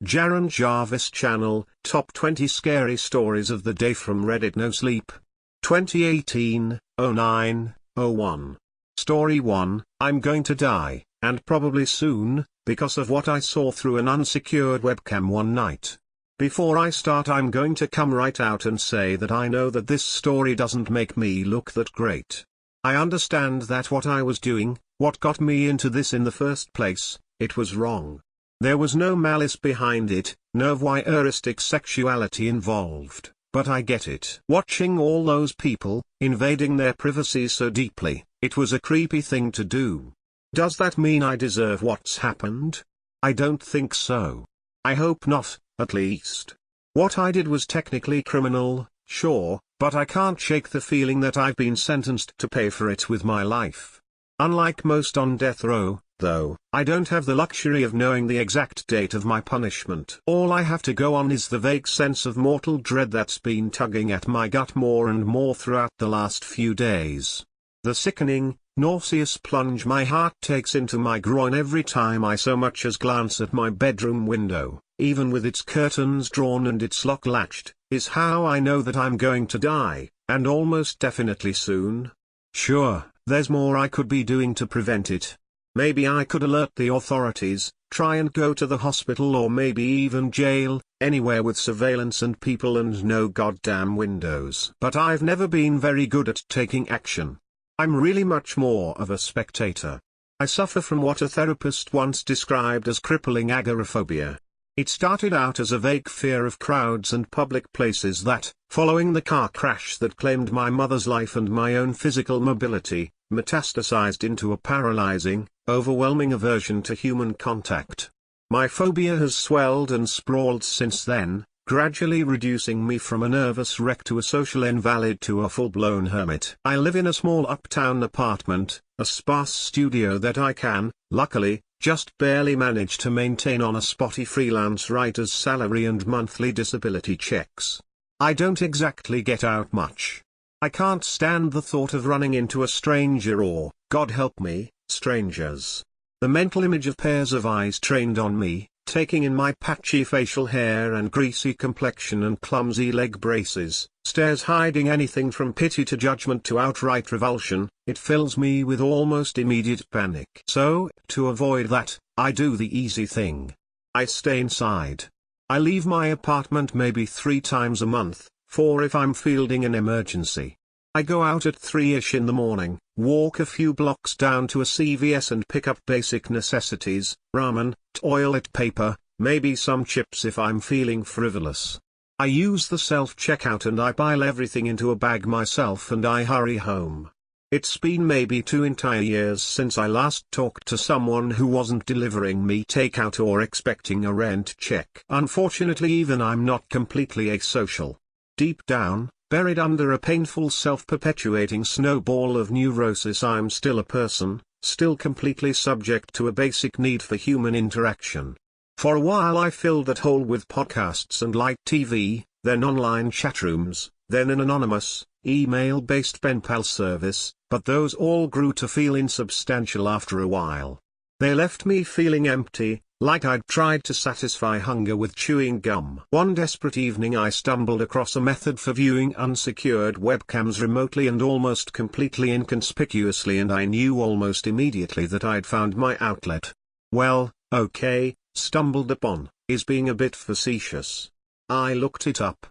Jaron Jarvis Channel, Top 20 Scary Stories of the Day from Reddit nosleep. 2018-09-01. Story 1, I'm going to die, and probably soon, because of what I saw through an unsecured webcam one night. Before I start, I'm going to come right out and say that I know that this story doesn't make me look that great. I understand that what I was doing, what got me into this in the first place, it was wrong. There was no malice behind it, no voyeuristic sexuality involved, but I get it. Watching all those people, invading their privacy so deeply, it was a creepy thing to do. Does that mean I deserve what's happened? I don't think so. I hope not, at least. What I did was technically criminal, sure, but I can't shake the feeling that I've been sentenced to pay for it with my life. Unlike most on death row, though, I don't have the luxury of knowing the exact date of my punishment. All I have to go on is the vague sense of mortal dread that's been tugging at my gut more and more throughout the last few days. The sickening, nauseous plunge my heart takes into my groin every time I so much as glance at my bedroom window, even with its curtains drawn and its lock latched, is how I know that I'm going to die, and almost definitely soon. Sure, there's more I could be doing to prevent it. Maybe I could alert the authorities, try and go to the hospital or maybe even jail, anywhere with surveillance and people and no goddamn windows. But I've never been very good at taking action. I'm really much more of a spectator. I suffer from what a therapist once described as crippling agoraphobia. It started out as a vague fear of crowds and public places that, following the car crash that claimed my mother's life and my own physical mobility, metastasized into a paralyzing, overwhelming aversion to human contact. My phobia has swelled and sprawled since then, gradually reducing me from a nervous wreck to a social invalid to a full-blown hermit. I live in a small uptown apartment, a sparse studio that I can, luckily, just barely manage to maintain on a spotty freelance writer's salary and monthly disability checks. I don't exactly get out much. I can't stand the thought of running into a stranger or, God help me, strangers. The mental image of pairs of eyes trained on me, taking in my patchy facial hair and greasy complexion and clumsy leg braces, stares hiding anything from pity to judgment to outright revulsion, it fills me with almost immediate panic. So, to avoid that, I do the easy thing. I stay inside. I leave my apartment maybe 3 times a month, 4 if I'm fielding an emergency. I go out at 3-ish in the morning, walk a few blocks down to a CVS and pick up basic necessities, ramen, toilet paper, maybe some chips if I'm feeling frivolous. I use the self-checkout and I pile everything into a bag myself and I hurry home. It's been maybe 2 entire years since I last talked to someone who wasn't delivering me takeout or expecting a rent check. Unfortunately, even I'm not completely asocial. Deep down, buried under a painful self-perpetuating snowball of neurosis, I'm still a person, still completely subject to a basic need for human interaction. For a while I filled that hole with podcasts and light TV, then online chatrooms, then an anonymous, email-based pen pal service, but those all grew to feel insubstantial after a while. They left me feeling empty, like I'd tried to satisfy hunger with chewing gum. One desperate evening I stumbled across a method for viewing unsecured webcams remotely and almost completely inconspicuously, and I knew almost immediately that I'd found my outlet. Well, okay, stumbled upon, is being a bit facetious. I looked it up.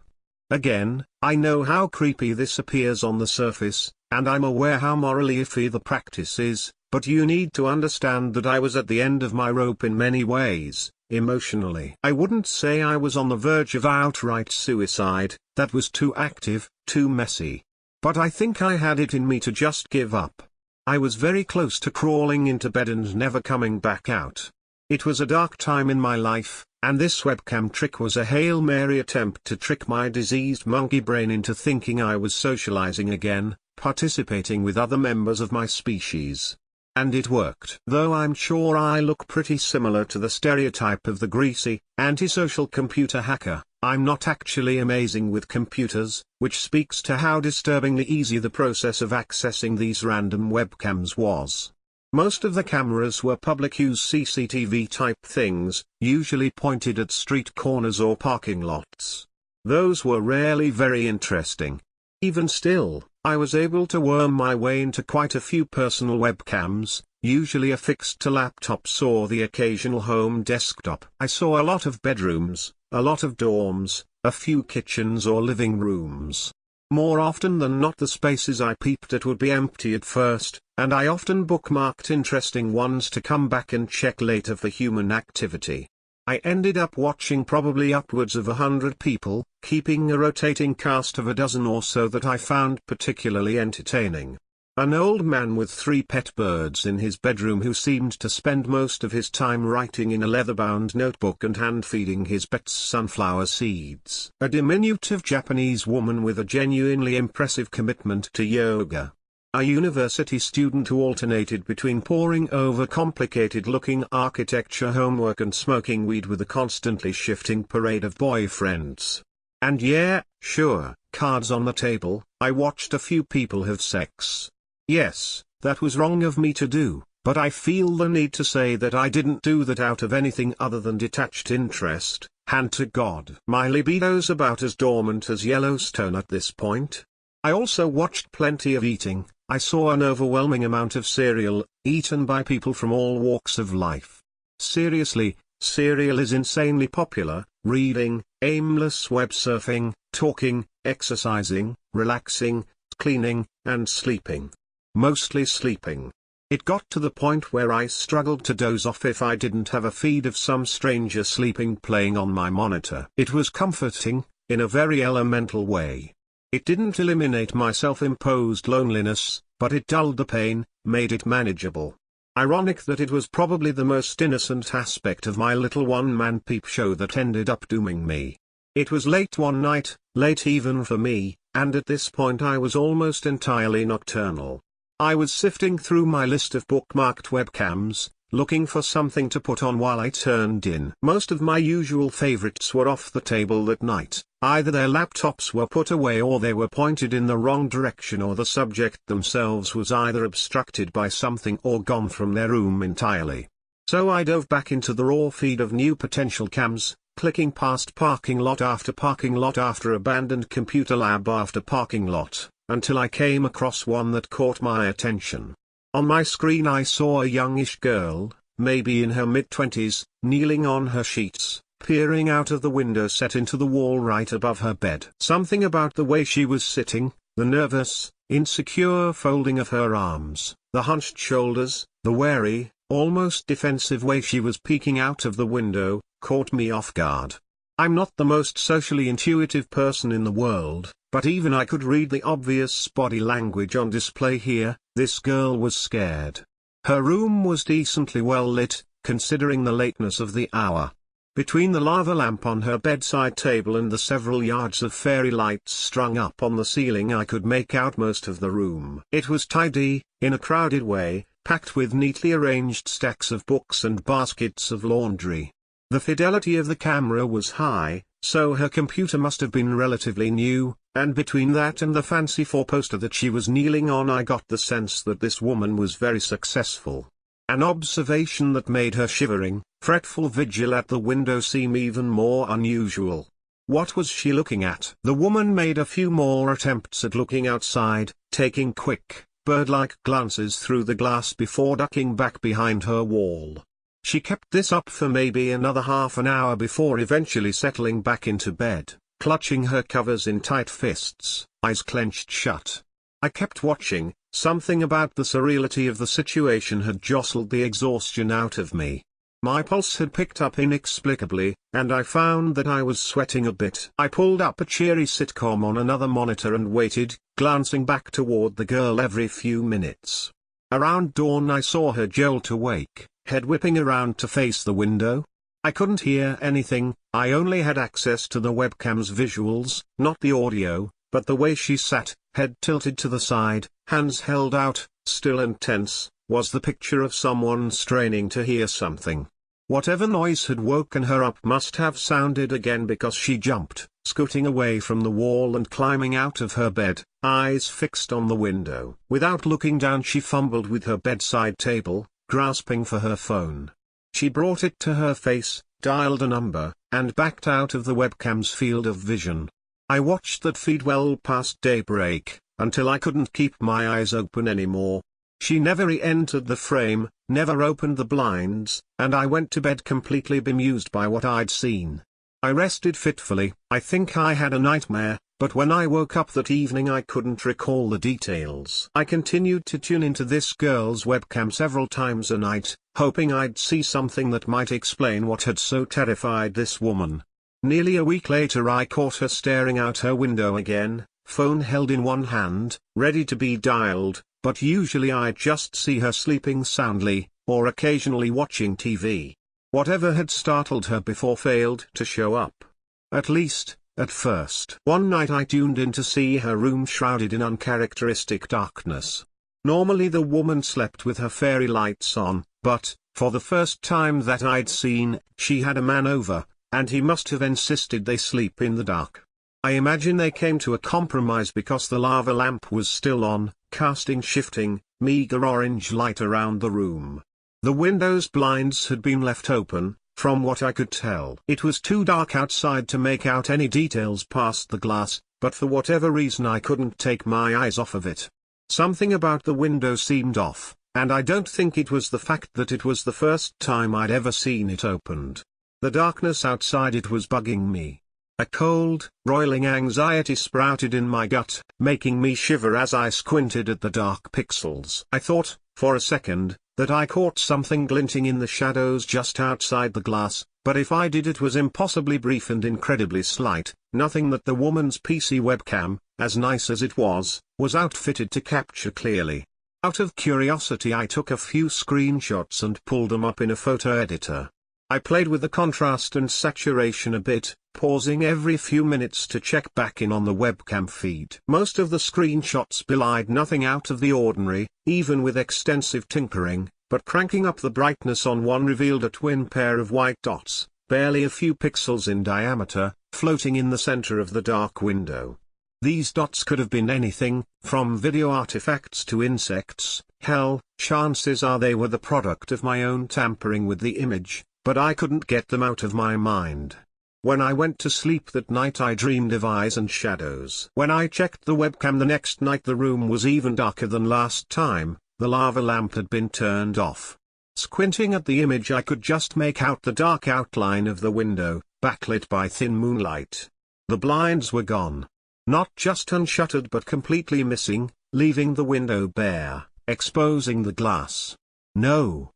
Again, I know how creepy this appears on the surface, and I'm aware how morally iffy the practice is, but you need to understand that I was at the end of my rope in many ways, emotionally. I wouldn't say I was on the verge of outright suicide, that was too active, too messy. But I think I had it in me to just give up. I was very close to crawling into bed and never coming back out. It was a dark time in my life, and this webcam trick was a Hail Mary attempt to trick my diseased monkey brain into thinking I was socializing again, participating with other members of my species. And it worked. Though I'm sure I look pretty similar to the stereotype of the greasy, antisocial computer hacker, I'm not actually amazing with computers, which speaks to how disturbingly easy the process of accessing these random webcams was. Most of the cameras were public use CCTV type things, usually pointed at street corners or parking lots. Those were rarely very interesting. Even still, I was able to worm my way into quite a few personal webcams, usually affixed to laptops or the occasional home desktop. I saw a lot of bedrooms, a lot of dorms, a few kitchens or living rooms. More often than not the spaces I peeped at would be empty at first, and I often bookmarked interesting ones to come back and check later for human activity. I ended up watching probably upwards of 100 people, keeping a rotating cast of a dozen or so that I found particularly entertaining. An old man with 3 pet birds in his bedroom who seemed to spend most of his time writing in a leather-bound notebook and hand-feeding his pets sunflower seeds. A diminutive Japanese woman with a genuinely impressive commitment to yoga. A university student who alternated between poring over complicated-looking architecture homework and smoking weed with a constantly shifting parade of boyfriends. And yeah, sure, cards on the table, I watched a few people have sex. Yes, that was wrong of me to do, but I feel the need to say that I didn't do that out of anything other than detached interest, hand to God. My libido's about as dormant as Yellowstone at this point. I also watched plenty of eating. I saw an overwhelming amount of cereal, eaten by people from all walks of life. Seriously, cereal is insanely popular: reading, aimless web surfing, talking, exercising, relaxing, cleaning, and sleeping. Mostly sleeping. It got to the point where I struggled to doze off if I didn't have a feed of some stranger sleeping playing on my monitor. It was comforting, in a very elemental way. It didn't eliminate my self-imposed loneliness, but it dulled the pain, made it manageable. Ironic that it was probably the most innocent aspect of my little one-man peep show that ended up dooming me. It was late one night, late even for me, and at this point I was almost entirely nocturnal. I was sifting through my list of bookmarked webcams, looking for something to put on while I turned in. Most of my usual favorites were off the table that night. Either their laptops were put away or they were pointed in the wrong direction, or the subject themselves was either obstructed by something or gone from their room entirely. So I dove back into the raw feed of new potential cams, clicking past parking lot after abandoned computer lab after parking lot, until I came across one that caught my attention. On my screen I saw a youngish girl, maybe in her mid-20s, kneeling on her sheets, peering out of the window set into the wall right above her bed. Something about the way she was sitting, the nervous, insecure folding of her arms, the hunched shoulders, the wary, almost defensive way she was peeking out of the window, caught me off guard. I'm not the most socially intuitive person in the world, but even I could read the obvious body language on display here. This girl was scared. Her room was decently well lit, considering the lateness of the hour. Between the lava lamp on her bedside table and the several yards of fairy lights strung up on the ceiling, I could make out most of the room. It was tidy, in a crowded way, packed with neatly arranged stacks of books and baskets of laundry. The fidelity of the camera was high, so her computer must have been relatively new, and between that and the fancy four-poster that she was kneeling on, I got the sense that this woman was very successful. An observation that made her shivering, fretful vigil at the window seem even more unusual. What was she looking at? The woman made a few more attempts at looking outside, taking quick, bird-like glances through the glass before ducking back behind her wall. She kept this up for maybe another half an hour before eventually settling back into bed, clutching her covers in tight fists, eyes clenched shut. I kept watching. Something about the surreality of the situation had jostled the exhaustion out of me. My pulse had picked up inexplicably, and I found that I was sweating a bit. I pulled up a cheery sitcom on another monitor and waited, glancing back toward the girl every few minutes. Around dawn I saw her jolt awake, head whipping around to face the window. I couldn't hear anything, I only had access to the webcam's visuals, not the audio, but the way she sat, head tilted to the side, hands held out, still and tense, was the picture of someone straining to hear something. Whatever noise had woken her up must have sounded again, because she jumped, scooting away from the wall and climbing out of her bed, eyes fixed on the window. Without looking down, she fumbled with her bedside table, grasping for her phone. She brought it to her face, dialed a number, and backed out of the webcam's field of vision. I watched that feed well past daybreak, until I couldn't keep my eyes open anymore. She never re-entered the frame, never opened the blinds, and I went to bed completely bemused by what I'd seen. I rested fitfully. I think I had a nightmare, but when I woke up that evening I couldn't recall the details. I continued to tune into this girl's webcam several times a night, hoping I'd see something that might explain what had so terrified this woman. Nearly a week later I caught her staring out her window again, phone held in one hand, ready to be dialed, but usually I'd just see her sleeping soundly, or occasionally watching TV. Whatever had startled her before failed to show up. At least, at first. One night I tuned in to see her room shrouded in uncharacteristic darkness. Normally the woman slept with her fairy lights on, but, for the first time that I'd seen, she had a man over, and he must have insisted they sleep in the dark. I imagine they came to a compromise because the lava lamp was still on, casting shifting, meager orange light around the room. The window's blinds had been left open, from what I could tell. It was too dark outside to make out any details past the glass, but for whatever reason I couldn't take my eyes off of it. Something about the window seemed off, and I don't think it was the fact that it was the first time I'd ever seen it opened. The darkness outside it was bugging me. A cold, roiling anxiety sprouted in my gut, making me shiver as I squinted at the dark pixels. I thought, for a second, that I caught something glinting in the shadows just outside the glass, but if I did it was impossibly brief and incredibly slight, nothing that the woman's PC webcam, as nice as it was outfitted to capture clearly. Out of curiosity I took a few screenshots and pulled them up in a photo editor. I played with the contrast and saturation a bit, pausing every few minutes to check back in on the webcam feed. Most of the screenshots belied nothing out of the ordinary, even with extensive tinkering, but cranking up the brightness on one revealed a twin pair of white dots, barely a few pixels in diameter, floating in the center of the dark window. These dots could have been anything, from video artifacts to insects. Hell, chances are they were the product of my own tampering with the image, but I couldn't get them out of my mind. When I went to sleep that night I dreamed of eyes and shadows. When I checked the webcam the next night the room was even darker than last time, the lava lamp had been turned off. Squinting at the image I could just make out the dark outline of the window, backlit by thin moonlight. The blinds were gone. Not just unshuttered but completely missing, leaving the window bare, exposing the glass. No,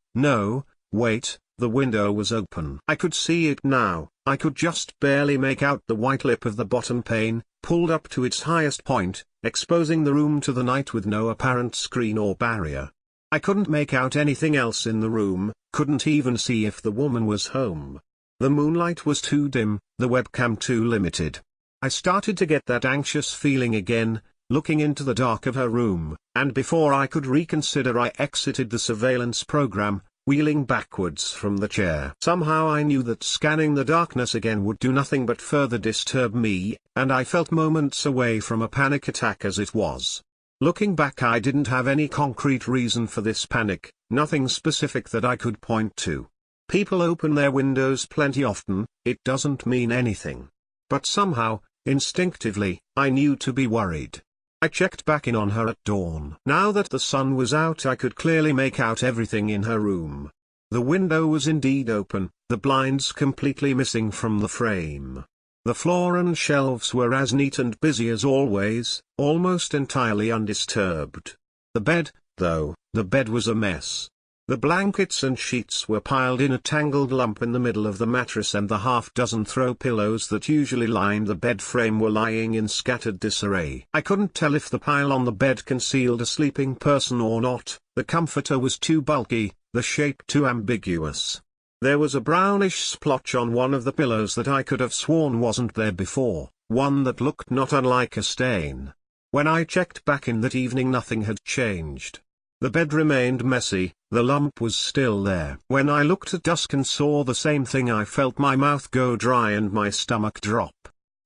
wait. The window was open. I could see it now. I could just barely make out the white lip of the bottom pane, pulled up to its highest point, exposing the room to the night with no apparent screen or barrier. I couldn't make out anything else in the room, couldn't even see if the woman was home. The moonlight was too dim, the webcam too limited. I started to get that anxious feeling again, looking into the dark of her room, and before I could reconsider I exited the surveillance program, wheeling backwards from the chair. Somehow I knew that scanning the darkness again would do nothing but further disturb me, and I felt moments away from a panic attack as it was. Looking back I didn't have any concrete reason for this panic, nothing specific that I could point to. People open their windows plenty often, it doesn't mean anything. But somehow, instinctively, I knew to be worried. I checked back in on her at dawn. Now that the sun was out I could clearly make out everything in her room. The window was indeed open, the blinds completely missing from the frame. The floor and shelves were as neat and busy as always, almost entirely undisturbed. The bed, though, the bed was a mess. The blankets and sheets were piled in a tangled lump in the middle of the mattress and the half-dozen throw pillows that usually lined the bed frame were lying in scattered disarray. I couldn't tell if the pile on the bed concealed a sleeping person or not, the comforter was too bulky, the shape too ambiguous. There was a brownish splotch on one of the pillows that I could have sworn wasn't there before, one that looked not unlike a stain. When I checked back in that evening nothing had changed. The bed remained messy, the lump was still there. When I looked at dusk and saw the same thing I felt my mouth go dry and my stomach drop.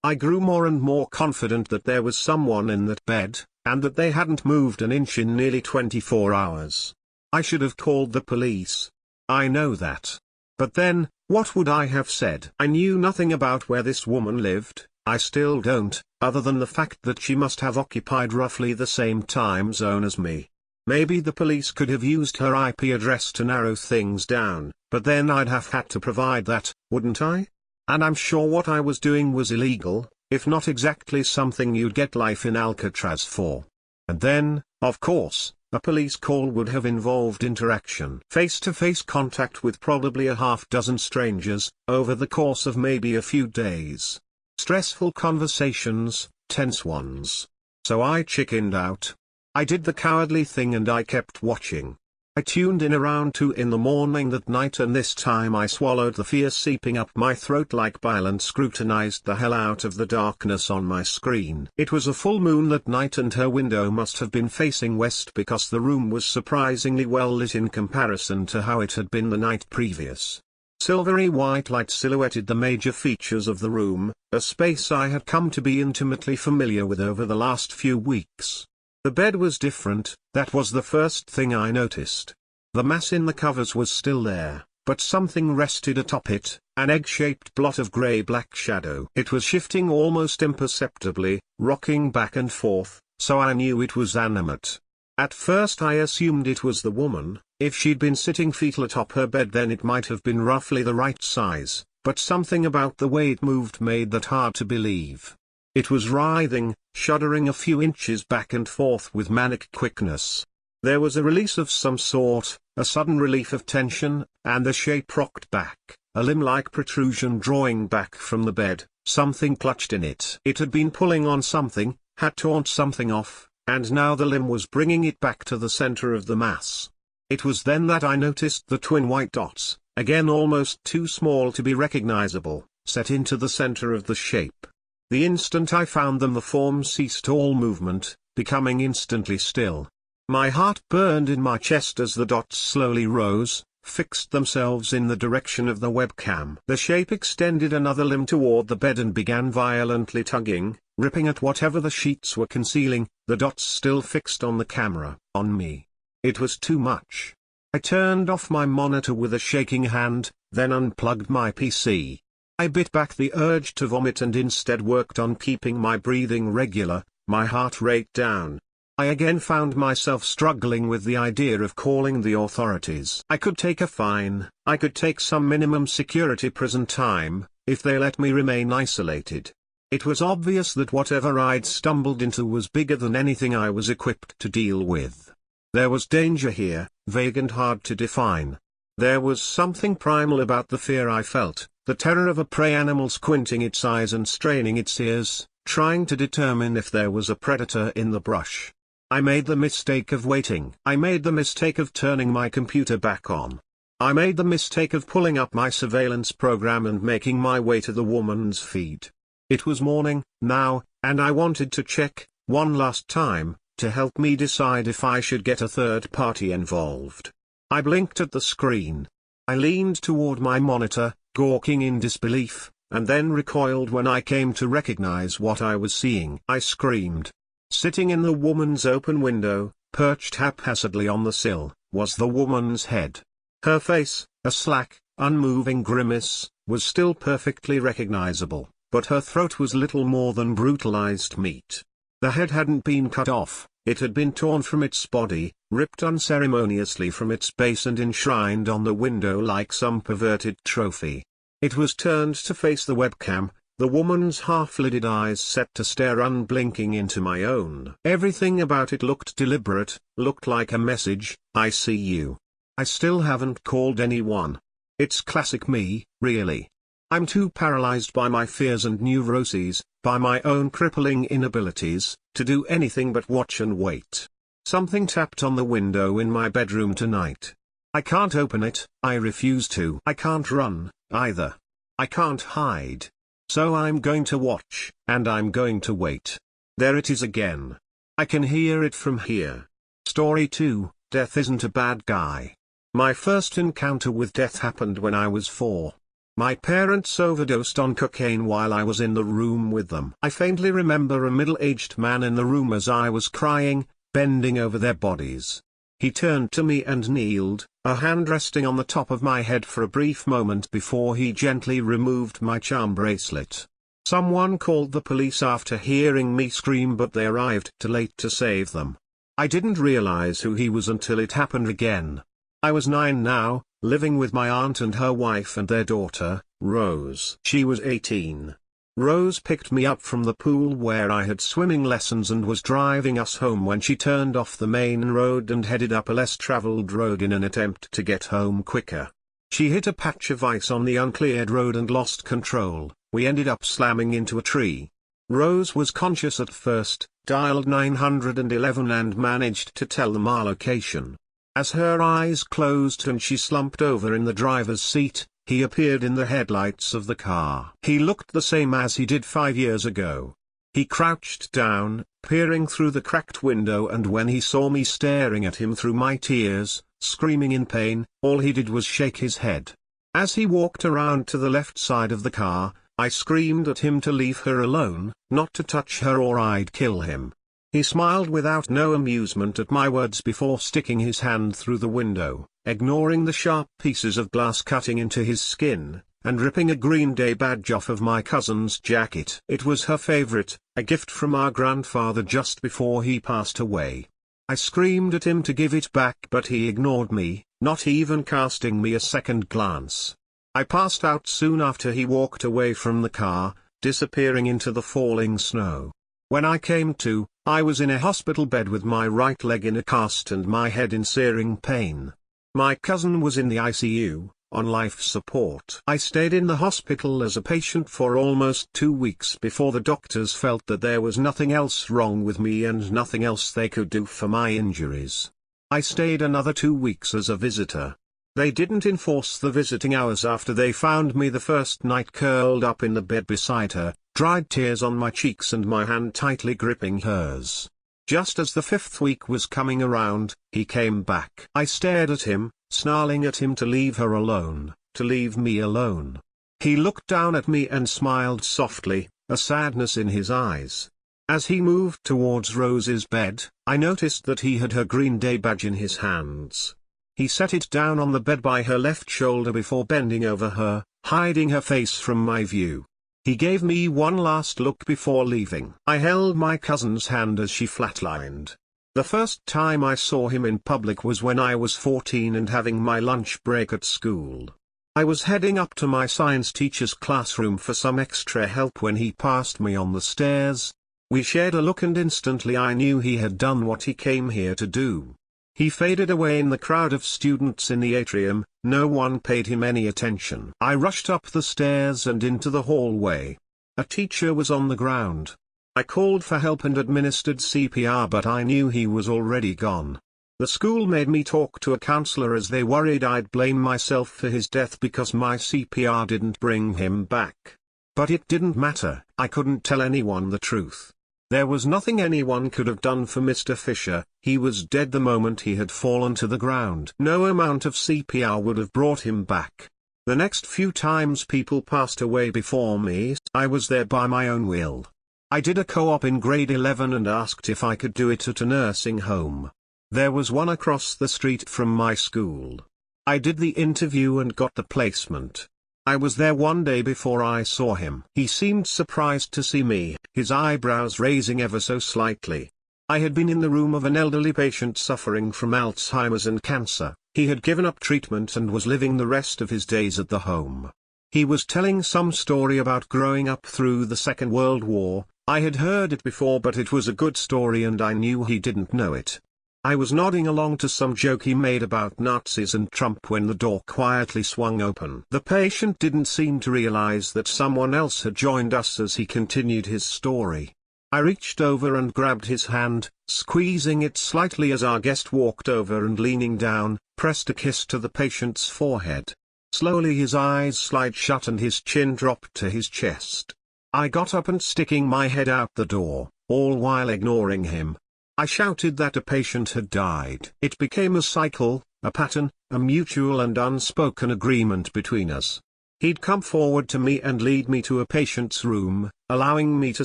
I grew more and more confident that there was someone in that bed, and that they hadn't moved an inch in nearly 24 hours. I should have called the police. I know that. But then, what would I have said? I knew nothing about where this woman lived, I still don't, other than the fact that she must have occupied roughly the same time zone as me. Maybe the police could have used her IP address to narrow things down, but then I'd have had to provide that, wouldn't I? And I'm sure what I was doing was illegal, if not exactly something you'd get life in Alcatraz for. And then, of course, a police call would have involved interaction. Face-to-face contact with probably a half-dozen strangers, over the course of maybe a few days. Stressful conversations, tense ones. So I chickened out. I did the cowardly thing and I kept watching. I tuned in around 2 in the morning that night, and this time I swallowed the fear seeping up my throat like bile and scrutinized the hell out of the darkness on my screen. It was a full moon that night and her window must have been facing west because the room was surprisingly well lit in comparison to how it had been the night previous. Silvery white light silhouetted the major features of the room, a space I had come to be intimately familiar with over the last few weeks. The bed was different, that was the first thing I noticed. The mass in the covers was still there, but something rested atop it, an egg-shaped blot of grey-black shadow. It was shifting almost imperceptibly, rocking back and forth, so I knew it was animate. At first I assumed it was the woman. If she'd been sitting fetal atop her bed then it might have been roughly the right size, but something about the way it moved made that hard to believe. It was writhing, shuddering a few inches back and forth with manic quickness. There was a release of some sort, a sudden relief of tension, and the shape rocked back, a limb-like protrusion drawing back from the bed, something clutched in it. It had been pulling on something, had torn something off, and now the limb was bringing it back to the center of the mass. It was then that I noticed the twin white dots, again almost too small to be recognizable, set into the center of the shape. The instant I found them the form ceased all movement, becoming instantly still. My heart burned in my chest as the dots slowly rose, fixed themselves in the direction of the webcam. The shape extended another limb toward the bed and began violently tugging, ripping at whatever the sheets were concealing, the dots still fixed on the camera, on me. It was too much. I turned off my monitor with a shaking hand, then unplugged my PC. I bit back the urge to vomit and instead worked on keeping my breathing regular, my heart rate down. I again found myself struggling with the idea of calling the authorities. I could take a fine, I could take some minimum security prison time, if they let me remain isolated. It was obvious that whatever I'd stumbled into was bigger than anything I was equipped to deal with. There was danger here, vague and hard to define. There was something primal about the fear I felt, the terror of a prey animal squinting its eyes and straining its ears, trying to determine if there was a predator in the brush. I made the mistake of waiting. I made the mistake of turning my computer back on. I made the mistake of pulling up my surveillance program and making my way to the woman's feed. It was morning, now, and I wanted to check, one last time, to help me decide if I should get a third party involved. I blinked at the screen. I leaned toward my monitor, gawking in disbelief, and then recoiled when I came to recognize what I was seeing. I screamed. Sitting in the woman's open window, perched haphazardly on the sill, was the woman's head. Her face, a slack, unmoving grimace, was still perfectly recognizable, but her throat was little more than brutalized meat. The head hadn't been cut off, it had been torn from its body, ripped unceremoniously from its base and enshrined on the window like some perverted trophy. It was turned to face the webcam, the woman's half-lidded eyes set to stare unblinking into my own. Everything about it looked deliberate, looked like a message, I see you. I still haven't called anyone. It's classic me, really. I'm too paralyzed by my fears and neuroses, by my own crippling inabilities, to do anything but watch and wait. Something tapped on the window in my bedroom tonight. I can't open it, I refuse to. I can't run, either. I can't hide. So I'm going to watch, and I'm going to wait. There it is again. I can hear it from here. Story 2, Death Isn't a Bad Guy. My first encounter with death happened when I was 4. My parents overdosed on cocaine while I was in the room with them. I faintly remember a middle-aged man in the room as I was crying, bending over their bodies. He turned to me and kneeled, a hand resting on the top of my head for a brief moment before he gently removed my charm bracelet. Someone called the police after hearing me scream, but they arrived too late to save them. I didn't realize who he was until it happened again. I was 9 now, living with my aunt and her wife and their daughter, Rose. She was 18. Rose picked me up from the pool where I had swimming lessons and was driving us home when she turned off the main road and headed up a less traveled road in an attempt to get home quicker. She hit a patch of ice on the uncleared road and lost control. We ended up slamming into a tree. Rose was conscious at first, dialed 911 and managed to tell them our location. As her eyes closed and she slumped over in the driver's seat, he appeared in the headlights of the car. He looked the same as he did 5 years ago. He crouched down, peering through the cracked window, and when he saw me staring at him through my tears, screaming in pain, all he did was shake his head. As he walked around to the left side of the car, I screamed at him to leave her alone, not to touch her or I'd kill him. He smiled without no amusement at my words before sticking his hand through the window, ignoring the sharp pieces of glass cutting into his skin, and ripping a Green Day badge off of my cousin's jacket. It was her favorite, a gift from our grandfather just before he passed away. I screamed at him to give it back, but he ignored me, not even casting me a second glance. I passed out soon after he walked away from the car, disappearing into the falling snow. When I came to, I was in a hospital bed with my right leg in a cast and my head in searing pain. My cousin was in the ICU, on life support. I stayed in the hospital as a patient for almost 2 weeks before the doctors felt that there was nothing else wrong with me and nothing else they could do for my injuries. I stayed another 2 weeks as a visitor. They didn't enforce the visiting hours after they found me the first night curled up in the bed beside her, dried tears on my cheeks and my hand tightly gripping hers. Just as the 5th week was coming around, he came back. I stared at him, snarling at him to leave her alone, to leave me alone. He looked down at me and smiled softly, a sadness in his eyes. As he moved towards Rose's bed, I noticed that he had her Green Day badge in his hands. He set it down on the bed by her left shoulder before bending over her, hiding her face from my view. He gave me one last look before leaving. I held my cousin's hand as she flatlined. The first time I saw him in public was when I was 14 and having my lunch break at school. I was heading up to my science teacher's classroom for some extra help when he passed me on the stairs. We shared a look and instantly I knew he had done what he came here to do. He faded away in the crowd of students in the atrium, no one paid him any attention. I rushed up the stairs and into the hallway. A teacher was on the ground. I called for help and administered CPR, but I knew he was already gone. The school made me talk to a counselor as they worried I'd blame myself for his death because my CPR didn't bring him back. But it didn't matter, I couldn't tell anyone the truth. There was nothing anyone could have done for Mr. Fisher. He was dead the moment he had fallen to the ground. No amount of CPR would have brought him back. The next few times people passed away before me, I was there by my own will. I did a co-op in grade 11 and asked if I could do it at a nursing home. There was one across the street from my school. I did the interview and got the placement. I was there one day before I saw him. He seemed surprised to see me, his eyebrows raising ever so slightly. I had been in the room of an elderly patient suffering from Alzheimer's and cancer. He had given up treatment and was living the rest of his days at the home. He was telling some story about growing up through the Second World War. I had heard it before, but it was a good story and I knew he didn't know it. I was nodding along to some joke he made about Nazis and Trump when the door quietly swung open. The patient didn't seem to realize that someone else had joined us as he continued his story. I reached over and grabbed his hand, squeezing it slightly as our guest walked over and leaning down, pressed a kiss to the patient's forehead. Slowly his eyes slid shut and his chin dropped to his chest. I got up and sticking my head out the door, all while ignoring him. I shouted that a patient had died. It became a cycle, a pattern, a mutual and unspoken agreement between us. He'd come forward to me and lead me to a patient's room, allowing me to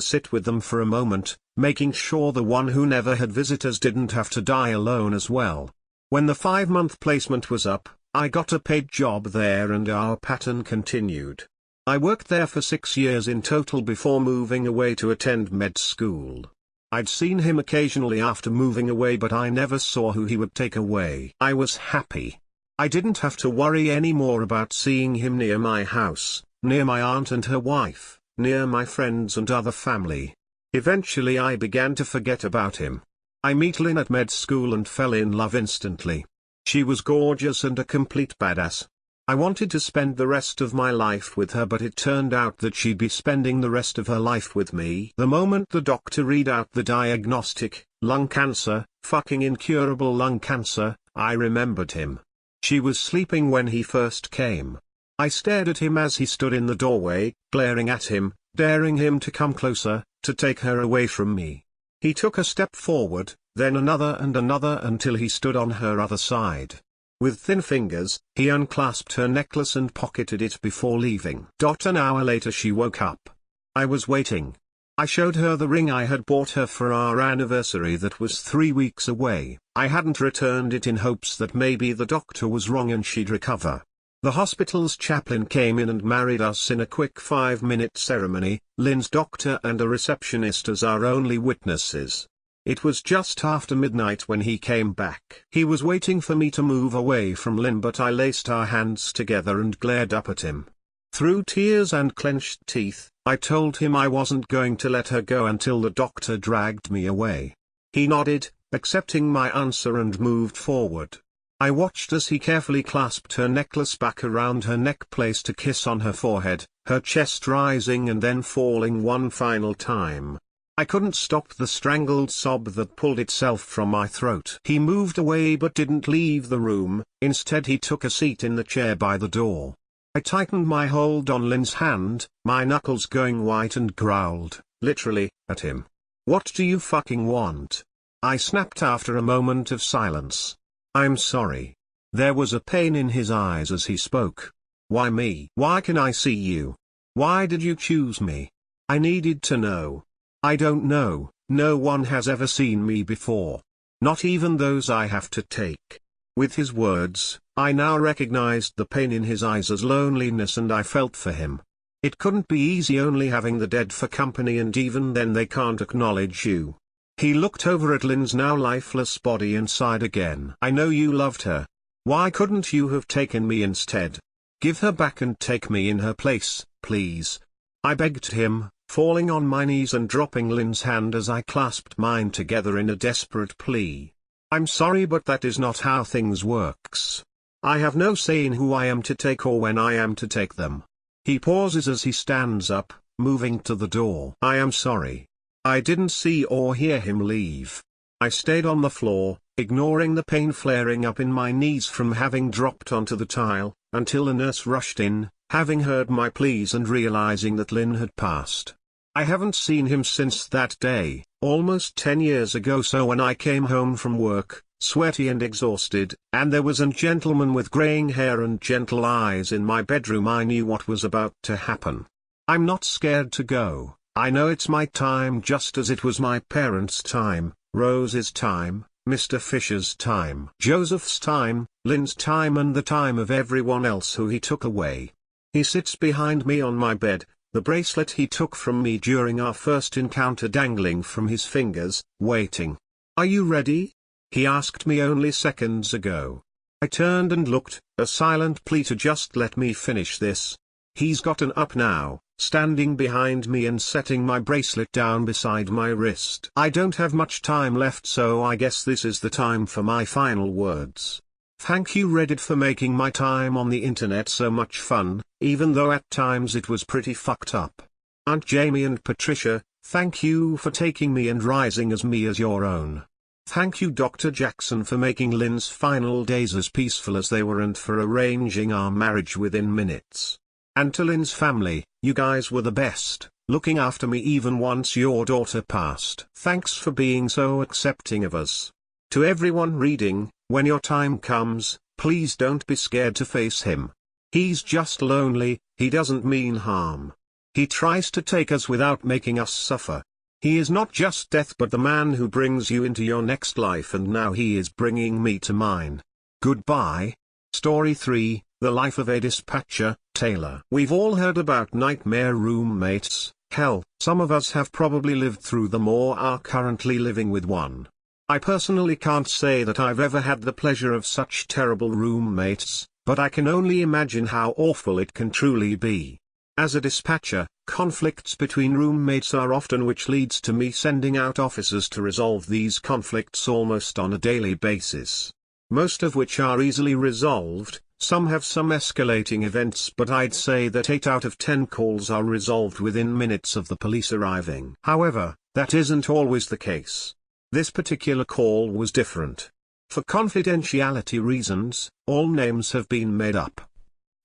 sit with them for a moment, making sure the one who never had visitors didn't have to die alone as well. When the 5-month placement was up, I got a paid job there and our pattern continued. I worked there for 6 years in total before moving away to attend med school. I'd seen him occasionally after moving away, but I never saw who he would take away. I was happy. I didn't have to worry anymore about seeing him near my house, near my aunt and her wife, near my friends and other family. Eventually I began to forget about him. I met Lynn at med school and fell in love instantly. She was gorgeous and a complete badass. I wanted to spend the rest of my life with her, but it turned out that she'd be spending the rest of her life with me. The moment the doctor read out the diagnostic, lung cancer, fucking incurable lung cancer, I remembered him. She was sleeping when he first came. I stared at him as he stood in the doorway, glaring at him, daring him to come closer, to take her away from me. He took a step forward, then another and another until he stood on her other side. With thin fingers, he unclasped her necklace and pocketed it before leaving. An hour later she woke up. I was waiting. I showed her the ring I had bought her for our anniversary that was 3 weeks away. I hadn't returned it in hopes that maybe the doctor was wrong and she'd recover. The hospital's chaplain came in and married us in a quick 5-minute ceremony, Lynn's doctor and a receptionist as our only witnesses. It was just after midnight when he came back. He was waiting for me to move away from Lynn, but I laced our hands together and glared up at him. Through tears and clenched teeth, I told him I wasn't going to let her go until the doctor dragged me away. He nodded, accepting my answer, and moved forward. I watched as he carefully clasped her necklace back around her neck, placed a kiss on her forehead, her chest rising and then falling one final time. I couldn't stop the strangled sob that pulled itself from my throat. He moved away but didn't leave the room. Instead he took a seat in the chair by the door. I tightened my hold on Lynn's hand, my knuckles going white, and growled, literally, at him. "What do you fucking want?" I snapped after a moment of silence. "I'm sorry." There was a pain in his eyes as he spoke. "Why me? Why can I see you? Why did you choose me?" I needed to know. "I don't know, no one has ever seen me before. Not even those I have to take." With his words, I now recognized the pain in his eyes as loneliness, and I felt for him. It couldn't be easy only having the dead for company, and even then they can't acknowledge you. He looked over at Lynn's now lifeless body and sighed again. "I know you loved her. Why couldn't you have taken me instead? Give her back and take me in her place, please." I begged him, falling on my knees and dropping Lynn's hand as I clasped mine together in a desperate plea. "I'm sorry, but that is not how things works. I have no say in who I am to take or when I am to take them." He pauses as he stands up, moving to the door. "I am sorry. I didn't see or hear him leave." I stayed on the floor, ignoring the pain flaring up in my knees from having dropped onto the tile, until a nurse rushed in, having heard my pleas and realizing that Lynn had passed. I haven't seen him since that day, almost 10 years ago. So when I came home from work, sweaty and exhausted, and there was a gentleman with graying hair and gentle eyes in my bedroom, I knew what was about to happen. I'm not scared to go. I know it's my time, just as it was my parents' time, Rose's time, Mr. Fisher's time, Joseph's time, Lynn's time, and the time of everyone else who he took away. He sits behind me on my bed, the bracelet he took from me during our first encounter dangling from his fingers, waiting. "Are you ready?" he asked me only seconds ago. I turned and looked, a silent plea to just let me finish this. He's gotten up now, standing behind me and setting my bracelet down beside my wrist. I don't have much time left, so I guess this is the time for my final words. Thank you, Reddit, for making my time on the internet so much fun, even though at times it was pretty fucked up. Aunt Jamie and Patricia, thank you for taking me and rising as me as your own. Thank you, Dr. Jackson, for making Lynn's final days as peaceful as they were and for arranging our marriage within minutes. And to Lynn's family, you guys were the best, looking after me even once your daughter passed. Thanks for being so accepting of us. To everyone reading, when your time comes, please don't be scared to face him. He's just lonely, he doesn't mean harm. He tries to take us without making us suffer. He is not just death but the man who brings you into your next life, and now he is bringing me to mine. Goodbye. Story 3, The Life of a Dispatcher, Taylor. We've all heard about nightmare roommates. Hell, some of us have probably lived through them or are currently living with one. I personally can't say that I've ever had the pleasure of such terrible roommates, but I can only imagine how awful it can truly be. As a dispatcher, conflicts between roommates are often which leads to me sending out officers to resolve these conflicts almost on a daily basis. Most of which are easily resolved. Some have some escalating events, but I'd say that 8 out of 10 calls are resolved within minutes of the police arriving. However, that isn't always the case. This particular call was different. For confidentiality reasons, all names have been made up.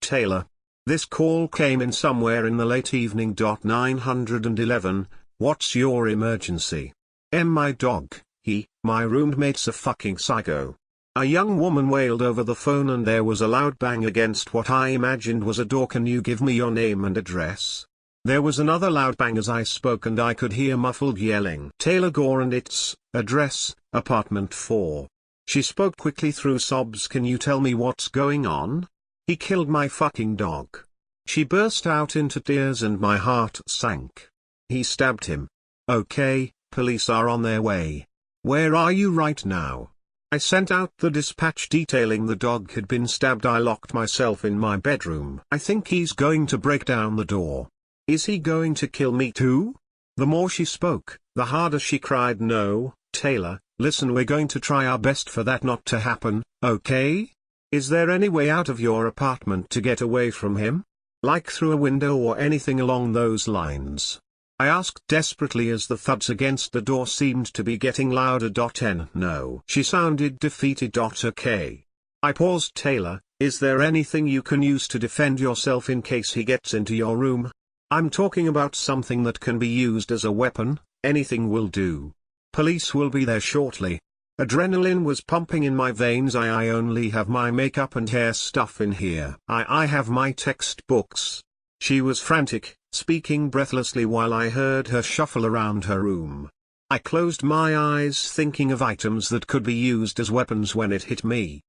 Taylor. This call came in somewhere in the late evening. 911, what's your emergency? My dog, my roommate's a fucking psycho. A young woman wailed over the phone and there was a loud bang against what I imagined was a door. Can you give me your name and address? There was another loud bang as I spoke and I could hear muffled yelling. Taylor Gore and its address, apartment 4. She spoke quickly through sobs. Can you tell me what's going on? He killed my fucking dog. She burst out into tears and my heart sank. He stabbed him. Okay, police are on their way. Where are you right now? I sent out the dispatch detailing the dog had been stabbed. I locked myself in my bedroom. I think he's going to break down the door. Is he going to kill me too? The more she spoke, the harder she cried. No, Taylor, listen, we're going to try our best for that not to happen, okay? Is there any way out of your apartment to get away from him? Like through a window or anything along those lines? I asked desperately as the thuds against the door seemed to be getting louder. No. She sounded defeated. Okay. I paused. Taylor, is there anything you can use to defend yourself in case he gets into your room? I'm talking about something that can be used as a weapon. Anything will do. Police will be there shortly. Adrenaline was pumping in my veins. I only have my makeup and hair stuff in here. I have my textbooks. She was frantic, speaking breathlessly while I heard her shuffle around her room. I closed my eyes thinking of items that could be used as weapons when it hit me.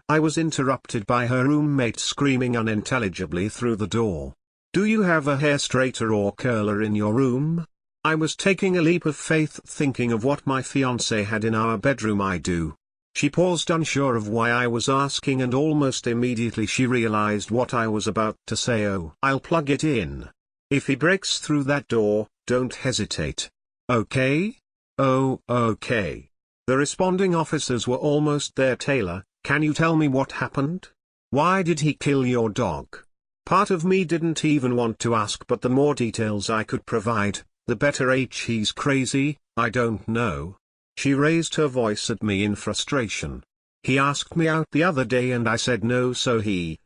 I was interrupted by her roommate screaming unintelligibly through the door. Do you have a hair straightener or curler in your room? I was taking a leap of faith thinking of what my fiancé had in our bedroom. I do. She paused, unsure of why I was asking, and almost immediately she realized what I was about to say. Oh, I'll plug it in. If he breaks through that door, don't hesitate. Okay? Oh, okay. The responding officers were almost there. Taylor, can you tell me what happened? Why did he kill your dog? Part of me didn't even want to ask, but the more details I could provide, the better. He's crazy, I don't know. She raised her voice at me in frustration. He asked me out the other day and I said no, so he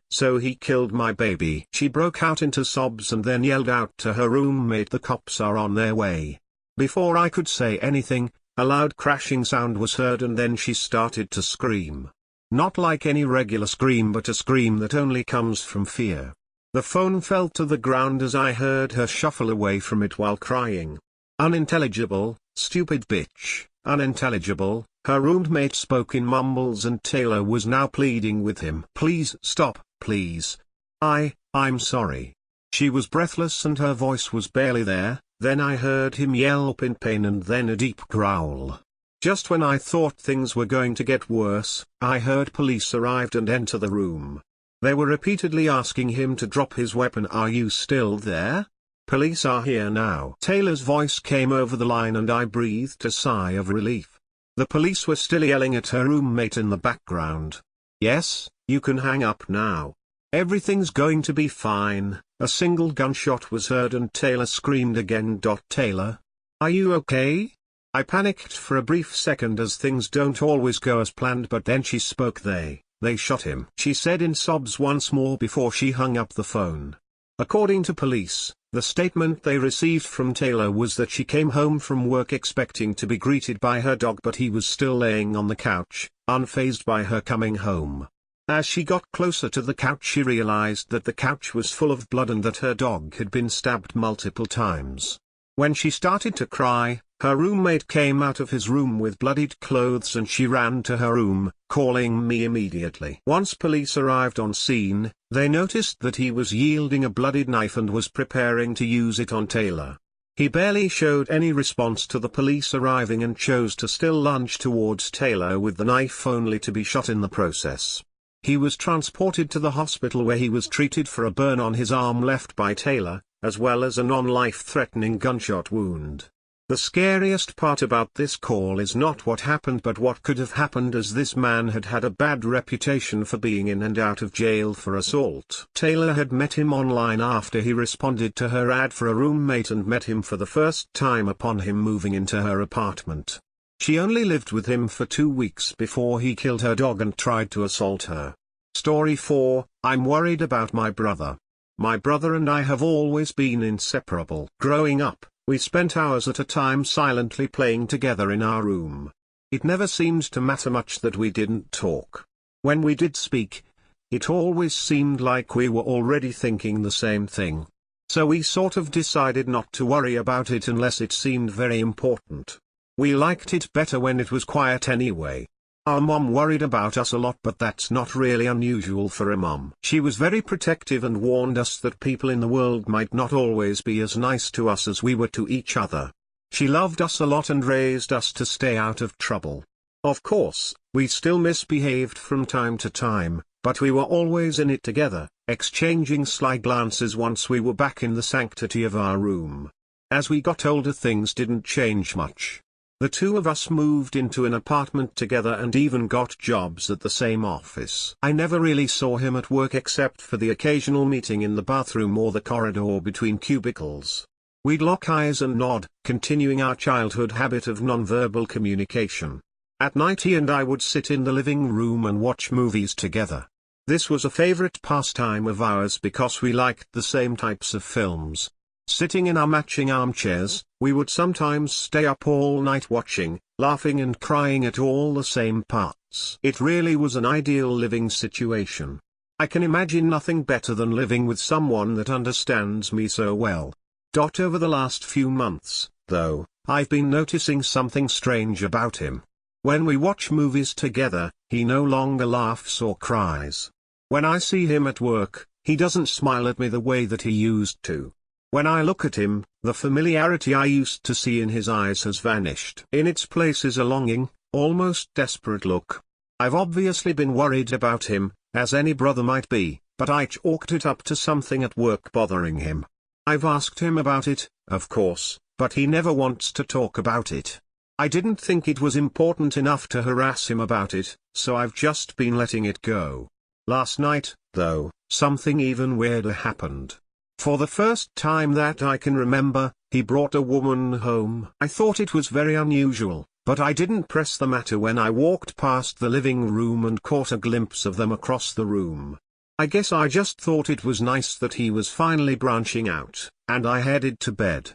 killed my baby. She broke out into sobs and then yelled out to her roommate, the cops are on their way. Before I could say anything, a loud crashing sound was heard and then she started to scream. Not like any regular scream, but a scream that only comes from fear. The phone fell to the ground as I heard her shuffle away from it while crying. Unintelligible, stupid bitch, unintelligible. Her roommate spoke in mumbles and Taylor was now pleading with him. Please stop, please. I'm sorry. She was breathless and her voice was barely there. Then I heard him yelp in pain and then a deep growl. Just when I thought things were going to get worse, I heard police arrived and enter the room. They were repeatedly asking him to drop his weapon. Are you still there? Police are here now. Taylor's voice came over the line and I breathed a sigh of relief. The police were still yelling at her roommate in the background. Yes, you can hang up now. Everything's going to be fine. A single gunshot was heard and Taylor screamed again. Taylor? Are you okay? I panicked for a brief second as things don't always go as planned, but then she spoke. They shot him, she said in sobs once more before she hung up the phone. According to police, the statement they received from Taylor was that she came home from work expecting to be greeted by her dog, but he was still laying on the couch, unfazed by her coming home. As she got closer to the couch, she realized that the couch was full of blood and that her dog had been stabbed multiple times. When she started to cry, her roommate came out of his room with bloodied clothes and she ran to her room, calling me immediately. Once police arrived on scene, they noticed that he was wielding a bloodied knife and was preparing to use it on Taylor. He barely showed any response to the police arriving and chose to still lunge towards Taylor with the knife only to be shot in the process. He was transported to the hospital where he was treated for a burn on his arm left by Taylor, as well as a non-life-threatening gunshot wound. The scariest part about this call is not what happened but what could have happened, as this man had had a bad reputation for being in and out of jail for assault. Taylor had met him online after he responded to her ad for a roommate and met him for the first time upon him moving into her apartment. She only lived with him for 2 weeks before he killed her dog and tried to assault her. Story 4, I'm worried about my brother. My brother and I have always been inseparable. Growing up, we spent hours at a time silently playing together in our room. It never seemed to matter much that we didn't talk. When we did speak, it always seemed like we were already thinking the same thing. So we sort of decided not to worry about it unless it seemed very important. We liked it better when it was quiet anyway. Our mom worried about us a lot, but that's not really unusual for a mom. She was very protective and warned us that people in the world might not always be as nice to us as we were to each other. She loved us a lot and raised us to stay out of trouble. Of course, we still misbehaved from time to time, but we were always in it together, exchanging sly glances once we were back in the sanctity of our room. As we got older, things didn't change much. The two of us moved into an apartment together and even got jobs at the same office. I never really saw him at work except for the occasional meeting in the bathroom or the corridor between cubicles. We'd lock eyes and nod, continuing our childhood habit of nonverbal communication. At night he and I would sit in the living room and watch movies together. This was a favorite pastime of ours because we liked the same types of films. Sitting in our matching armchairs, we would sometimes stay up all night watching, laughing and crying at all the same parts. It really was an ideal living situation. I can imagine nothing better than living with someone that understands me so well. Over the last few months, though, I've been noticing something strange about him. When we watch movies together, he no longer laughs or cries. When I see him at work, he doesn't smile at me the way that he used to. When I look at him, the familiarity I used to see in his eyes has vanished. In its place is a longing, almost desperate look. I've obviously been worried about him, as any brother might be, but I chalked it up to something at work bothering him. I've asked him about it, of course, but he never wants to talk about it. I didn't think it was important enough to harass him about it, so I've just been letting it go. Last night, though, something even weirder happened. For the first time that I can remember, he brought a woman home. I thought it was very unusual, but I didn't press the matter when I walked past the living room and caught a glimpse of them across the room. I guess I just thought it was nice that he was finally branching out, and I headed to bed.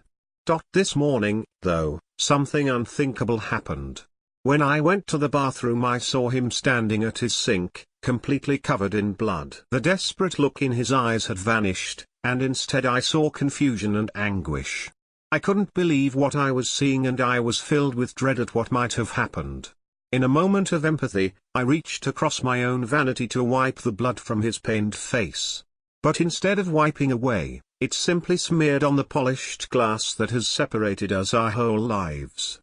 This morning, though, something unthinkable happened. When I went to the bathroom, I saw him standing at his sink, completely covered in blood. The desperate look in his eyes had vanished, and instead I saw confusion and anguish. I couldn't believe what I was seeing and I was filled with dread at what might have happened. In a moment of empathy, I reached across my own vanity to wipe the blood from his pained face. But instead of wiping away, it simply smeared on the polished glass that has separated us our whole lives.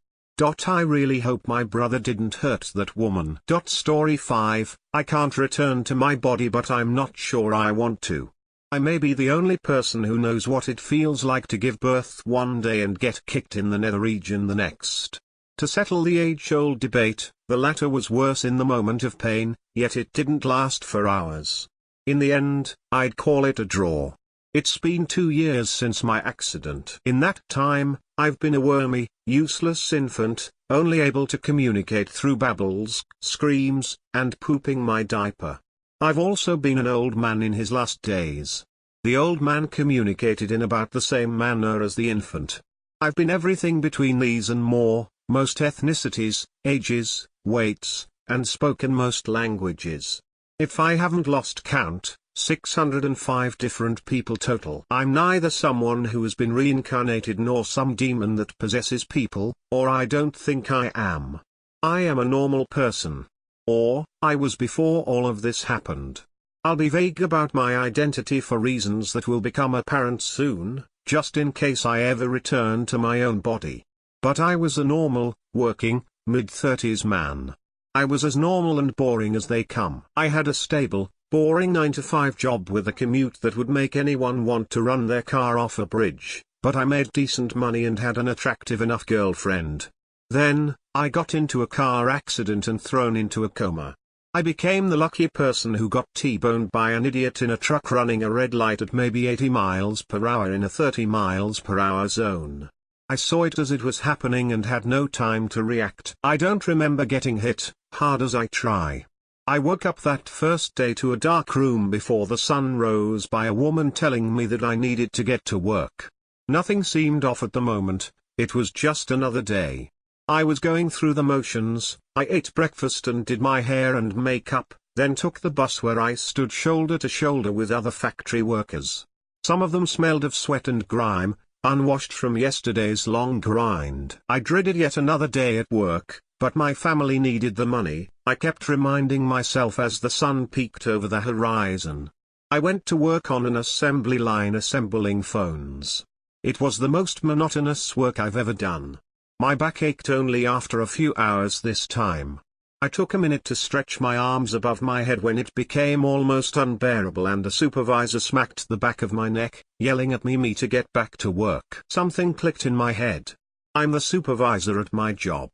I really hope my brother didn't hurt that woman. Story 5, I can't return to my body, but I'm not sure I want to. I may be the only person who knows what it feels like to give birth one day and get kicked in the nether region the next. To settle the age-old debate, the latter was worse in the moment of pain, yet it didn't last for hours. In the end, I'd call it a draw. It's been 2 years since my accident. In that time, I've been a wormy, useless infant, only able to communicate through babbles, screams, and pooping my diaper. I've also been an old man in his last days. The old man communicated in about the same manner as the infant. I've been everything between these and more, most ethnicities, ages, weights, and spoken most languages. If I haven't lost count, 605 different people total. I'm neither someone who has been reincarnated nor some demon that possesses people, or I don't think I am. I am a normal person. Or, I was before all of this happened. I'll be vague about my identity for reasons that will become apparent soon, just in case I ever return to my own body. But I was a normal, working, mid-30s man. I was as normal and boring as they come. I had a stable, boring 9-to-5 job with a commute that would make anyone want to run their car off a bridge, but I made decent money and had an attractive enough girlfriend. Then, I got into a car accident and thrown into a coma. I became the lucky person who got T-boned by an idiot in a truck running a red light at maybe 80 miles per hour in a 30 miles per hour zone. I saw it as it was happening and had no time to react. I don't remember getting hit, hard as I try. I woke up that first day to a dark room before the sun rose by a woman telling me that I needed to get to work. Nothing seemed off at the moment, it was just another day. I was going through the motions. I ate breakfast and did my hair and makeup, then took the bus where I stood shoulder to shoulder with other factory workers. Some of them smelled of sweat and grime, unwashed from yesterday's long grind. I dreaded yet another day at work, but my family needed the money. I kept reminding myself as the sun peeked over the horizon. I went to work on an assembly line assembling phones. It was the most monotonous work I've ever done. My back ached only after a few hours this time. I took a minute to stretch my arms above my head when it became almost unbearable and the supervisor smacked the back of my neck, yelling at me to get back to work. Something clicked in my head. I'm the supervisor at my job.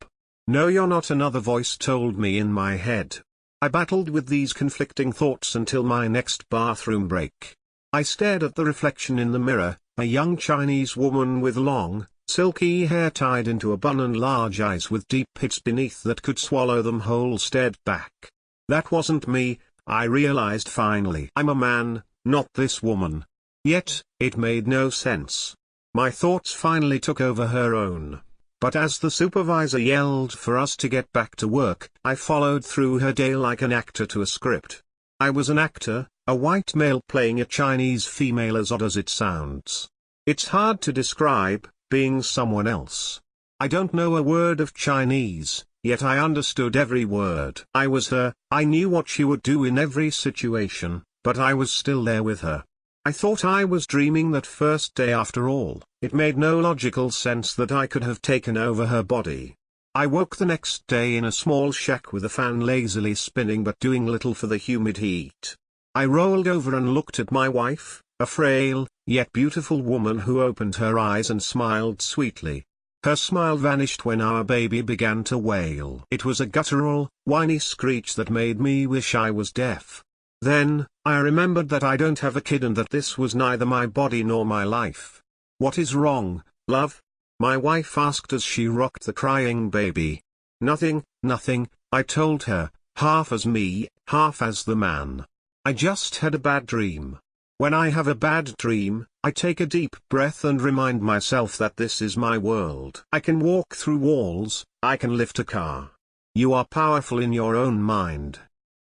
No, you're not, another voice told me in my head. I battled with these conflicting thoughts until my next bathroom break. I stared at the reflection in the mirror, a young Chinese woman with long, silky hair tied into a bun and large eyes with deep pits beneath that could swallow them whole stared back. That wasn't me, I realized finally. I'm a man, not this woman. Yet, it made no sense. My thoughts finally took over her own. But as the supervisor yelled for us to get back to work, I followed through her day like an actor to a script. I was an actor, a white male playing a Chinese female, as odd as it sounds. It's hard to describe, being someone else. I don't know a word of Chinese, yet I understood every word. I was her, I knew what she would do in every situation, but I was still there with her. I thought I was dreaming that first day after all. It made no logical sense that I could have taken over her body. I woke the next day in a small shack with a fan lazily spinning but doing little for the humid heat. I rolled over and looked at my wife, a frail, yet beautiful woman who opened her eyes and smiled sweetly. Her smile vanished when our baby began to wail. It was a guttural, whiny screech that made me wish I was deaf. Then, I remembered that I don't have a kid and that this was neither my body nor my life. What is wrong, love? My wife asked as she rocked the crying baby. Nothing, nothing, I told her, half as me, half as the man. I just had a bad dream. When I have a bad dream, I take a deep breath and remind myself that this is my world. I can walk through walls, I can lift a car. You are powerful in your own mind,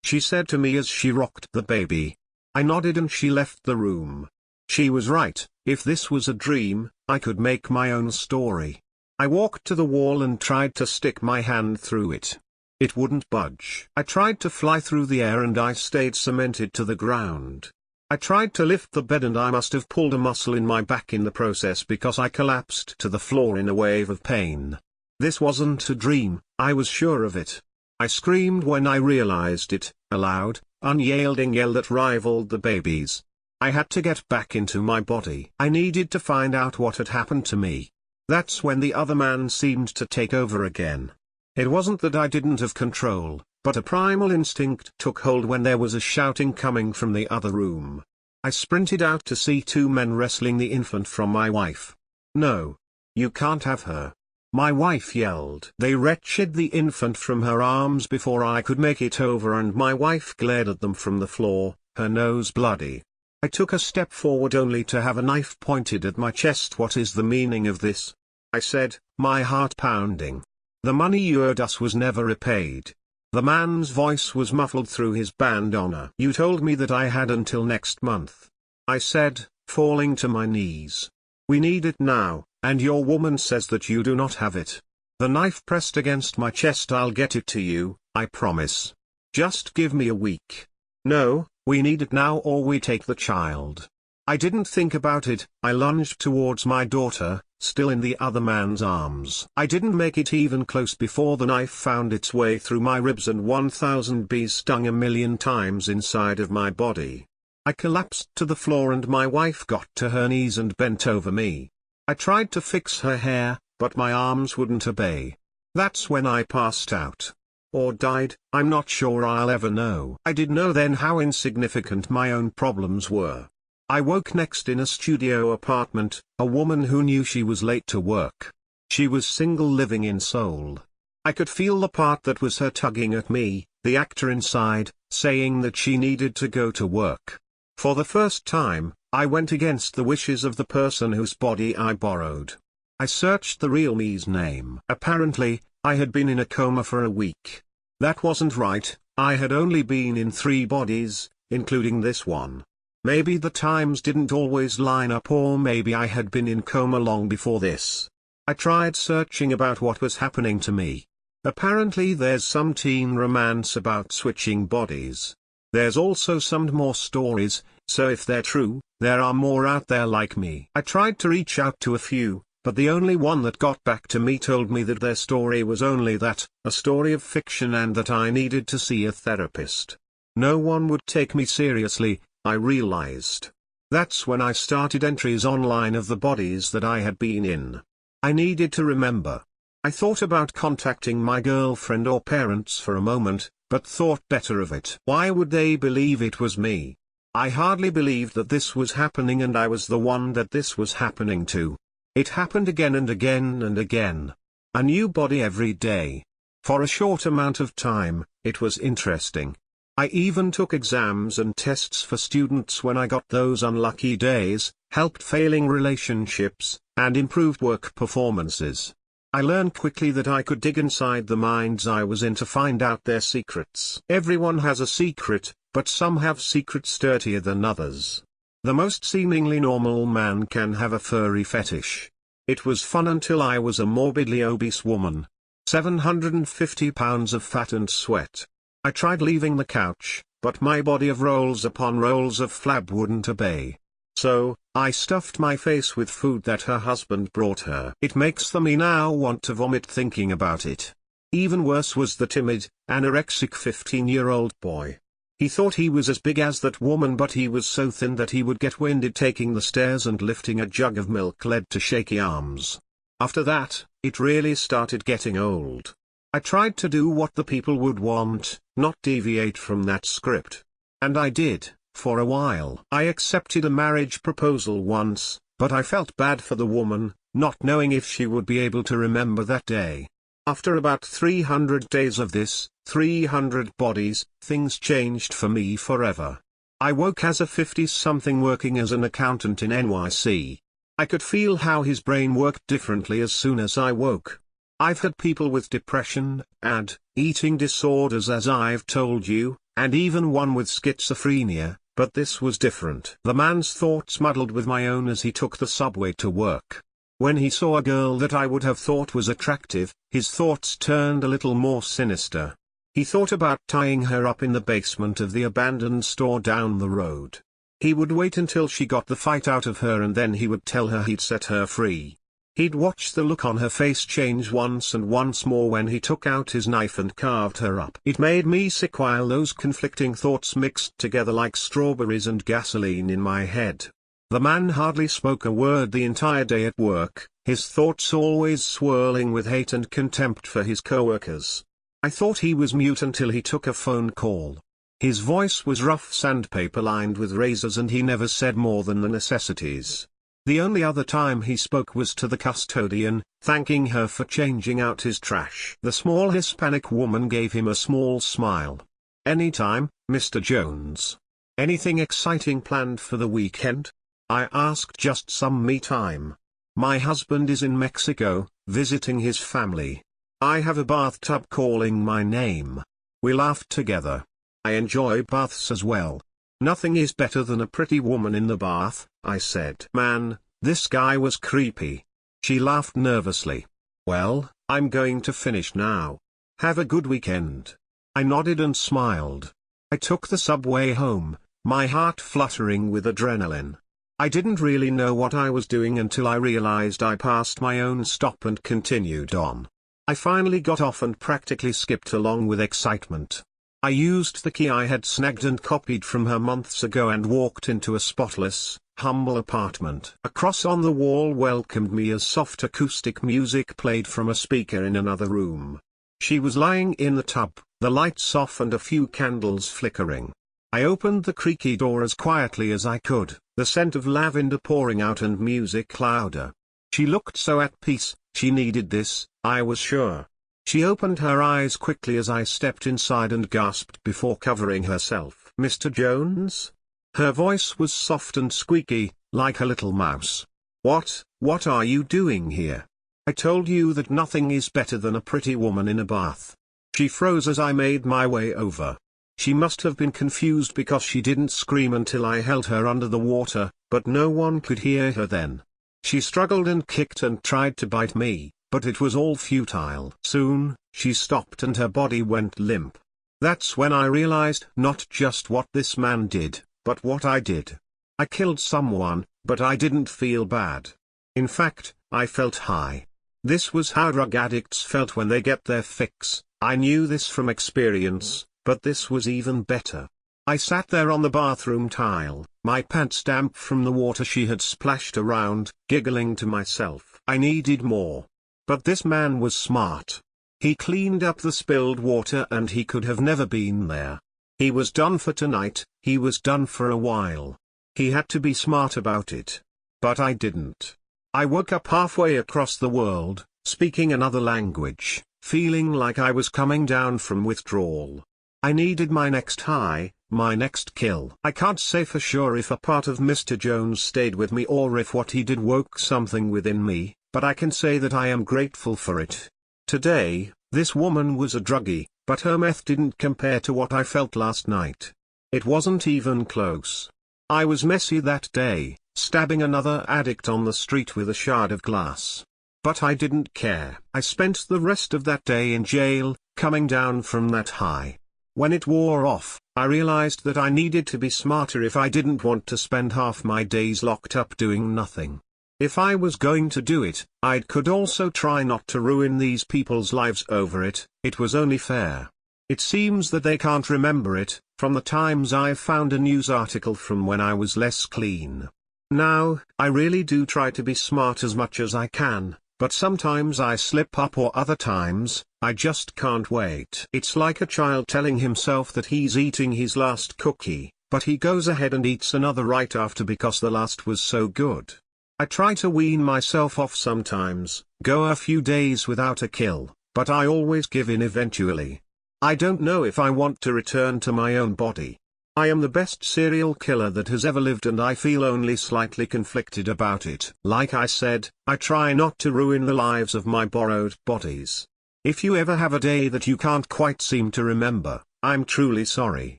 she said to me as she rocked the baby. I nodded and she left the room. She was right, if this was a dream, I could make my own story. I walked to the wall and tried to stick my hand through it. It wouldn't budge. I tried to fly through the air and I stayed cemented to the ground. I tried to lift the bed and I must have pulled a muscle in my back in the process because I collapsed to the floor in a wave of pain. This wasn't a dream, I was sure of it. I screamed when I realized it, a loud, unyielding yell that rivaled the baby's. I had to get back into my body. I needed to find out what had happened to me. That's when the other man seemed to take over again. It wasn't that I didn't have control, but a primal instinct took hold when there was a shouting coming from the other room. I sprinted out to see two men wrestling the infant from my wife. No. You can't have her. My wife yelled. They wrenched the infant from her arms before I could make it over and my wife glared at them from the floor, her nose bloody. I took a step forward only to have a knife pointed at my chest. What is the meaning of this? I said, my heart pounding. The money you owed us was never repaid. The man's voice was muffled through his bandana. "You told me that I had until next month," I said, falling to my knees. "We need it now, and your woman says that you do not have it." The knife pressed against my chest. "I'll get it to you, I promise. Just give me a week." "No, we need it now or we take the child." I didn't think about it. I lunged towards my daughter, still in the other man's arms. I didn't make it even close before the knife found its way through my ribs and 1,000 bees stung a million times inside of my body. I collapsed to the floor and my wife got to her knees and bent over me. I tried to fix her hair, but my arms wouldn't obey. That's when I passed out. Or died. I'm not sure I'll ever know. I did know then how insignificant my own problems were. I woke next in a studio apartment, a woman who knew she was late to work. She was single living in Seoul. I could feel the part that was her tugging at me, the actor inside, saying that she needed to go to work. For the first time, I went against the wishes of the person whose body I borrowed. I searched the real me's name. Apparently, I had been in a coma for a week. That wasn't right. I had only been in 3 bodies, including this one. Maybe the times didn't always line up, or maybe I had been in coma long before this. I tried searching about what was happening to me. Apparently there's some teen romance about switching bodies. There's also some more stories, so if they're true, there are more out there like me. I tried to reach out to a few, but the only one that got back to me told me that their story was only that, a story of fiction, and that I needed to see a therapist. No one would take me seriously, I realized. That's when I started entries online of the bodies that I had been in. I needed to remember. I thought about contacting my girlfriend or parents for a moment, but thought better of it. Why would they believe it was me? I hardly believed that this was happening, and I was the one that this was happening to. It happened again and again and again. A new body every day. For a short amount of time, it was interesting. I even took exams and tests for students when I got those unlucky days, helped failing relationships, and improved work performances. I learned quickly that I could dig inside the minds I was in to find out their secrets. Everyone has a secret, but some have secrets dirtier than others. The most seemingly normal man can have a furry fetish. It was fun until I was a morbidly obese woman. 750 pounds of fat and sweat. I tried leaving the couch, but my body of rolls upon rolls of flab wouldn't obey. So, I stuffed my face with food that her husband brought her. It makes me now want to vomit thinking about it. Even worse was the timid, anorexic 15-year-old boy. He thought he was as big as that woman, but he was so thin that he would get winded taking the stairs, and lifting a jug of milk led to shaky arms. After that, it really started getting old. I tried to do what the people would want, not deviate from that script. And I did, for a while. I accepted a marriage proposal once, but I felt bad for the woman, not knowing if she would be able to remember that day. After about 300 days of this, 300 bodies, things changed for me forever. I woke as a 50-something working as an accountant in NYC. I could feel how his brain worked differently as soon as I woke. I've had people with depression, and eating disorders, as I've told you, and even one with schizophrenia, but this was different. The man's thoughts muddled with my own as he took the subway to work. When he saw a girl that I would have thought was attractive, his thoughts turned a little more sinister. He thought about tying her up in the basement of the abandoned store down the road. He would wait until she got the fight out of her, and then he would tell her he'd set her free. He'd watch the look on her face change once and once more when he took out his knife and carved her up. It made me sick while those conflicting thoughts mixed together like strawberries and gasoline in my head. The man hardly spoke a word the entire day at work, his thoughts always swirling with hate and contempt for his coworkers. I thought he was mute until he took a phone call. His voice was rough sandpaper lined with razors, and he never said more than the necessities. The only other time he spoke was to the custodian, thanking her for changing out his trash. The small Hispanic woman gave him a small smile. "Anytime, Mr. Jones. Anything exciting planned for the weekend?" I asked. "Just some me time. My husband is in Mexico, visiting his family. I have a bathtub calling my name." We laughed together. I enjoy baths as well. Nothing is better than a pretty woman in the bath, I said. Man, this guy was creepy. She laughed nervously. Well, I'm going to finish now. Have a good weekend. I nodded and smiled. I took the subway home, my heart fluttering with adrenaline. I didn't really know what I was doing until I realized I passed my own stop and continued on. I finally got off and practically skipped along with excitement. I used the key I had snagged and copied from her months ago and walked into a spotless, humble apartment. A cross on the wall welcomed me as soft acoustic music played from a speaker in another room. She was lying in the tub, the lights off and a few candles flickering. I opened the creaky door as quietly as I could, the scent of lavender pouring out and music louder. She looked so at peace. She needed this, I was sure. She opened her eyes quickly as I stepped inside and gasped before covering herself. Mr. Jones? Her voice was soft and squeaky, like a little mouse. What are you doing here? I told you that nothing is better than a pretty woman in a bath. She froze as I made my way over. She must have been confused because she didn't scream until I held her under the water, but no one could hear her then. She struggled and kicked and tried to bite me, but it was all futile. Soon, she stopped and her body went limp. That's when I realized not just what this man did, but what I did. I killed someone, but I didn't feel bad. In fact, I felt high. This was how drug addicts felt when they get their fix. I knew this from experience, but this was even better. I sat there on the bathroom tile, my pants damp from the water she had splashed around, giggling to myself. I needed more. But this man was smart. He cleaned up the spilled water and he could have never been there. He was done for tonight, he was done for a while. He had to be smart about it. But I didn't. I woke up halfway across the world, speaking another language, feeling like I was coming down from withdrawal. I needed my next high, my next kill. I can't say for sure if a part of Mr. Jones stayed with me or if what he did woke something within me, but I can say that I am grateful for it. Today, this woman was a druggie, but her meth didn't compare to what I felt last night. It wasn't even close. I was messy that day, stabbing another addict on the street with a shard of glass. But I didn't care. I spent the rest of that day in jail, coming down from that high. When it wore off, I realized that I needed to be smarter if I didn't want to spend half my days locked up doing nothing. If I was going to do it, I could also try not to ruin these people's lives over it. It was only fair. It seems that they can't remember it, from the times I found a news article from when I was less clean. Now, I really do try to be smart as much as I can, but sometimes I slip up or other times, I just can't wait. It's like a child telling himself that he's eating his last cookie, but he goes ahead and eats another right after because the last was so good. I try to wean myself off sometimes, go a few days without a kill, but I always give in eventually. I don't know if I want to return to my own body. I am the best serial killer that has ever lived and I feel only slightly conflicted about it. Like I said, I try not to ruin the lives of my borrowed bodies. If you ever have a day that you can't quite seem to remember, I'm truly sorry.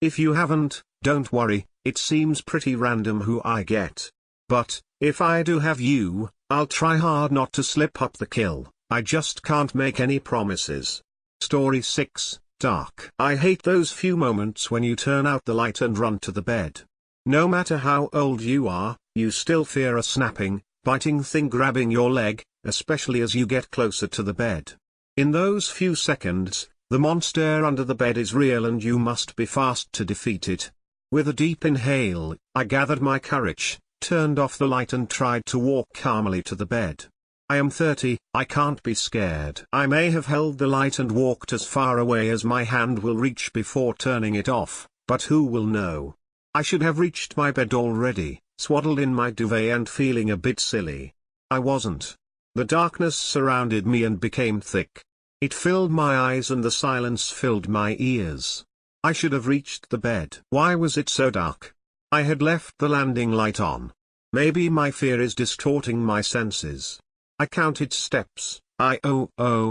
If you haven't, don't worry, it seems pretty random who I get. But, if I do have you, I'll try hard not to slip up the kill. I just can't make any promises. Story 6. Dark. I hate those few moments when you turn out the light and run to the bed. No matter how old you are, you still fear a snapping, biting thing grabbing your leg, especially as you get closer to the bed. In those few seconds, the monster under the bed is real and you must be fast to defeat it. With a deep inhale, I gathered my courage, turned off the light and tried to walk calmly to the bed. I am 30, I can't be scared. I may have held the light and walked as far away as my hand will reach before turning it off, but who will know? I should have reached my bed already, swaddled in my duvet and feeling a bit silly. I wasn't. The darkness surrounded me and became thick. It filled my eyes and the silence filled my ears. I should have reached the bed. Why was it so dark? I had left the landing light on. Maybe my fear is distorting my senses. I counted steps. The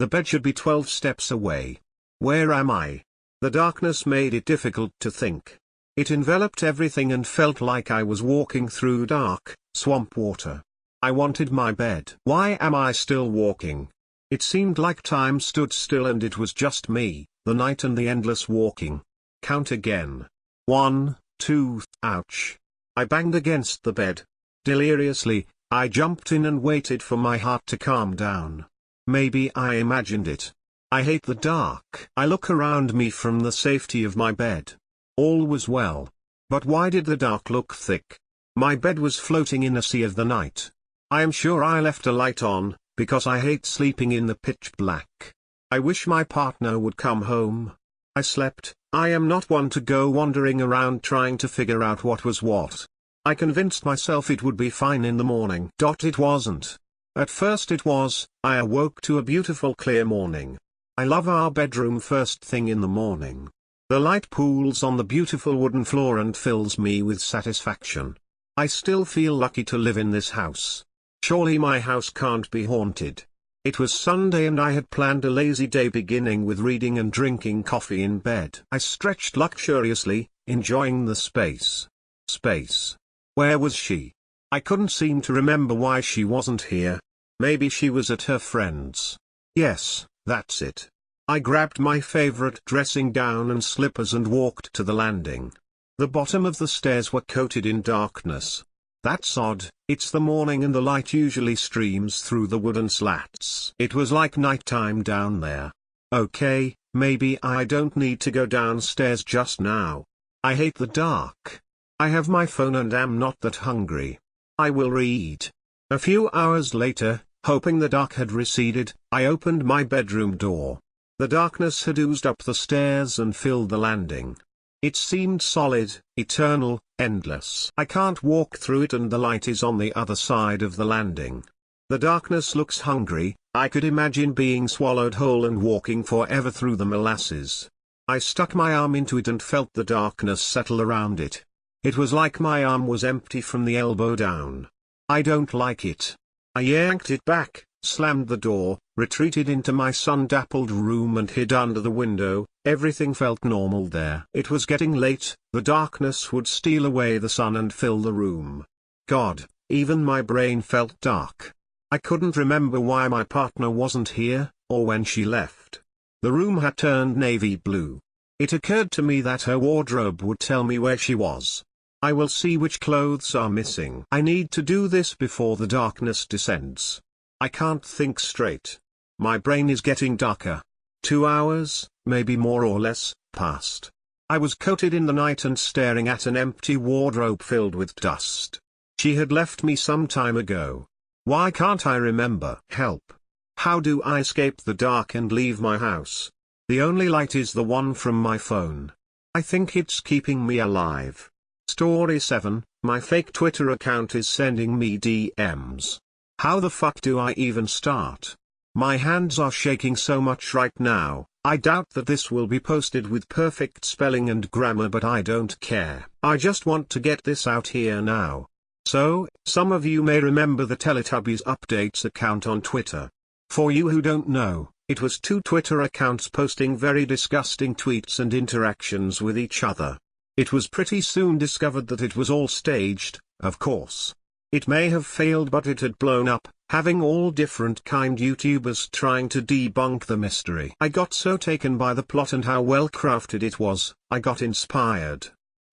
bed should be 12 steps away. Where am I? The darkness made it difficult to think. It enveloped everything and felt like I was walking through dark, swamp water. I wanted my bed. Why am I still walking? It seemed like time stood still and it was just me, the night and the endless walking. Count again. 1, 2, ouch. I banged against the bed. Deliriously, I jumped in and waited for my heart to calm down. Maybe I imagined it. I hate the dark. I look around me from the safety of my bed. All was well. But why did the dark look thick? My bed was floating in a sea of the night. I am sure I left a light on, because I hate sleeping in the pitch black. I wish my partner would come home. I slept. I am not one to go wandering around trying to figure out what was what. I convinced myself it would be fine in the morning. It wasn't. At first it was. I awoke to a beautiful clear morning. I love our bedroom first thing in the morning. The light pools on the beautiful wooden floor and fills me with satisfaction. I still feel lucky to live in this house. Surely my house can't be haunted. It was Sunday and I had planned a lazy day beginning with reading and drinking coffee in bed. I stretched luxuriously, enjoying the space. Where was she? I couldn't seem to remember why she wasn't here. Maybe she was at her friend's. Yes, that's it. I grabbed my favorite dressing gown and slippers and walked to the landing. The bottom of the stairs were coated in darkness. That's odd, it's the morning and the light usually streams through the wooden slats. It was like nighttime down there. Okay, maybe I don't need to go downstairs just now. I hate the dark. I have my phone and am not that hungry. I will read. A few hours later, hoping the dark had receded, I opened my bedroom door. The darkness had oozed up the stairs and filled the landing. It seemed solid, eternal, endless. I can't walk through it and the light is on the other side of the landing. The darkness looks hungry. I could imagine being swallowed whole and walking forever through the molasses. I stuck my arm into it and felt the darkness settle around it. It was like my arm was empty from the elbow down. I don't like it. I yanked it back, slammed the door, retreated into my sun-dappled room and hid under the window. Everything felt normal there. It was getting late, the darkness would steal away the sun and fill the room. God, even my brain felt dark. I couldn't remember why my partner wasn't here, or when she left. The room had turned navy blue. It occurred to me that her wardrobe would tell me where she was. I will see which clothes are missing. I need to do this before the darkness descends. I can't think straight. My brain is getting darker. 2 hours, maybe more or less, passed. I was coated in the night and staring at an empty wardrobe filled with dust. She had left me some time ago. Why can't I remember? Help. How do I escape the dark and leave my house? The only light is the one from my phone. I think it's keeping me alive. Story 7, my fake Twitter account is sending me DMs. How the fuck do I even start? My hands are shaking so much right now. I doubt that this will be posted with perfect spelling and grammar, but I don't care. I just want to get this out here now. So, some of you may remember the Teletubbies Updates account on Twitter. For you who don't know, it was 2 Twitter accounts posting very disgusting tweets and interactions with each other. It was pretty soon discovered that it was all staged, of course. It may have failed, but it had blown up, having all different kind YouTubers trying to debunk the mystery. I got so taken by the plot and how well crafted it was, I got inspired.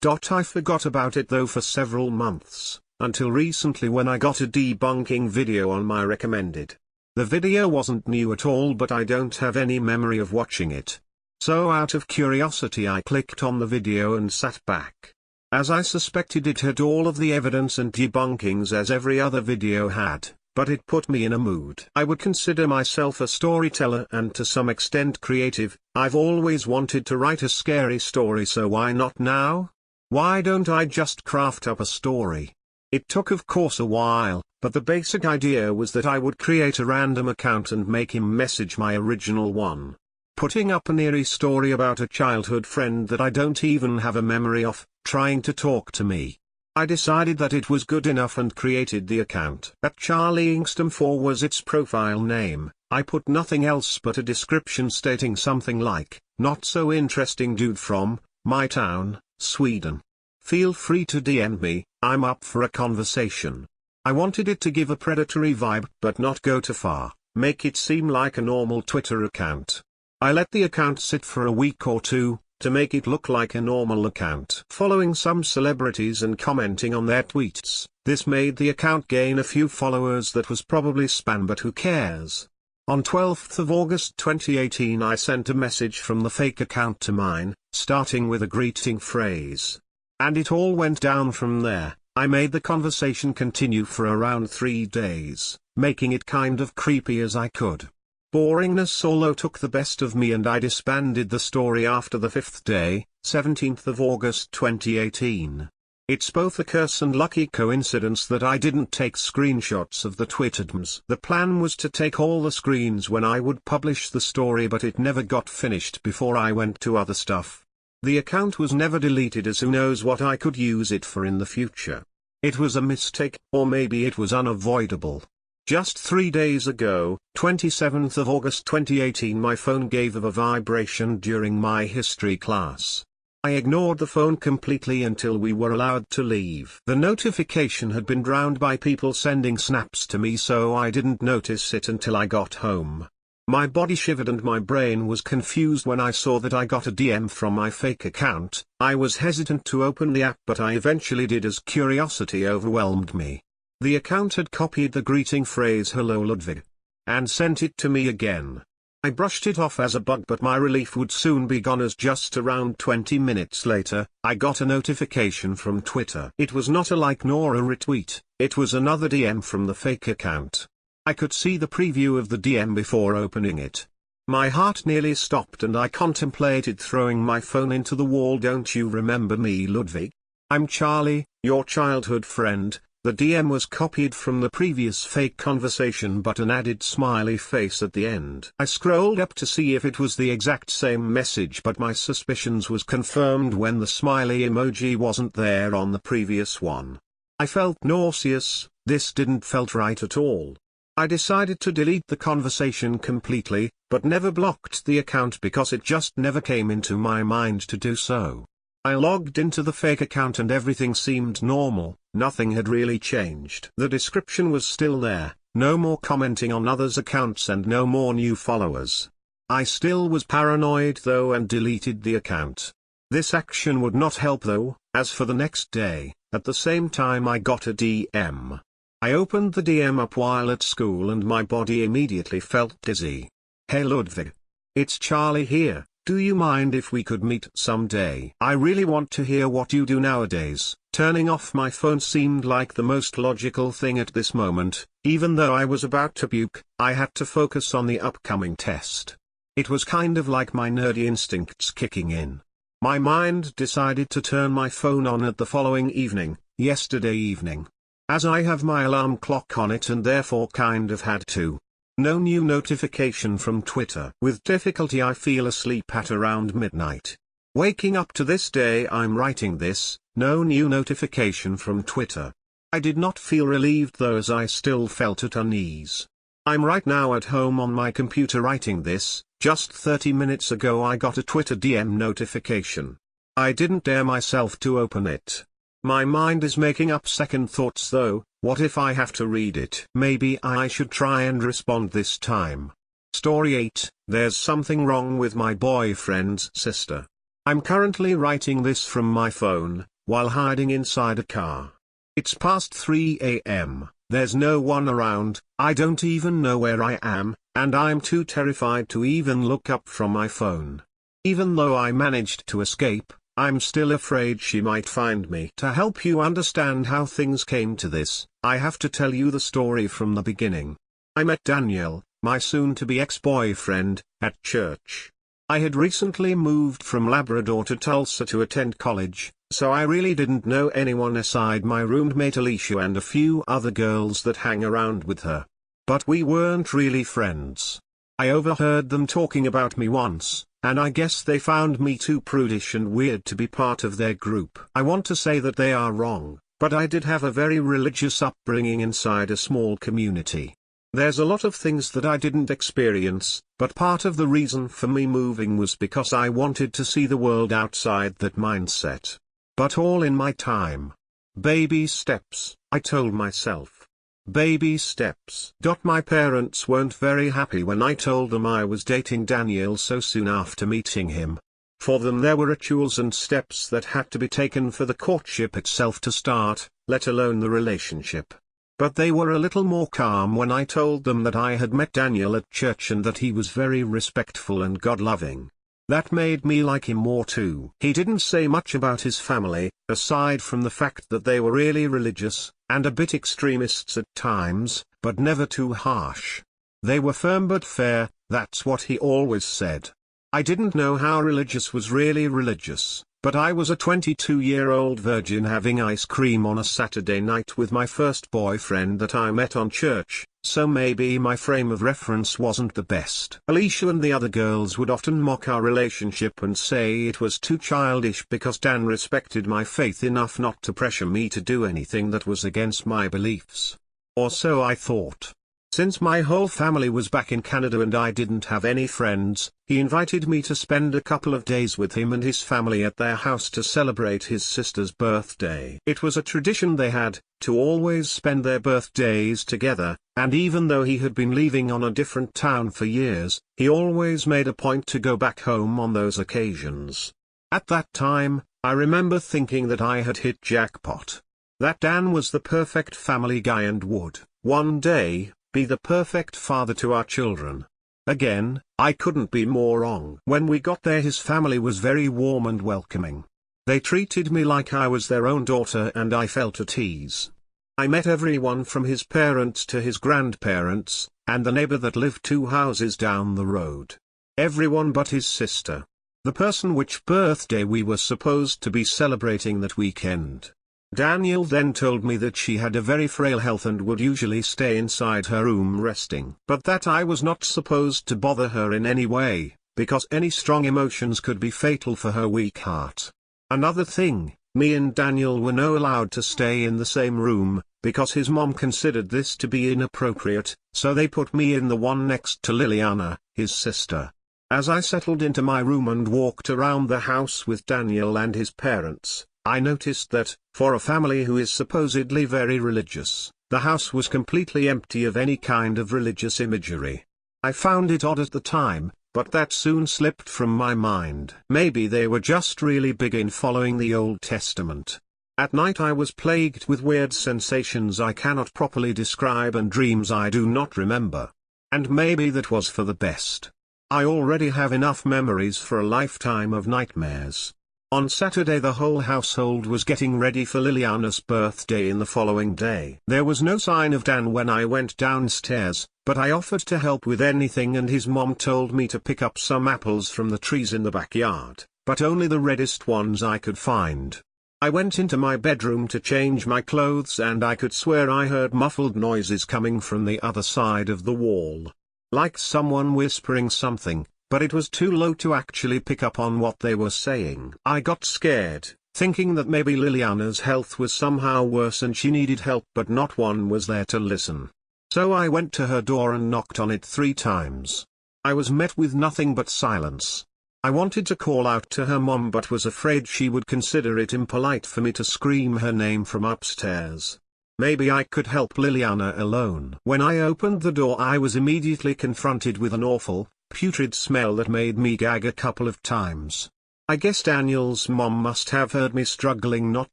I forgot about it though for several months, until recently when I got a debunking video on my recommended. The video wasn't new at all, but I don't have any memory of watching it. So out of curiosity I clicked on the video and sat back. As I suspected, it had all of the evidence and debunkings as every other video had, but it put me in a mood. I would consider myself a storyteller and to some extent creative. I've always wanted to write a scary story, so why not now? Why don't I just craft up a story? It took of course a while, but the basic idea was that I would create a random account and make him message my original one. Putting up an eerie story about a childhood friend that I don't even have a memory of, trying to talk to me. I decided that it was good enough and created the account. At Charlie Ingstam 4 was its profile name. I put nothing else but a description stating something like, "Not so interesting dude from my town, Sweden. Feel free to DM me, I'm up for a conversation." I wanted it to give a predatory vibe but not go too far, make it seem like a normal Twitter account. I let the account sit for a week or two, to make it look like a normal account. Following some celebrities and commenting on their tweets, this made the account gain a few followers. That was probably spam, but who cares? On 12th of August 2018 I sent a message from the fake account to mine, starting with a greeting phrase. And it all went down from there. I made the conversation continue for around 3 days, making it kind of creepy as I could. Boringness solo took the best of me and I disbanded the story after the 5th day, 17th of August 2018. It's both a curse and lucky coincidence that I didn't take screenshots of the tweetedms. The plan was to take all the screens when I would publish the story, but it never got finished before I went to other stuff. The account was never deleted, as who knows what I could use it for in the future. It was a mistake, or maybe it was unavoidable. Just 3 days ago, 27th of August 2018, my phone gave a vibration during my history class. I ignored the phone completely until we were allowed to leave. The notification had been drowned by people sending snaps to me, so I didn't notice it until I got home. My body shivered and my brain was confused when I saw that I got a DM from my fake account. I was hesitant to open the app, but I eventually did as curiosity overwhelmed me. The account had copied the greeting phrase "Hello Ludwig" and sent it to me again. I brushed it off as a bug, but my relief would soon be gone, as just around 20 minutes later, I got a notification from Twitter. It was not a like nor a retweet, it was another DM from the fake account. I could see the preview of the DM before opening it. My heart nearly stopped and I contemplated throwing my phone into the wall. "Don't you remember me, Ludwig? I'm Charlie, your childhood friend." The DM was copied from the previous fake conversation, but an added smiley face at the end. I scrolled up to see if it was the exact same message, but my suspicions was confirmed when the smiley emoji wasn't there on the previous one. I felt nauseous. This didn't felt right at all. I decided to delete the conversation completely, but never blocked the account because it just never came into my mind to do so. I logged into the fake account and everything seemed normal, nothing had really changed. The description was still there, no more commenting on others' accounts and no more new followers. I still was paranoid though and deleted the account. This action would not help though, as for the next day, at the same time I got a DM. I opened the DM up while at school and my body immediately felt dizzy. "Hey Ludwig. It's Charlie here. Do you mind if we could meet someday? I really want to hear what you do nowadays." Turning off my phone seemed like the most logical thing at this moment. Even though I was about to puke, I had to focus on the upcoming test. It was kind of like my nerdy instincts kicking in. My mind decided to turn my phone on at the following evening, yesterday evening. As I have my alarm clock on it and therefore kind of had to. No new notification from Twitter. With difficulty I feel asleep at around midnight. Waking up to this day I'm writing this, no new notification from Twitter. I did not feel relieved though, as I still felt at unease. I'm right now at home on my computer writing this. Just 30 minutes ago I got a Twitter DM notification. I didn't dare myself to open it. My mind is making up second thoughts though. What if I have to read it? Maybe I should try and respond this time. Story 8, there's something wrong with my boyfriend's sister. I'm currently writing this from my phone, while hiding inside a car. It's past 3 a.m., there's no one around, I don't even know where I am, and I'm too terrified to even look up from my phone. Even though I managed to escape, I'm still afraid she might find me. To help you understand how things came to this, I have to tell you the story from the beginning. I met Daniel, my soon-to-be ex-boyfriend, at church. I had recently moved from Labrador to Tulsa to attend college, so I really didn't know anyone aside my roommate Alicia and a few other girls that hang around with her. But we weren't really friends. I overheard them talking about me once, and I guess they found me too prudish and weird to be part of their group. I want to say that they are wrong. But I did have a very religious upbringing inside a small community. There's a lot of things that I didn't experience, but part of the reason for me moving was because I wanted to see the world outside that mindset. But all in my time. Baby steps, I told myself. Baby steps. My parents weren't very happy when I told them I was dating Daniel so soon after meeting him. For them there were rituals and steps that had to be taken for the courtship itself to start, let alone the relationship. But they were a little more calm when I told them that I had met Daniel at church and that he was very respectful and God-loving. That made me like him more too. He didn't say much about his family, aside from the fact that they were really religious, and a bit extremists at times, but never too harsh. They were firm but fair, that's what he always said. I didn't know how religious was really religious, but I was a 22-year-old virgin having ice cream on a Saturday night with my first boyfriend that I met on church, so maybe my frame of reference wasn't the best. Alicia and the other girls would often mock our relationship and say it was too childish because Dan respected my faith enough not to pressure me to do anything that was against my beliefs. Or so I thought. Since my whole family was back in Canada and I didn't have any friends, he invited me to spend a couple of days with him and his family at their house to celebrate his sister's birthday. It was a tradition they had, to always spend their birthdays together, and even though he had been living on a different town for years, he always made a point to go back home on those occasions. At that time, I remember thinking that I had hit jackpot. That Dan was the perfect family guy and would, one day, be the perfect father to our children. Again, I couldn't be more wrong. When we got there his family was very warm and welcoming. They treated me like I was their own daughter and I felt at ease. I met everyone from his parents to his grandparents, and the neighbor that lived 2 houses down the road. Everyone but his sister. The person which birthday we were supposed to be celebrating that weekend. Daniel then told me that she had a very frail health and would usually stay inside her room resting. But that I was not supposed to bother her in any way, because any strong emotions could be fatal for her weak heart. Another thing, me and Daniel were not allowed to stay in the same room, because his mom considered this to be inappropriate, so they put me in the one next to Liliana, his sister. As I settled into my room and walked around the house with Daniel and his parents, I noticed that, for a family who is supposedly very religious, the house was completely empty of any kind of religious imagery. I found it odd at the time, but that soon slipped from my mind. Maybe they were just really big in following the Old Testament. At night I was plagued with weird sensations I cannot properly describe and dreams I do not remember. And maybe that was for the best. I already have enough memories for a lifetime of nightmares. On Saturday the whole household was getting ready for Liliana's birthday in the following day. There was no sign of Dan when I went downstairs, but I offered to help with anything and his mom told me to pick up some apples from the trees in the backyard, but only the reddest ones I could find. I went into my bedroom to change my clothes and I could swear I heard muffled noises coming from the other side of the wall. Like someone whispering something, but it was too low to actually pick up on what they were saying. I got scared, thinking that maybe Liliana's health was somehow worse and she needed help but not one was there to listen. So I went to her door and knocked on it 3 times. I was met with nothing but silence. I wanted to call out to her mom but was afraid she would consider it impolite for me to scream her name from upstairs. Maybe I could help Liliana alone. When I opened the door I was immediately confronted with an awful, putrid smell that made me gag a couple of times. I guess Daniel's mom must have heard me struggling not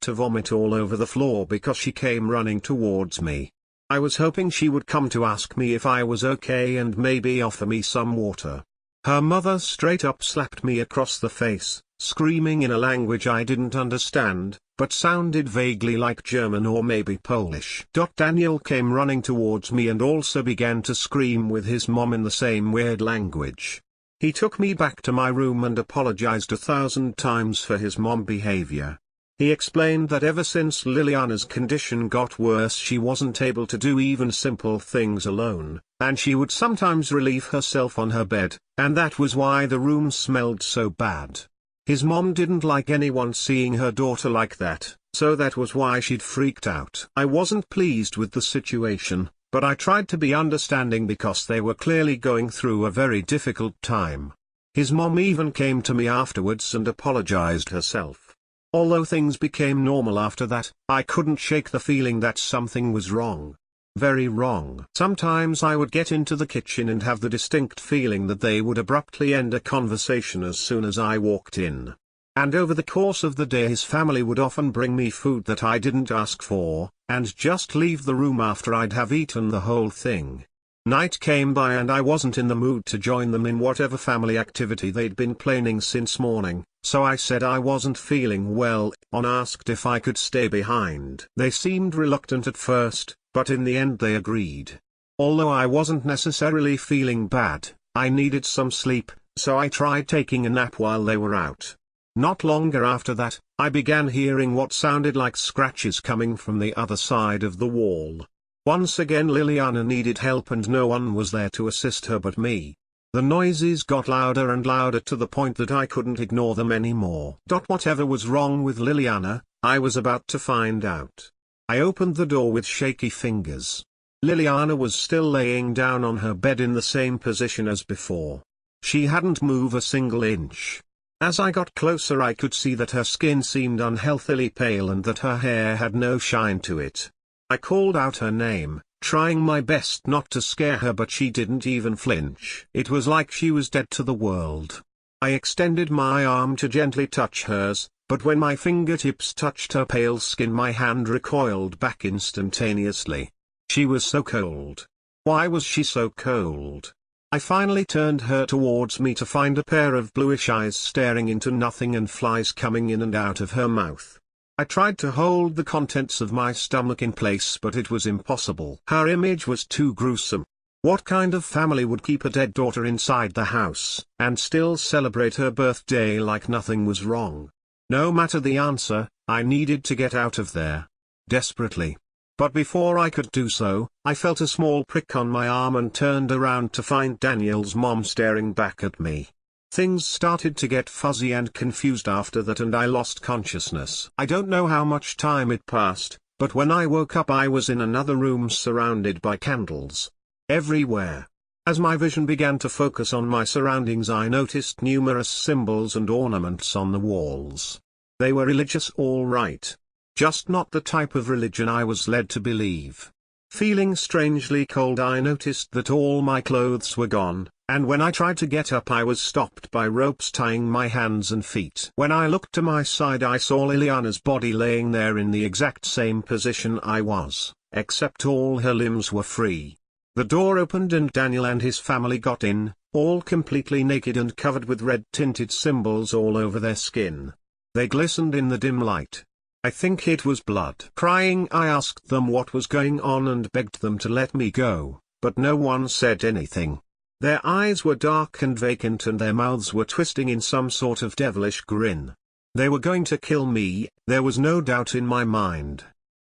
to vomit all over the floor because she came running towards me. I was hoping she would come to ask me if I was okay and maybe offer me some water. Her mother straight up slapped me across the face, screaming in a language I didn't understand, but sounded vaguely like German or maybe Polish. Daniel came running towards me and also began to scream with his mom in the same weird language. He took me back to my room and apologized 1,000 times for his mom behavior. He explained that ever since Liliana's condition got worse she wasn't able to do even simple things alone, and she would sometimes relieve herself on her bed, and that was why the room smelled so bad. His mom didn't like anyone seeing her daughter like that, so that was why she'd freaked out. I wasn't pleased with the situation, but I tried to be understanding because they were clearly going through a very difficult time. His mom even came to me afterwards and apologized herself. Although things became normal after that, I couldn't shake the feeling that something was wrong. Very wrong. Sometimes I would get into the kitchen and have the distinct feeling that they would abruptly end a conversation as soon as I walked in. And over the course of the day his family would often bring me food that I didn't ask for, and just leave the room after I'd have eaten the whole thing. Night came by and I wasn't in the mood to join them in whatever family activity they'd been planning since morning, so I said I wasn't feeling well, and asked if I could stay behind. They seemed reluctant at first, but in the end they agreed. Although I wasn't necessarily feeling bad, I needed some sleep, so I tried taking a nap while they were out. Not longer after that, I began hearing what sounded like scratches coming from the other side of the wall. Once again Liliana needed help and no one was there to assist her but me. The noises got louder and louder to the point that I couldn't ignore them anymore. Whatever was wrong with Liliana, I was about to find out. I opened the door with shaky fingers. Liliana was still laying down on her bed in the same position as before. She hadn't moved a single inch. As I got closer I could see that her skin seemed unhealthily pale and that her hair had no shine to it. I called out her name, trying my best not to scare her, but she didn't even flinch. It was like she was dead to the world. I extended my arm to gently touch hers, but when my fingertips touched her pale skin my hand recoiled back instantaneously. She was so cold. Why was she so cold? I finally turned her towards me to find a pair of bluish eyes staring into nothing and flies coming in and out of her mouth. I tried to hold the contents of my stomach in place but it was impossible. Her image was too gruesome. What kind of family would keep a dead daughter inside the house, and still celebrate her birthday like nothing was wrong? No matter the answer, I needed to get out of there. Desperately. But before I could do so, I felt a small prick on my arm and turned around to find Daniel's mom staring back at me. Things started to get fuzzy and confused after that and I lost consciousness. I don't know how much time it passed, but when I woke up I was in another room surrounded by candles. Everywhere. As my vision began to focus on my surroundings I noticed numerous symbols and ornaments on the walls. They were religious all right. Just not the type of religion I was led to believe. Feeling strangely cold I noticed that all my clothes were gone, and when I tried to get up I was stopped by ropes tying my hands and feet. When I looked to my side I saw Liliana's body laying there in the exact same position I was, except all her limbs were free. The door opened and Daniel and his family got in, all completely naked and covered with red-tinted symbols all over their skin. They glistened in the dim light. I think it was blood. Crying I asked them what was going on and begged them to let me go, but no one said anything. Their eyes were dark and vacant and their mouths were twisting in some sort of devilish grin. They were going to kill me, there was no doubt in my mind.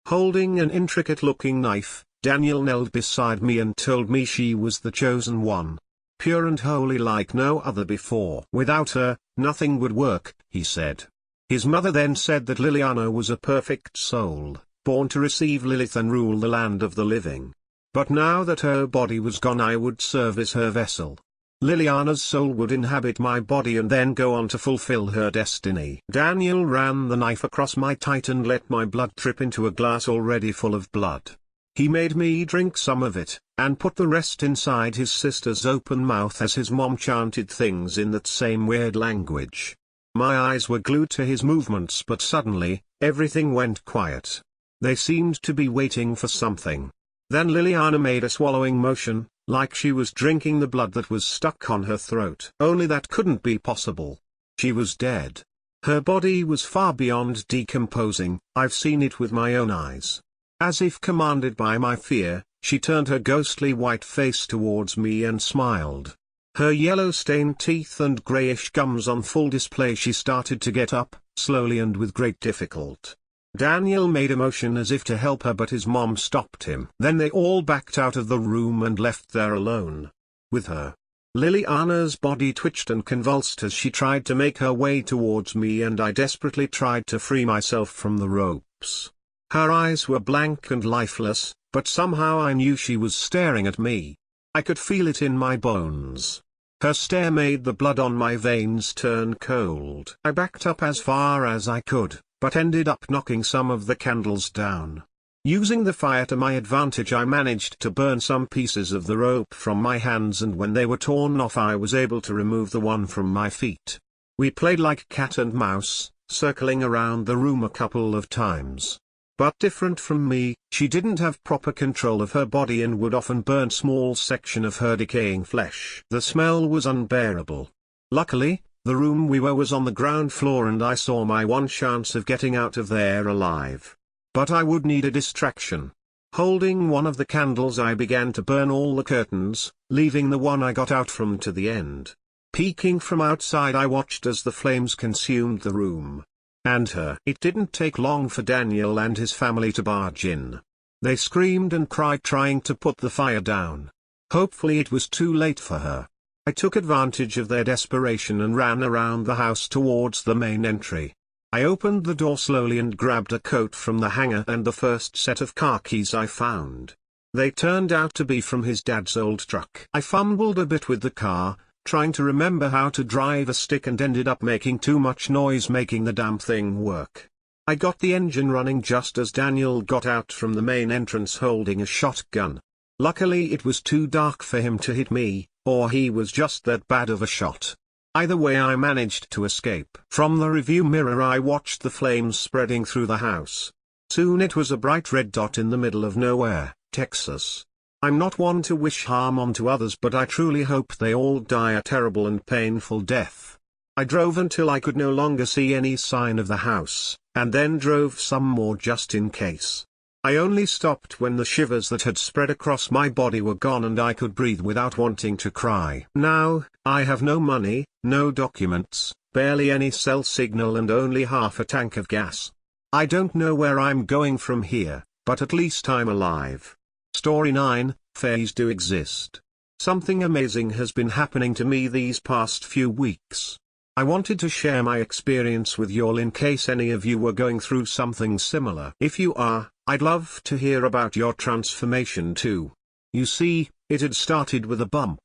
Holding an intricate-looking knife, Daniel knelt beside me and told me she was the chosen one. Pure and holy like no other before. Without her, nothing would work, he said. His mother then said that Liliana was a perfect soul, born to receive Lilith and rule the land of the living. But now that her body was gone I would serve as her vessel. Liliana's soul would inhabit my body and then go on to fulfill her destiny. Daniel ran the knife across my thigh and let my blood drip into a glass already full of blood. He made me drink some of it, and put the rest inside his sister's open mouth as his mom chanted things in that same weird language. My eyes were glued to his movements but suddenly, everything went quiet. They seemed to be waiting for something. Then Liliana made a swallowing motion, like she was drinking the blood that was stuck on her throat. Only that couldn't be possible. She was dead. Her body was far beyond decomposing, I've seen it with my own eyes. As if commanded by my fear, she turned her ghostly white face towards me and smiled. Her yellow-stained teeth and greyish gums on full display she started to get up, slowly and with great difficulty. Daniel made a motion as if to help her but his mom stopped him. Then they all backed out of the room and left there alone. With her. Liliana's body twitched and convulsed as she tried to make her way towards me, and I desperately tried to free myself from the ropes. Her eyes were blank and lifeless, but somehow I knew she was staring at me. I could feel it in my bones. Her stare made the blood on my veins turn cold. I backed up as far as I could, but ended up knocking some of the candles down. Using the fire to my advantage, I managed to burn some pieces of the rope from my hands, and when they were torn off I was able to remove the one from my feet. We played like cat and mouse, circling around the room a couple of times. But different from me, she didn't have proper control of her body and would often burn small section of her decaying flesh. The smell was unbearable. Luckily, the room we were was on the ground floor and I saw my one chance of getting out of there alive. But I would need a distraction. Holding one of the candles, I began to burn all the curtains, leaving the one I got out from to the end. Peeking from outside, I watched as the flames consumed the room. And her. It didn't take long for Daniel and his family to barge in. They screamed and cried trying to put the fire down. Hopefully it was too late for her. I took advantage of their desperation and ran around the house towards the main entry. I opened the door slowly and grabbed a coat from the hanger and the first set of car keys I found. They turned out to be from his dad's old truck. I fumbled a bit with the car, trying to remember how to drive a stick, and ended up making too much noise making the damn thing work. I got the engine running just as Daniel got out from the main entrance holding a shotgun. Luckily it was too dark for him to hit me, or he was just that bad of a shot. Either way I managed to escape. From the review mirror I watched the flames spreading through the house. Soon it was a bright red dot in the middle of nowhere, Texas. I'm not one to wish harm onto others, but I truly hope they all die a terrible and painful death. I drove until I could no longer see any sign of the house, and then drove some more just in case. I only stopped when the shivers that had spread across my body were gone and I could breathe without wanting to cry. Now, I have no money, no documents, barely any cell signal and only half a tank of gas. I don't know where I'm going from here, but at least I'm alive. Story 9, Fairies do exist. Something amazing has been happening to me these past few weeks. I wanted to share my experience with y'all in case any of you were going through something similar. If you are, I'd love to hear about your transformation too. You see, it had started with a bump.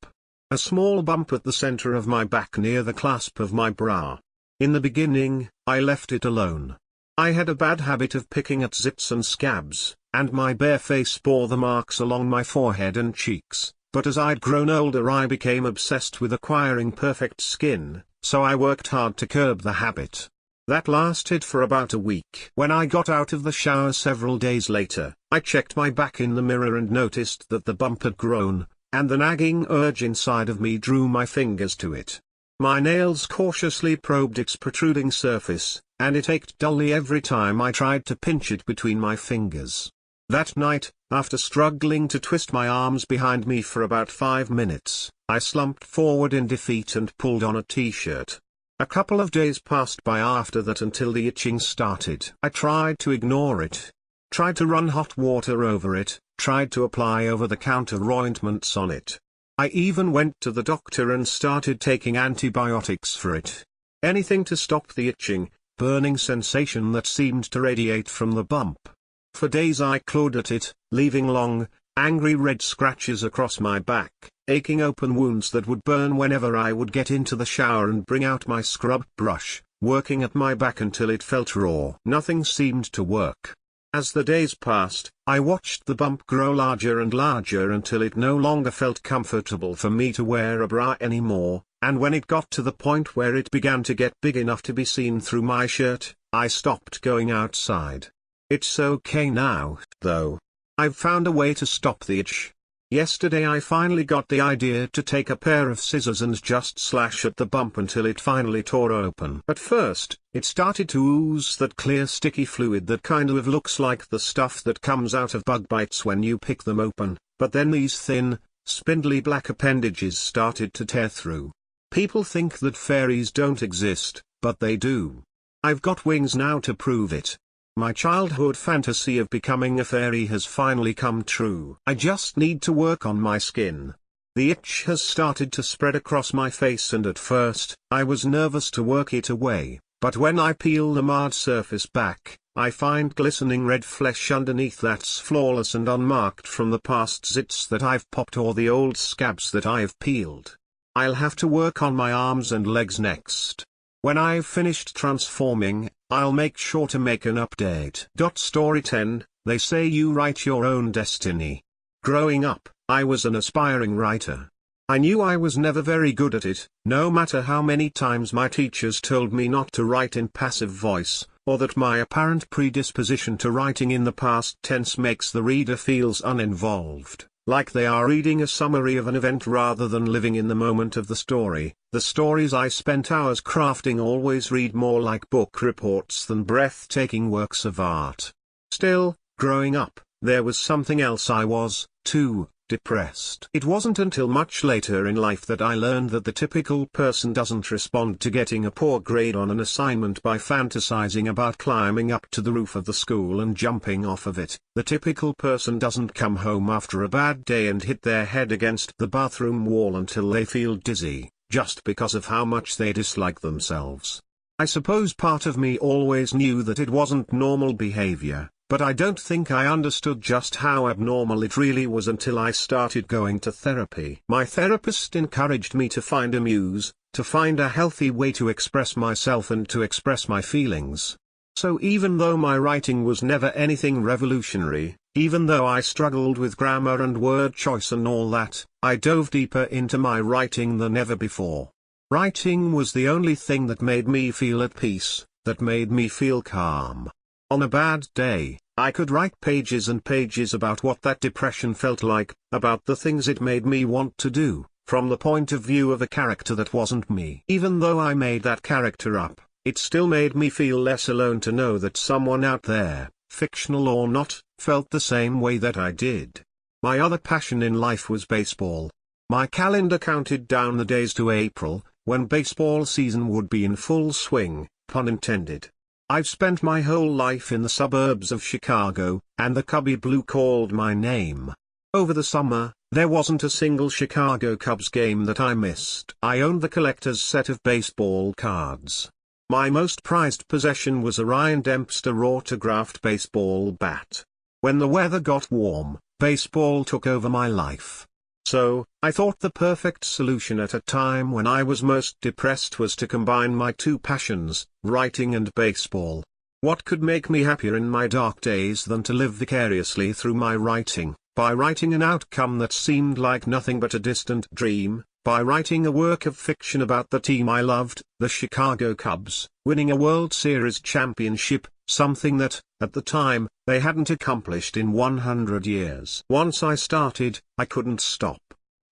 A small bump at the center of my back near the clasp of my bra. In the beginning, I left it alone. I had a bad habit of picking at zits and scabs, and my bare face bore the marks along my forehead and cheeks, but as I'd grown older I became obsessed with acquiring perfect skin, so I worked hard to curb the habit. That lasted for about a week. When I got out of the shower several days later, I checked my back in the mirror and noticed that the bump had grown, and the nagging urge inside of me drew my fingers to it. My nails cautiously probed its protruding surface, and it ached dully every time I tried to pinch it between my fingers. That night, after struggling to twist my arms behind me for about 5 minutes, I slumped forward in defeat and pulled on a t-shirt. A couple of days passed by after that until the itching started. I tried to ignore it. Tried to run hot water over it, tried to apply over-the-counter ointments on it. I even went to the doctor and started taking antibiotics for it. Anything to stop the itching, burning sensation that seemed to radiate from the bump. For days I clawed at it, leaving long, angry red scratches across my back, aching open wounds that would burn whenever I would get into the shower and bring out my scrub brush, working at my back until it felt raw. Nothing seemed to work. As the days passed, I watched the bump grow larger and larger until it no longer felt comfortable for me to wear a bra anymore, and when it got to the point where it began to get big enough to be seen through my shirt, I stopped going outside. It's okay now, though. I've found a way to stop the itch. Yesterday I finally got the idea to take a pair of scissors and just slash at the bump until it finally tore open. At first, it started to ooze that clear sticky fluid that kind of looks like the stuff that comes out of bug bites when you pick them open, but then these thin, spindly black appendages started to tear through. People think that fairies don't exist, but they do. I've got wings now to prove it. My childhood fantasy of becoming a fairy has finally come true. I just need to work on my skin. The itch has started to spread across my face, and at first, I was nervous to work it away, but when I peel the marred surface back, I find glistening red flesh underneath that's flawless and unmarked from the past zits that I've popped or the old scabs that I've peeled. I'll have to work on my arms and legs next. When I've finished transforming, I'll make sure to make an update. Story 10, they say you write your own destiny. Growing up, I was an aspiring writer. I knew I was never very good at it, no matter how many times my teachers told me not to write in passive voice, or that my apparent predisposition to writing in the past tense makes the reader feels uninvolved, like they are reading a summary of an event rather than living in the moment of the story. The stories I spent hours crafting always read more like book reports than breathtaking works of art. Still, growing up, there was something else I was, too, depressed. It wasn't until much later in life that I learned that the typical person doesn't respond to getting a poor grade on an assignment by fantasizing about climbing up to the roof of the school and jumping off of it. The typical person doesn't come home after a bad day and hit their head against the bathroom wall until they feel dizzy, just because of how much they dislike themselves. I suppose part of me always knew that it wasn't normal behavior, but I don't think I understood just how abnormal it really was until I started going to therapy. My therapist encouraged me to find a muse, to find a healthy way to express myself and to express my feelings. So even though my writing was never anything revolutionary, even though I struggled with grammar and word choice and all that, I dove deeper into my writing than ever before. Writing was the only thing that made me feel at peace, that made me feel calm. On a bad day, I could write pages and pages about what that depression felt like, about the things it made me want to do, from the point of view of a character that wasn't me. Even though I made that character up, it still made me feel less alone to know that someone out there, fictional or not, felt the same way that I did. My other passion in life was baseball. My calendar counted down the days to April, when baseball season would be in full swing, pun intended. I've spent my whole life in the suburbs of Chicago, and the Cubby Blue called my name. Over the summer, there wasn't a single Chicago Cubs game that I missed. I owned the collector's set of baseball cards. My most prized possession was a Ryan Dempster autographed baseball bat. When the weather got warm, baseball took over my life. So, I thought the perfect solution at a time when I was most depressed was to combine my two passions, writing and baseball. What could make me happier in my dark days than to live vicariously through my writing, by writing an outcome that seemed like nothing but a distant dream, by writing a work of fiction about the team I loved, the Chicago Cubs, winning a World Series championship, something that, at the time, they hadn't accomplished in 100 years. Once I started, I couldn't stop.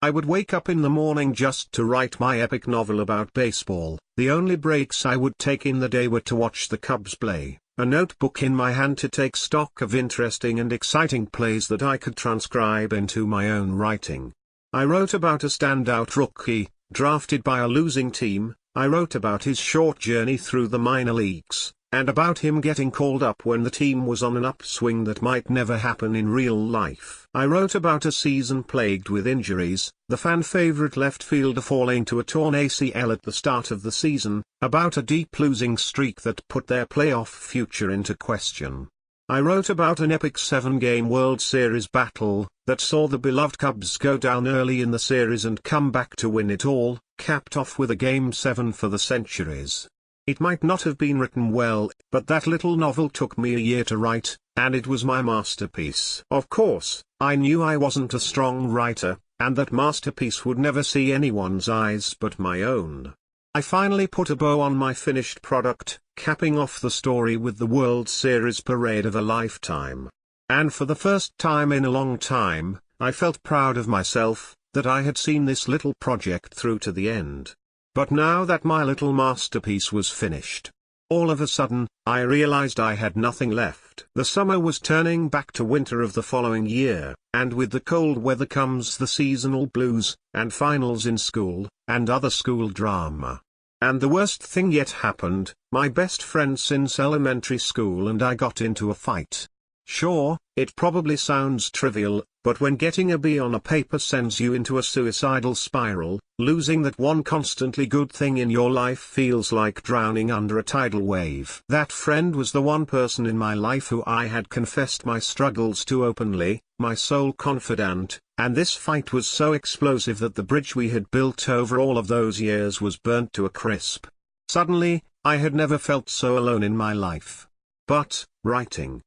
I would wake up in the morning just to write my epic novel about baseball. The only breaks I would take in the day were to watch the Cubs play, a notebook in my hand to take stock of interesting and exciting plays that I could transcribe into my own writing. I wrote about a standout rookie, drafted by a losing team. I wrote about his short journey through the minor leagues, and about him getting called up when the team was on an upswing that might never happen in real life. I wrote about a season plagued with injuries, the fan-favorite left fielder falling to a torn ACL at the start of the season, about a deep losing streak that put their playoff future into question. I wrote about an epic 7-game World Series battle, that saw the beloved Cubs go down early in the series and come back to win it all, capped off with a Game 7 for the Centuries. It might not have been written well, but that little novel took me a year to write, and it was my masterpiece. Of course, I knew I wasn't a strong writer, and that masterpiece would never see anyone's eyes but my own. I finally put a bow on my finished product, capping off the story with the World Series parade of a lifetime. And for the first time in a long time, I felt proud of myself, that I had seen this little project through to the end. But now that my little masterpiece was finished, all of a sudden, I realized I had nothing left. The summer was turning back to winter of the following year, and with the cold weather comes the seasonal blues, and finals in school, and other school drama. And the worst thing yet happened, my best friend since elementary school and I got into a fight. Sure, it probably sounds trivial, but when getting a B on a paper sends you into a suicidal spiral, losing that one constantly good thing in your life feels like drowning under a tidal wave. That friend was the one person in my life who I had confessed my struggles to openly, my sole confidant, and this fight was so explosive that the bridge we had built over all of those years was burnt to a crisp. Suddenly, I had never felt so alone in my life. But, writing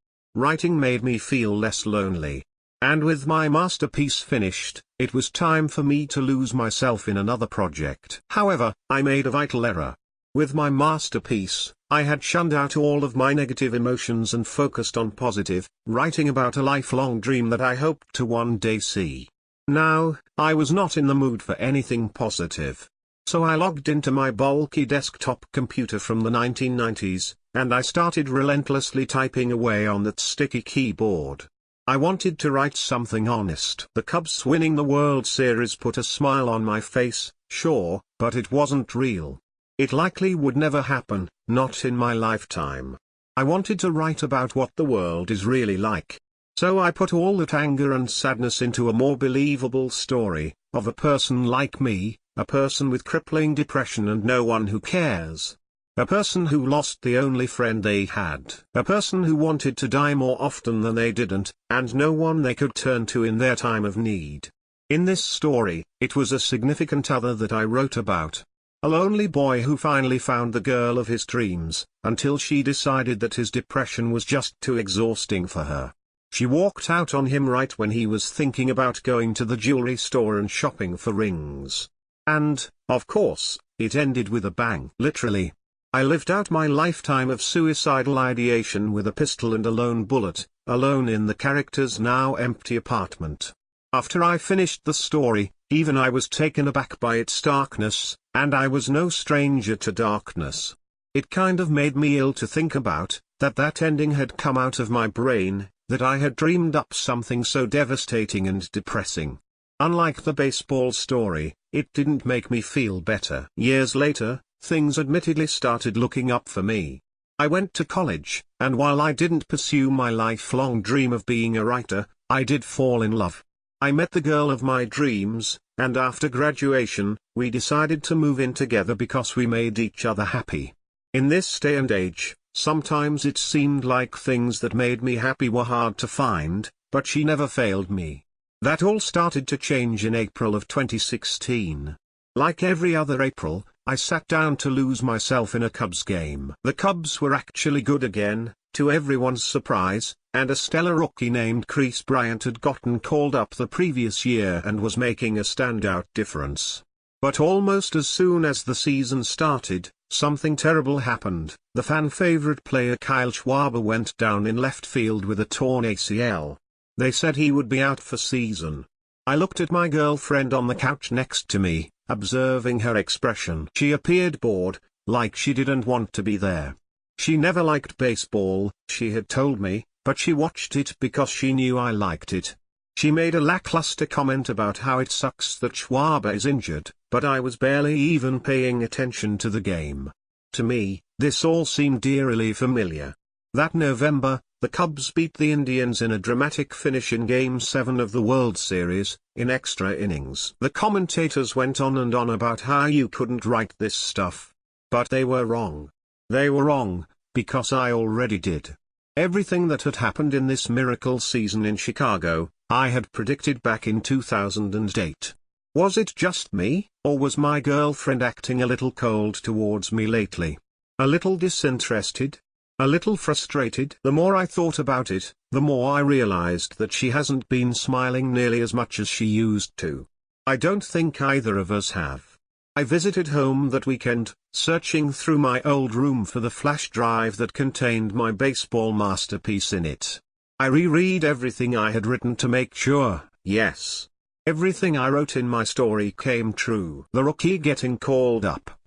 made me feel less lonely. And with my masterpiece finished, it was time for me to lose myself in another project. However, I made a vital error. With my masterpiece, I had shunned out all of my negative emotions and focused on positive, writing about a lifelong dream that I hoped to one day see. Now, I was not in the mood for anything positive. So I logged into my bulky desktop computer from the 1990s, and I started relentlessly typing away on that sticky keyboard. I wanted to write something honest. The Cubs winning the World Series put a smile on my face, sure, but it wasn't real. It likely would never happen, not in my lifetime. I wanted to write about what the world is really like. So I put all that anger and sadness into a more believable story, of a person like me, a person with crippling depression and no one who cares. A person who lost the only friend they had. A person who wanted to die more often than they didn't, and no one they could turn to in their time of need. In this story, it was a significant other that I wrote about. A lonely boy who finally found the girl of his dreams, until she decided that his depression was just too exhausting for her. She walked out on him right when he was thinking about going to the jewelry store and shopping for rings. And, of course, it ended with a bang. Literally. I lived out my lifetime of suicidal ideation with a pistol and a lone bullet, alone in the character's now empty apartment. After I finished the story, even I was taken aback by its darkness, and I was no stranger to darkness. It kind of made me ill to think about, that ending had come out of my brain, that I had dreamed up something so devastating and depressing. Unlike the baseball story, it didn't make me feel better. Years later, things admittedly started looking up for me. I went to college, and while I didn't pursue my lifelong dream of being a writer, I did fall in love. I met the girl of my dreams, and after graduation, we decided to move in together because we made each other happy. In this day and age, sometimes it seemed like things that made me happy were hard to find, but she never failed me. That all started to change in April of 2016. Like every other April, I sat down to lose myself in a Cubs game. The Cubs were actually good again, to everyone's surprise, and a stellar rookie named Kris Bryant had gotten called up the previous year and was making a standout difference. But almost as soon as the season started, something terrible happened. The fan-favorite player Kyle Schwarber went down in left field with a torn ACL. They said he would be out for season. I looked at my girlfriend on the couch next to me, observing her expression. She appeared bored, like she didn't want to be there. She never liked baseball, she had told me, but she watched it because she knew I liked it. She made a lackluster comment about how it sucks that Schwarber is injured, but I was barely even paying attention to the game. To me, this all seemed eerily familiar. That November, the Cubs beat the Indians in a dramatic finish in Game 7 of the World Series, in extra innings. The commentators went on and on about how you couldn't write this stuff. But they were wrong. They were wrong, because I already did. Everything that had happened in this miracle season in Chicago, I had predicted back in 2008. Was it just me, or was my girlfriend acting a little cold towards me lately? A little disinterested? A little frustrated? The more I thought about it, the more I realized that she hasn't been smiling nearly as much as she used to. I don't think either of us have. I visited home that weekend, searching through my old room for the flash drive that contained my baseball masterpiece in it. I reread everything I had written to make sure, yes, everything I wrote in my story came true. The rookie getting called up.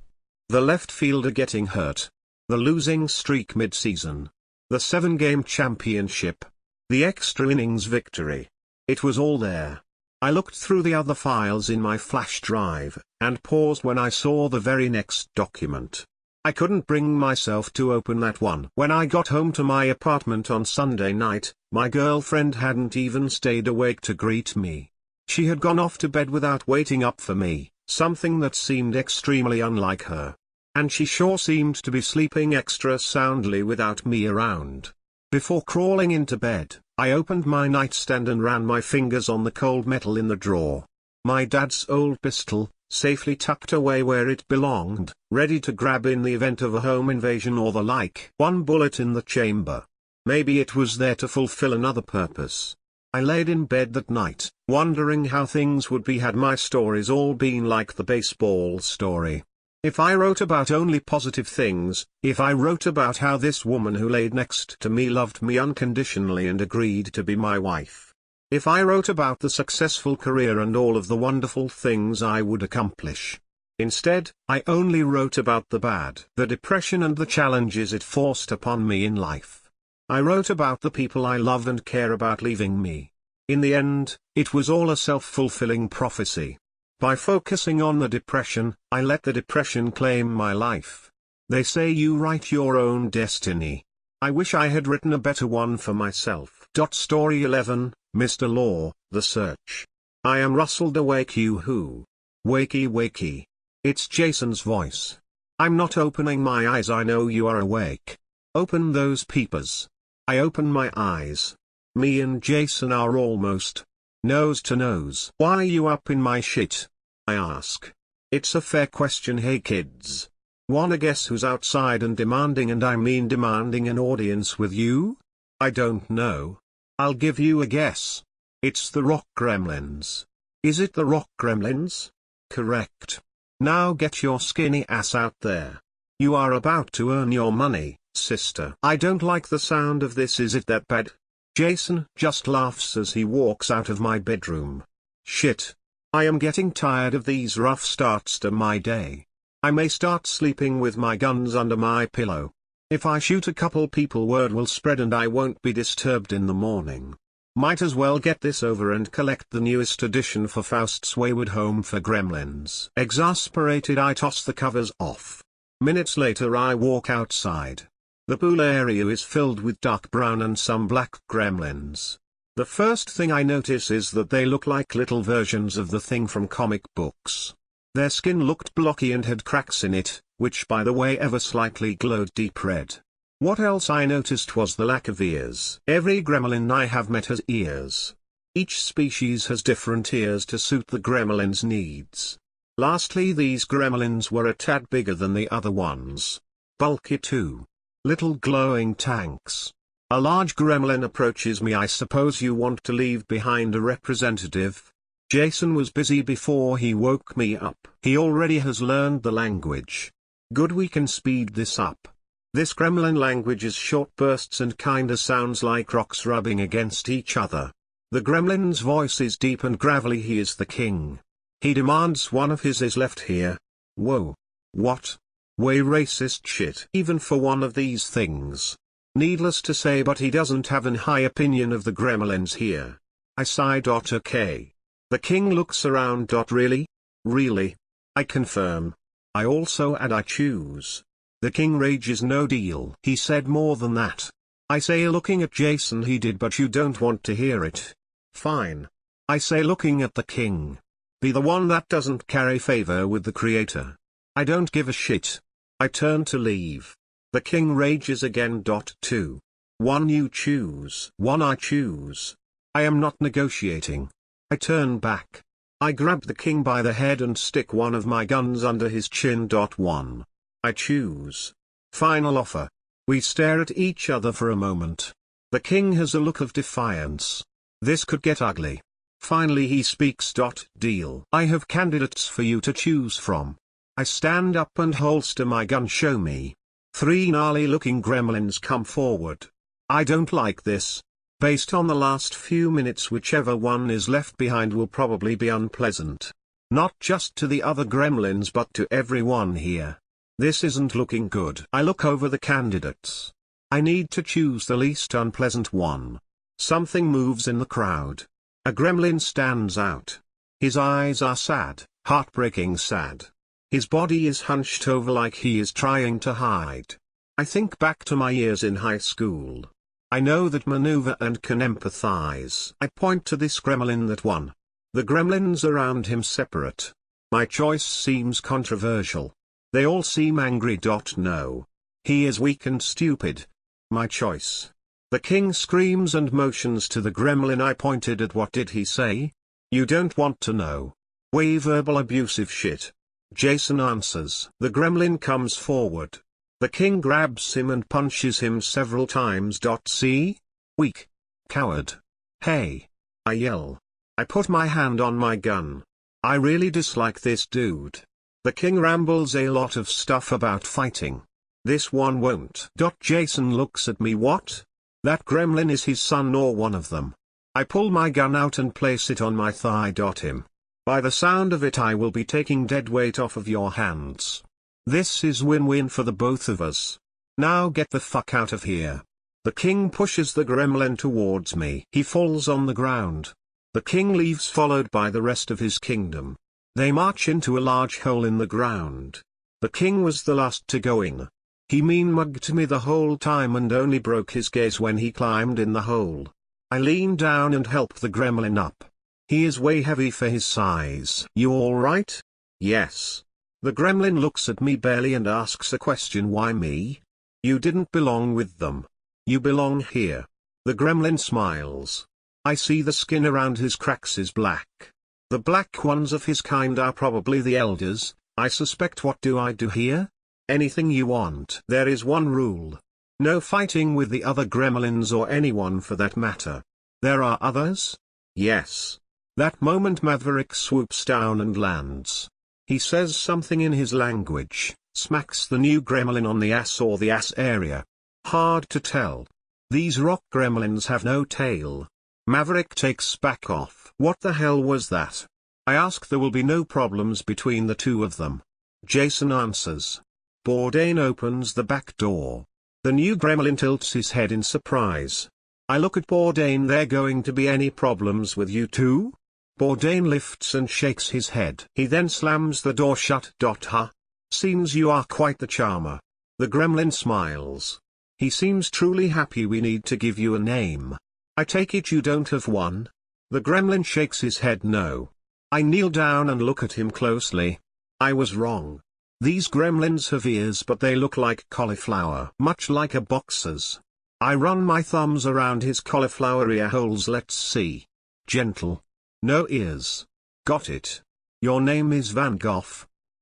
The left fielder getting hurt. The losing streak mid-season. The 7-game championship. The extra innings victory. It was all there. I looked through the other files in my flash drive, and paused when I saw the very next document. I couldn't bring myself to open that one. When I got home to my apartment on Sunday night, my girlfriend hadn't even stayed awake to greet me. She had gone off to bed without waiting up for me, something that seemed extremely unlike her. And she sure seemed to be sleeping extra soundly without me around. Before crawling into bed, I opened my nightstand and ran my fingers on the cold metal in the drawer. My dad's old pistol, safely tucked away where it belonged, ready to grab in the event of a home invasion or the like. One bullet in the chamber. Maybe it was there to fulfill another purpose. I laid in bed that night, wondering how things would be had my stories all been like the baseball story. If I wrote about only positive things, if I wrote about how this woman who laid next to me loved me unconditionally and agreed to be my wife. If I wrote about the successful career and all of the wonderful things I would accomplish. Instead, I only wrote about the bad, the depression and the challenges it forced upon me in life. I wrote about the people I love and care about leaving me. In the end, it was all a self-fulfilling prophecy. By focusing on the depression, I let the depression claim my life. They say you write your own destiny. I wish I had written a better one for myself. Story 11, Mr. Law, The Search. I am rustled awake you who. Wakey wakey. It's Jason's voice. I'm not opening my eyes, I know you are awake. Open those peepers. I open my eyes. Me and Jason are almost nose to nose. Why are you up in my shit? I ask. It's a fair question, hey kids. Wanna guess who's outside and demanding, and I mean demanding an audience with you? I don't know. I'll give you a guess. It's the rock gremlins. Is it the rock gremlins? Correct. Now get your skinny ass out there. You are about to earn your money, sister. I don't like the sound of this. Is it that bad? Jason just laughs as he walks out of my bedroom. Shit. I am getting tired of these rough starts to my day. I may start sleeping with my guns under my pillow. If I shoot a couple people, word will spread and I won't be disturbed in the morning. Might as well get this over and collect the newest edition for Faust's Wayward Home for Gremlins. Exasperated, I toss the covers off. Minutes later I walk outside. The pool area is filled with dark brown and some black gremlins. The first thing I notice is that they look like little versions of the Thing from comic books. Their skin looked blocky and had cracks in it, which by the way ever slightly glowed deep red. What else I noticed was the lack of ears. Every gremlin I have met has ears. Each species has different ears to suit the gremlin's needs. Lastly, these gremlins were a tad bigger than the other ones. Bulky too. Little glowing tanks. A large gremlin approaches me. I suppose you want to leave behind a representative? Jason was busy before he woke me up. He already has learned the language. Good, we can speed this up. This gremlin language is short bursts and kinda sounds like rocks rubbing against each other. The gremlin's voice is deep and gravelly. He is the king. He demands one of his is left here. Whoa. What? Way racist shit. Even for one of these things. Needless to say, but he doesn't have an high opinion of the gremlins here. I sigh. Okay. The king looks around. Really? Really? I confirm. I also add I choose. The king rages. No deal. He said more than that. I say, looking at Jason. He did, but you don't want to hear it. Fine. I say, looking at the king. Be the one that doesn't carry favor with the creator. I don't give a shit. I turn to leave. The king rages again. 2. 1 you choose. 1 I choose. I am not negotiating. I turn back. I grab the king by the head and stick one of my guns under his chin. 1 I choose. Final offer. We stare at each other for a moment. The king has a look of defiance. This could get ugly. Finally he speaks. Deal. I have candidates for you to choose from. I stand up and holster my gun. Show me. 3 gnarly-looking gremlins come forward. I don't like this. Based on the last few minutes, whichever one is left behind will probably be unpleasant. Not just to the other gremlins but to everyone here. This isn't looking good. I look over the candidates. I need to choose the least unpleasant one. Something moves in the crowd. A gremlin stands out. His eyes are sad, heartbreaking sad. His body is hunched over like he is trying to hide. I think back to my years in high school. I know that maneuver and can empathize. I point to this gremlin that won. The gremlins around him separate. My choice seems controversial. They all seem angry. No. He is weak and stupid. My choice. The king screams and motions to the gremlin I pointed at. What did he say? You don't want to know. Way verbal abusive shit. Jason answers. The gremlin comes forward. The king grabs him and punches him several times. See? Weak. Coward. Hey. I yell. I put my hand on my gun. I really dislike this dude. The king rambles a lot of stuff about fighting. This one won't. Jason looks at me. What? That gremlin is his son or one of them. I pull my gun out and place it on my thigh. Him. By the sound of it I will be taking dead weight off of your hands. This is win-win for the both of us. Now get the fuck out of here. The king pushes the gremlin towards me. He falls on the ground. The king leaves followed by the rest of his kingdom. They march into a large hole in the ground. The king was the last to go in. He mean-mugged me the whole time and only broke his gaze when he climbed in the hole. I lean down and help the gremlin up. He is way heavy for his size. You alright? Yes. The gremlin looks at me barely and asks a question. Why me? You didn't belong with them. You belong here. The gremlin smiles. I see the skin around his cracks is black. The black ones of his kind are probably the elders, I suspect. What do I do here? Anything you want. There is one rule. No fighting with the other gremlins or anyone for that matter. There are others? Yes. That moment Maverick swoops down and lands. He says something in his language, smacks the new gremlin on the ass or the ass area. Hard to tell. These rock gremlins have no tail. Maverick takes back off. What the hell was that? I ask. There will be no problems between the two of them. Jason answers. Bourdain opens the back door. The new gremlin tilts his head in surprise. I look at Bourdain. There going to be any problems with you two? Bourdain lifts and shakes his head. He then slams the door shut. Huh? Seems you are quite the charmer. The gremlin smiles. He seems truly happy. We need to give you a name. I take it you don't have one? The gremlin shakes his head no. I kneel down and look at him closely. I was wrong. These gremlins have ears but they look like cauliflower. Much like a boxer's. I run my thumbs around his cauliflower ear holes. Let's see. Gentle. No ears. Got it. Your name is Van Gogh.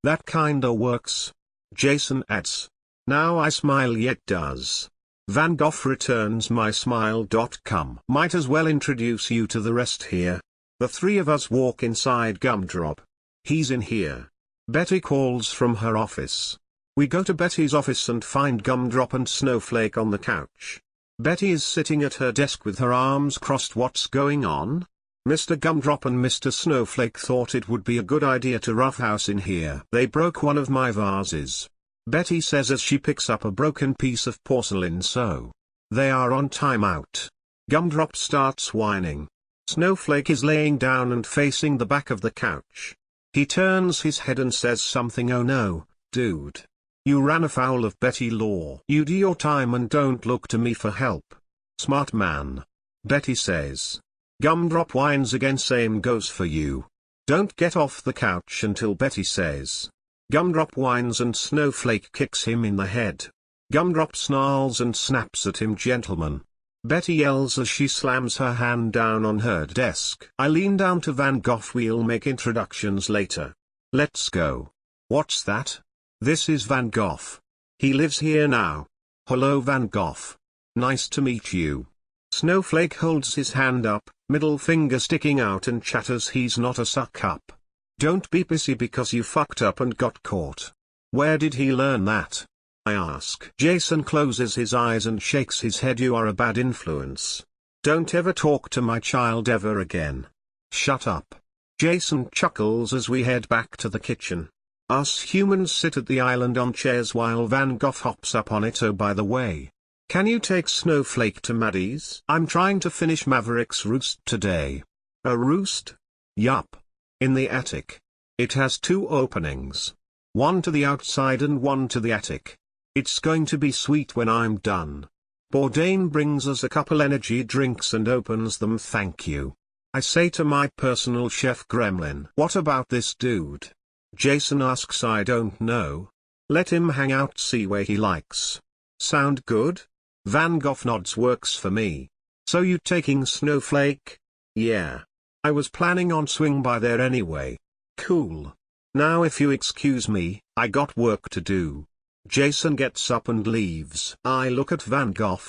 That kinda works. Jason adds. Now I smile. Yet does. Van Gogh returns my smile. Come. Might as well introduce you to the rest here. The three of us walk inside Gumdrop. He's in here. Betty calls from her office. We go to Betty's office and find Gumdrop and Snowflake on the couch. Betty is sitting at her desk with her arms crossed. What's going on? Mr. Gumdrop and Mr. Snowflake thought it would be a good idea to roughhouse in here. They broke one of my vases. Betty says as she picks up a broken piece of porcelain. So they are on timeout. Gumdrop starts whining. Snowflake is laying down and facing the back of the couch. He turns his head and says something. Oh no, dude. You ran afoul of Betty law. You do your time and don't look to me for help. Smart man. Betty says. Gumdrop whines again. Same goes for you. Don't get off the couch until Betty says. Gumdrop whines and Snowflake kicks him in the head. Gumdrop snarls and snaps at him. Gentlemen. Betty yells as she slams her hand down on her desk. I lean down to Van Gogh. We'll make introductions later. Let's go. What's that? This is Van Gogh. He lives here now. Hello Van Gogh. Nice to meet you. Snowflake holds his hand up, middle finger sticking out and chatters he's not a suck-up. Don't be pissy because you fucked up and got caught. Where did he learn that? I ask. Jason closes his eyes and shakes his head. You are a bad influence. Don't ever talk to my child ever again. Shut up. Jason chuckles as we head back to the kitchen. Us humans sit at the island on chairs while Van Gogh hops up on it. Oh by the way. Can you take Snowflake to Maddie's? I'm trying to finish Maverick's roost today. A roost? Yup. In the attic. It has 2 openings. One to the outside and one to the attic. It's going to be sweet when I'm done. Bourdain brings us a couple energy drinks and opens them. Thank you. I say to my personal chef Gremlin. What about this dude? Jason asks. I don't know. Let him hang out, see where he likes. Sound good? Van Gogh nods. Works for me. So you taking Snowflake? Yeah. I was planning on swing by there anyway. Cool. Now if you excuse me, I got work to do. Jason gets up and leaves. I look at Van Gogh.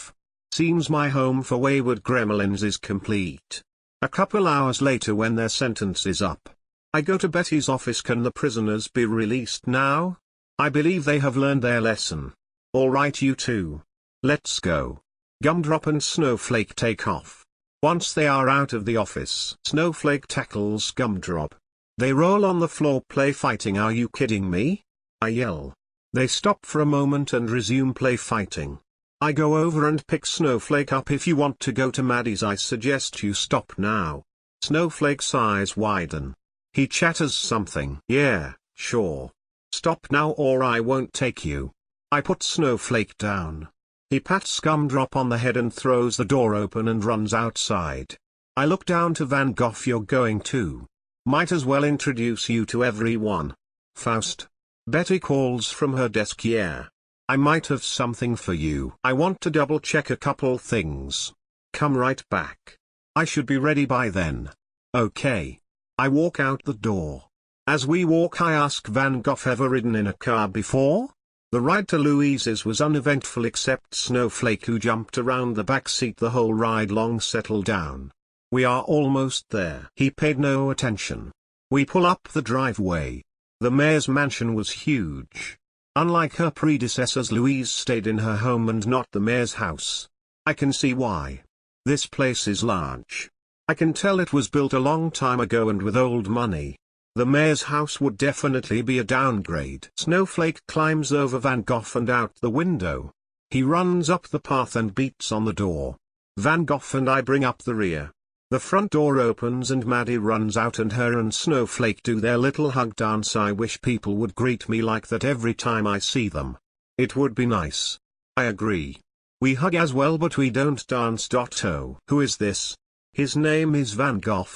Seems my home for wayward gremlins is complete. A couple hours later, when their sentence is up, I go to Betty's office. Can the prisoners be released now? I believe they have learned their lesson. Alright, you two. Let's go. Gumdrop and Snowflake take off. Once they are out of the office, Snowflake tackles Gumdrop. They roll on the floor. Play fighting. Are you kidding me? I yell. They stop for a moment and resume play fighting. I go over and pick Snowflake up. If you want to go to Maddie's, I suggest you stop now. Snowflake's eyes widen. He chatters something. Yeah, sure. Stop now or I won't take you. I put Snowflake down. He pats Gumdrop on the head and throws the door open and runs outside. I look down to Van Gogh. You're going too. Might as well introduce you to everyone. Faust. Betty calls from her desk. Yeah. I might have something for you. I want to double check a couple things. Come right back. I should be ready by then. Okay. I walk out the door. As we walk, I ask Van Gogh, ever ridden in a car before? The ride to Louise's was uneventful except Snowflake, who jumped around the back seat the whole ride long. Settle down. We are almost there. He paid no attention. We pull up the driveway. The mayor's mansion was huge. Unlike her predecessors, Louise stayed in her home and not the mayor's house. I can see why. This place is large. I can tell it was built a long time ago and with old money. The mayor's house would definitely be a downgrade. Snowflake climbs over Van Gogh and out the window. He runs up the path and beats on the door. Van Gogh and I bring up the rear. The front door opens and Maddie runs out and her and Snowflake do their little hug dance. I wish people would greet me like that every time I see them. It would be nice. I agree. We hug as well, but we don't dance. Oh, who is this? His name is Van Gogh.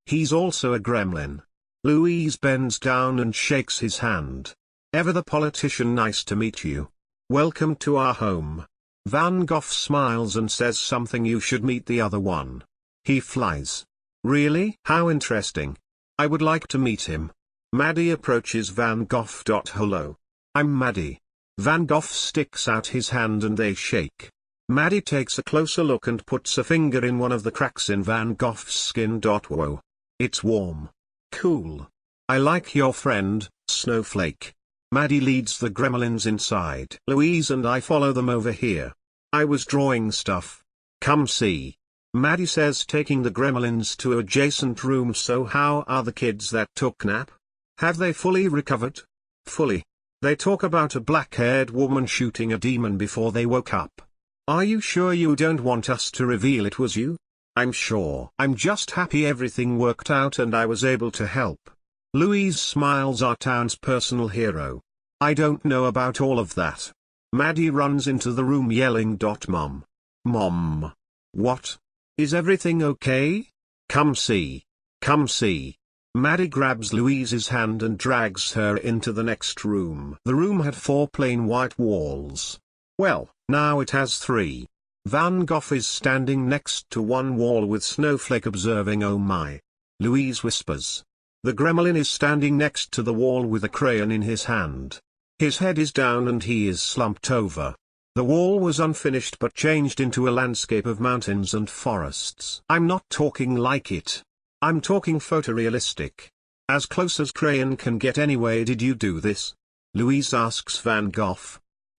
He's also a gremlin. Louise bends down and shakes his hand. Ever the politician, nice to meet you. Welcome to our home. Van Gogh smiles and says something. You should meet the other one. He flies. Really? How interesting. I would like to meet him. Maddie approaches Van Gogh. Hello. I'm Maddie. Van Gogh sticks out his hand and they shake. Maddie takes a closer look and puts a finger in one of the cracks in Van Gogh's skin. Whoa. It's warm. Cool. I like your friend, Snowflake. Maddie leads the gremlins inside. Louise and I follow them over here. I was drawing stuff. Come see. Maddie says, taking the gremlins to adjacent room. So how are the kids that took nap? Have they fully recovered? Fully. They talk about a black-haired woman shooting a demon before they woke up. Are you sure you don't want us to reveal it was you? I'm sure. I'm just happy everything worked out and I was able to help. Louise smiles, our town's personal hero. I don't know about all of that. Maddie runs into the room yelling, Mom. Mom. What? Is everything okay? Come see. Come see. Maddie grabs Louise's hand and drags her into the next room. The room had 4 plain white walls. Well, now it has 3. Van Gogh is standing next to one wall with Snowflake observing. Oh my. Louise whispers. The gremlin is standing next to the wall with a crayon in his hand. His head is down and he is slumped over. The wall was unfinished but changed into a landscape of mountains and forests. I'm not talking like it. I'm talking photorealistic. As close as crayon can get anyway. Did you do this? Louise asks Van Gogh.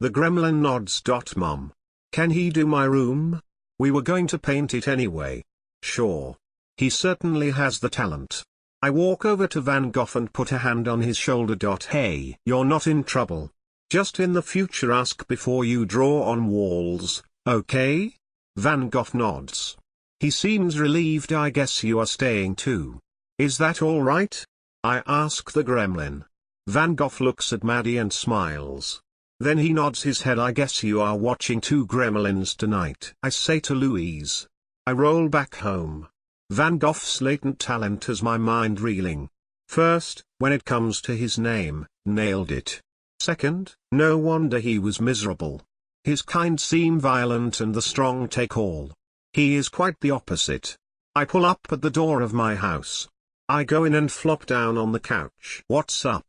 The gremlin nods. Mom. Can he do my room? We were going to paint it anyway. Sure. He certainly has the talent. I walk over to Van Gogh and put a hand on his shoulder. Hey, you're not in trouble. Just in the future ask before you draw on walls, okay? Van Gogh nods. He seems relieved. I guess you are staying too. Is that all right? I ask the gremlin. Van Gogh looks at Maddie and smiles. Then he nods his head. I guess you are watching two gremlins tonight, I say to Louise. I roll back home. Van Gogh's latent talent has my mind reeling. First, when it comes to his name, nailed it. Second, no wonder he was miserable. His kind seem violent and the strong take all. He is quite the opposite. I pull up at the door of my house. I go in and flop down on the couch. What's up?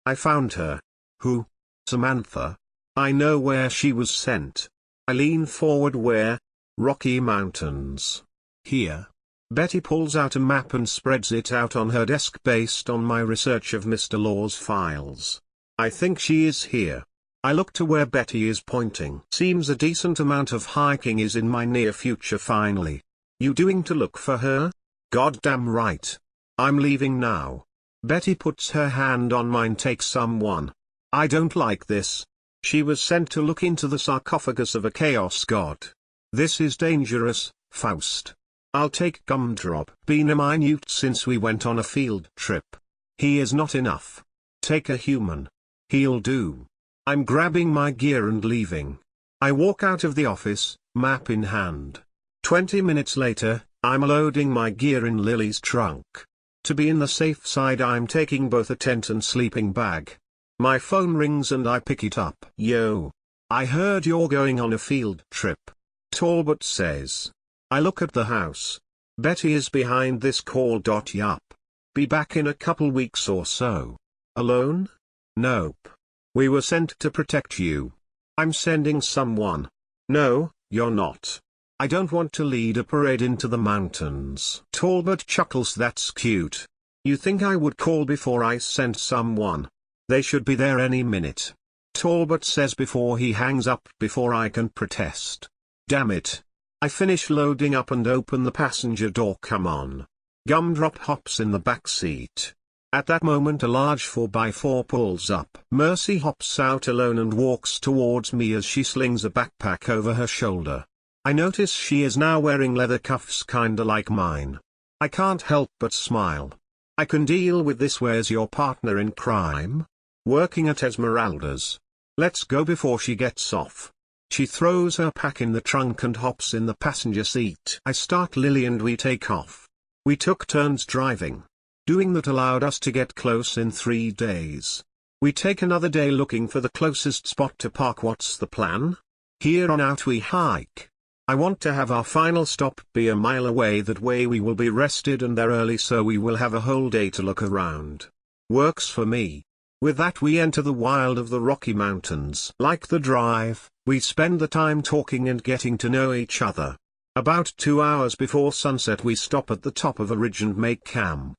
I found her. Who? Samantha. I know where she was sent. I lean forward. Where? Rocky Mountains. Here. Betty pulls out a map and spreads it out on her desk based on my research of Mr. Law's files. I think she is here. I look to where Betty is pointing. Seems a decent amount of hiking is in my near future finally. You doing to look for her? Goddamn right. I'm leaving now. Betty puts her hand on mine. Take someone. I don't like this. She was sent to look into the sarcophagus of a chaos god. This is dangerous, Faust. I'll take Gumdrop. Been a minute since we went on a field trip. He is not enough. Take a human. He'll do. I'm grabbing my gear and leaving. I walk out of the office, map in hand. 20 minutes later, I'm loading my gear in Lily's trunk. To be in the safe side, I'm taking both a tent and sleeping bag. My phone rings and I pick it up. Yo. I heard you're going on a field trip. Talbot says. I look at the house. Betty is behind this call. Yup. Be back in a couple weeks or so. Alone? Nope. We were sent to protect you. I'm sending someone. No, you're not. I don't want to lead a parade into the mountains. Talbot chuckles. That's cute. You think I would call before I sent someone? They should be there any minute. Talbot says before he hangs up before I can protest. Damn it. I finish loading up and open the passenger door. Come on. Gumdrop hops in the back seat. At that moment a large 4x4 pulls up. Mercy hops out alone and walks towards me as she slings a backpack over her shoulder. I notice she is now wearing leather cuffs kinda like mine. I can't help but smile. I can deal with this. Where's your partner in crime? Working at Esmeralda's. Let's go before she gets off. She throws her pack in the trunk and hops in the passenger seat. I start Lily and we take off. We took turns driving. Doing that allowed us to get close in 3 days. We take another day looking for the closest spot to park. What's the plan? Here on out we hike. I want to have our final stop be a mile away. That way we will be rested and there early, so we will have a whole day to look around. Works for me. With that we enter the wild of the Rocky Mountains. Like the drive, we spend the time talking and getting to know each other. About 2 hours before sunset we stop at the top of a ridge and make camp.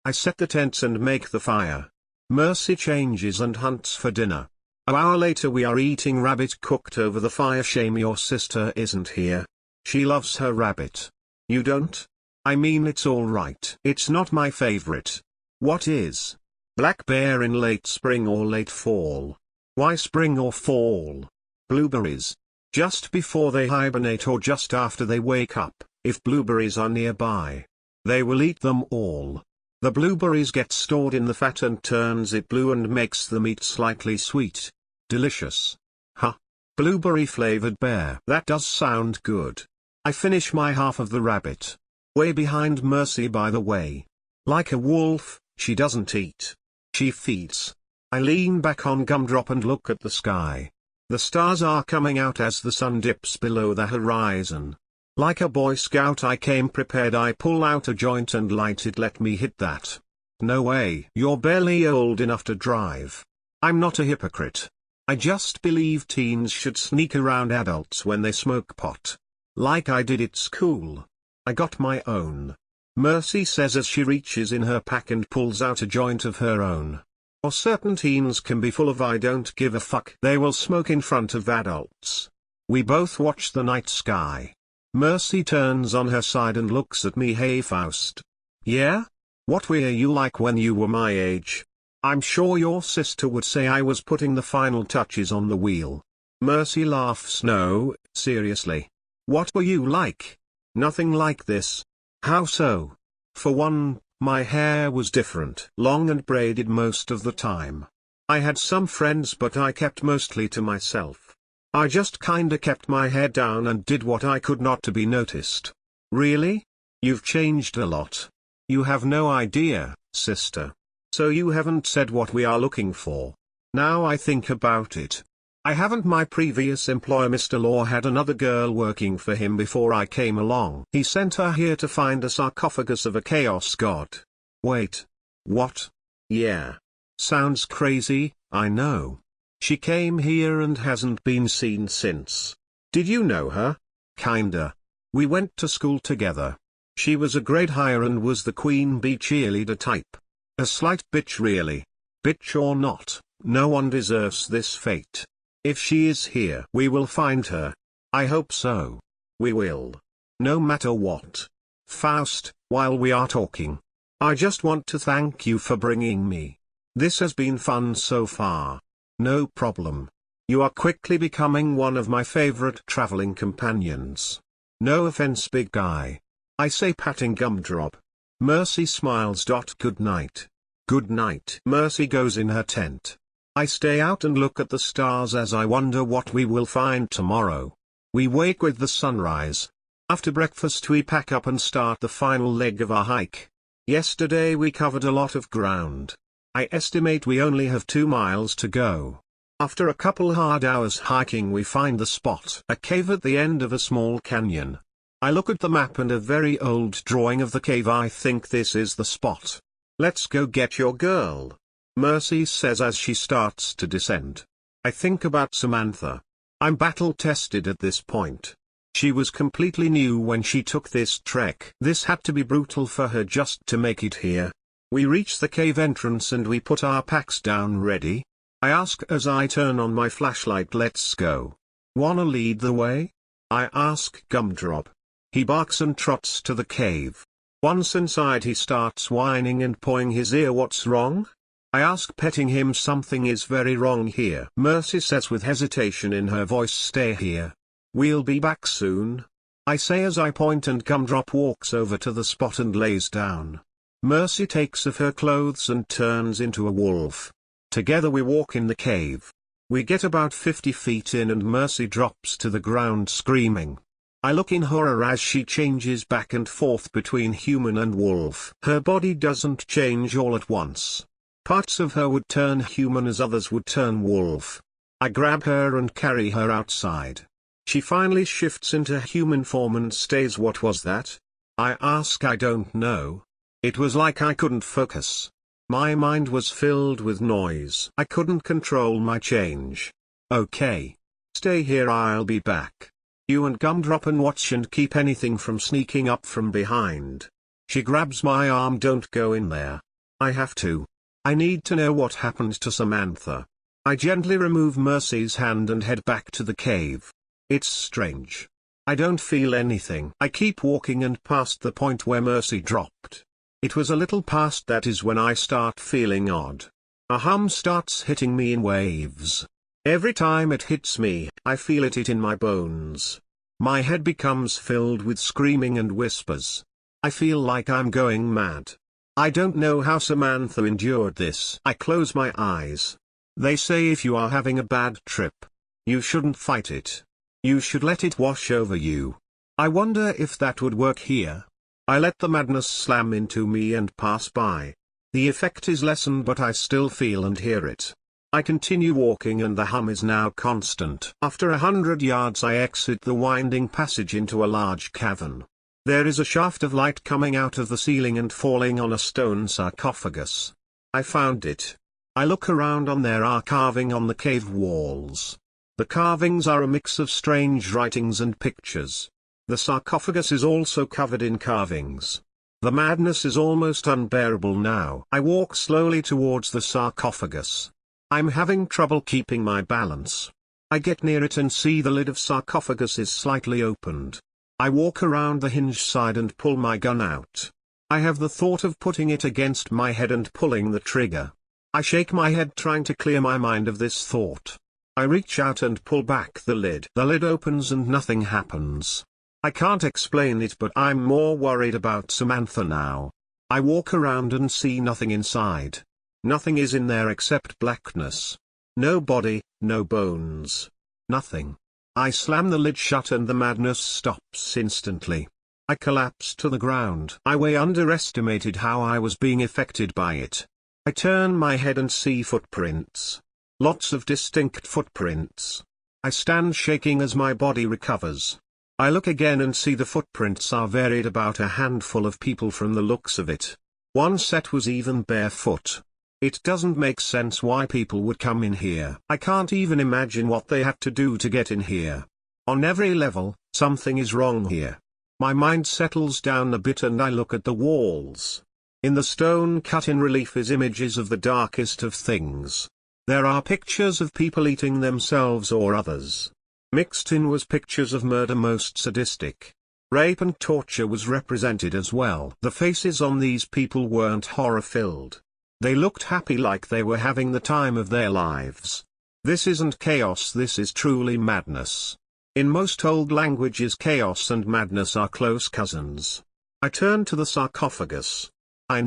I set the tents and make the fire. Mercy changes and hunts for dinner. An hour later we are eating rabbit cooked over the fire. Shame your sister isn't here. She loves her rabbit. You don't? I mean, it's alright. It's not my favorite. What is? Black bear in late spring or late fall. Why spring or fall? Blueberries. Just before they hibernate or just after they wake up. If blueberries are nearby, they will eat them all. The blueberries get stored in the fat and turns it blue and makes the meat slightly sweet. Delicious. Huh. Blueberry flavored bear. That does sound good. I finish my half of the rabbit. Way behind Mercy, by the way. Like a wolf, she doesn't eat. She feeds. I lean back on Gumdrop and look at the sky. The stars are coming out as the sun dips below the horizon. Like a Boy Scout I came prepared. I pull out a joint and light it. Let me hit that. No way. You're barely old enough to drive. I'm not a hypocrite. I just believe teens should sneak around adults when they smoke pot. Like I did at school. I got my own. Mercy says as she reaches in her pack and pulls out a joint of her own. Or certain teens can be full of I don't give a fuck. They will smoke in front of adults. We both watch the night sky. Mercy turns on her side and looks at me. Hey Faust. Yeah? What were you like when you were my age? I'm sure your sister would say I was putting the final touches on the wheel. Mercy laughs. No, seriously. What were you like? Nothing like this. How so? For one, my hair was different. Long and braided most of the time. I had some friends but I kept mostly to myself. I just kinda kept my head down and did what I could not to be noticed. Really? You've changed a lot. You have no idea, sister. So you haven't said what we are looking for. Now I think about it. I haven't. My previous employer Mr. Law had another girl working for him before I came along. He sent her here to find a sarcophagus of a chaos god. Wait. What? Yeah. Sounds crazy, I know. She came here and hasn't been seen since. Did you know her? Kinda. We went to school together. She was a grade higher and was the queen bee cheerleader type. A slight bitch really. Bitch or not, no one deserves this fate. If she is here, we will find her. I hope so. We will. No matter what. Faust, while we are talking, I just want to thank you for bringing me. This has been fun so far. No problem. You are quickly becoming one of my favorite traveling companions. No offense, big guy. I say, patting Gumdrop. Mercy smiles. Good night. Good night. Mercy goes in her tent. I stay out and look at the stars as I wonder what we will find tomorrow. We wake with the sunrise. After breakfast we pack up and start the final leg of our hike. Yesterday we covered a lot of ground. I estimate we only have 2 miles to go. After a couple hard hours hiking we find the spot, a cave at the end of a small canyon. I look at the map and a very old drawing of the cave. I think this is the spot. Let's go get your girl, Mercy says as she starts to descend. I think about Samantha. I'm battle-tested at this point. She was completely new when she took this trek. This had to be brutal for her just to make it here. We reach the cave entrance and we put our packs down ready. I ask as I turn on my flashlight, let's go. Wanna lead the way? I ask Gumdrop. He barks and trots to the cave. Once inside he starts whining and pawing his ear. What's wrong? I ask, petting him. Something is very wrong here. Mercy says with hesitation in her voice, stay here. We'll be back soon. I say as I point and Gumdrop walks over to the spot and lays down. Mercy takes off her clothes and turns into a wolf. Together we walk in the cave. We get about 50 feet in and Mercy drops to the ground screaming. I look in horror as she changes back and forth between human and wolf. Her body doesn't change all at once. Parts of her would turn human as others would turn wolf. I grab her and carry her outside. She finally shifts into human form and stays. What was that? I ask. I don't know. It was like I couldn't focus. My mind was filled with noise. I couldn't control my change. Okay. Stay here, I'll be back. You and Gumdrop and watch and keep anything from sneaking up from behind. She grabs my arm. Don't go in there. I have to. I need to know what happened to Samantha. I gently remove Mercy's hand and head back to the cave. It's strange. I don't feel anything. I keep walking and past the point where Mercy dropped. It was a little past that is when I start feeling odd. A hum starts hitting me in waves. Every time it hits me, I feel it in my bones. My head becomes filled with screaming and whispers. I feel like I'm going mad. I don't know how Samantha endured this. I close my eyes. They say if you are having a bad trip, you shouldn't fight it. You should let it wash over you. I wonder if that would work here. I let the madness slam into me and pass by. The effect is lessened but I still feel and hear it. I continue walking and the hum is now constant. After 100 yards I exit the winding passage into a large cavern. There is a shaft of light coming out of the ceiling and falling on a stone sarcophagus. I found it. I look around and there are carving on the cave walls. The carvings are a mix of strange writings and pictures. The sarcophagus is also covered in carvings. The madness is almost unbearable now. I walk slowly towards the sarcophagus. I'm having trouble keeping my balance. I get near it and see the lid of sarcophagus is slightly opened. I walk around the hinge side and pull my gun out. I have the thought of putting it against my head and pulling the trigger. I shake my head trying to clear my mind of this thought. I reach out and pull back the lid. The lid opens and nothing happens. I can't explain it but I'm more worried about Samantha now. I walk around and see nothing inside. Nothing is in there except blackness. No body, no bones. Nothing. I slam the lid shut and the madness stops instantly. I collapse to the ground. I way underestimated how I was being affected by it. I turn my head and see footprints. Lots of distinct footprints. I stand shaking as my body recovers. I look again and see the footprints are varied, about a handful of people from the looks of it. One set was even barefoot. It doesn't make sense why people would come in here. I can't even imagine what they had to do to get in here. On every level, something is wrong here. My mind settles down a bit and I look at the walls. In the stone cut in relief is images of the darkest of things. There are pictures of people eating themselves or others. Mixed in was pictures of murder, most sadistic. Rape and torture was represented as well. The faces on these people weren't horror-filled. They looked happy, like they were having the time of their lives. This isn't chaos, this is truly madness. In most old languages, chaos and madness are close cousins. I turn to the sarcophagus. I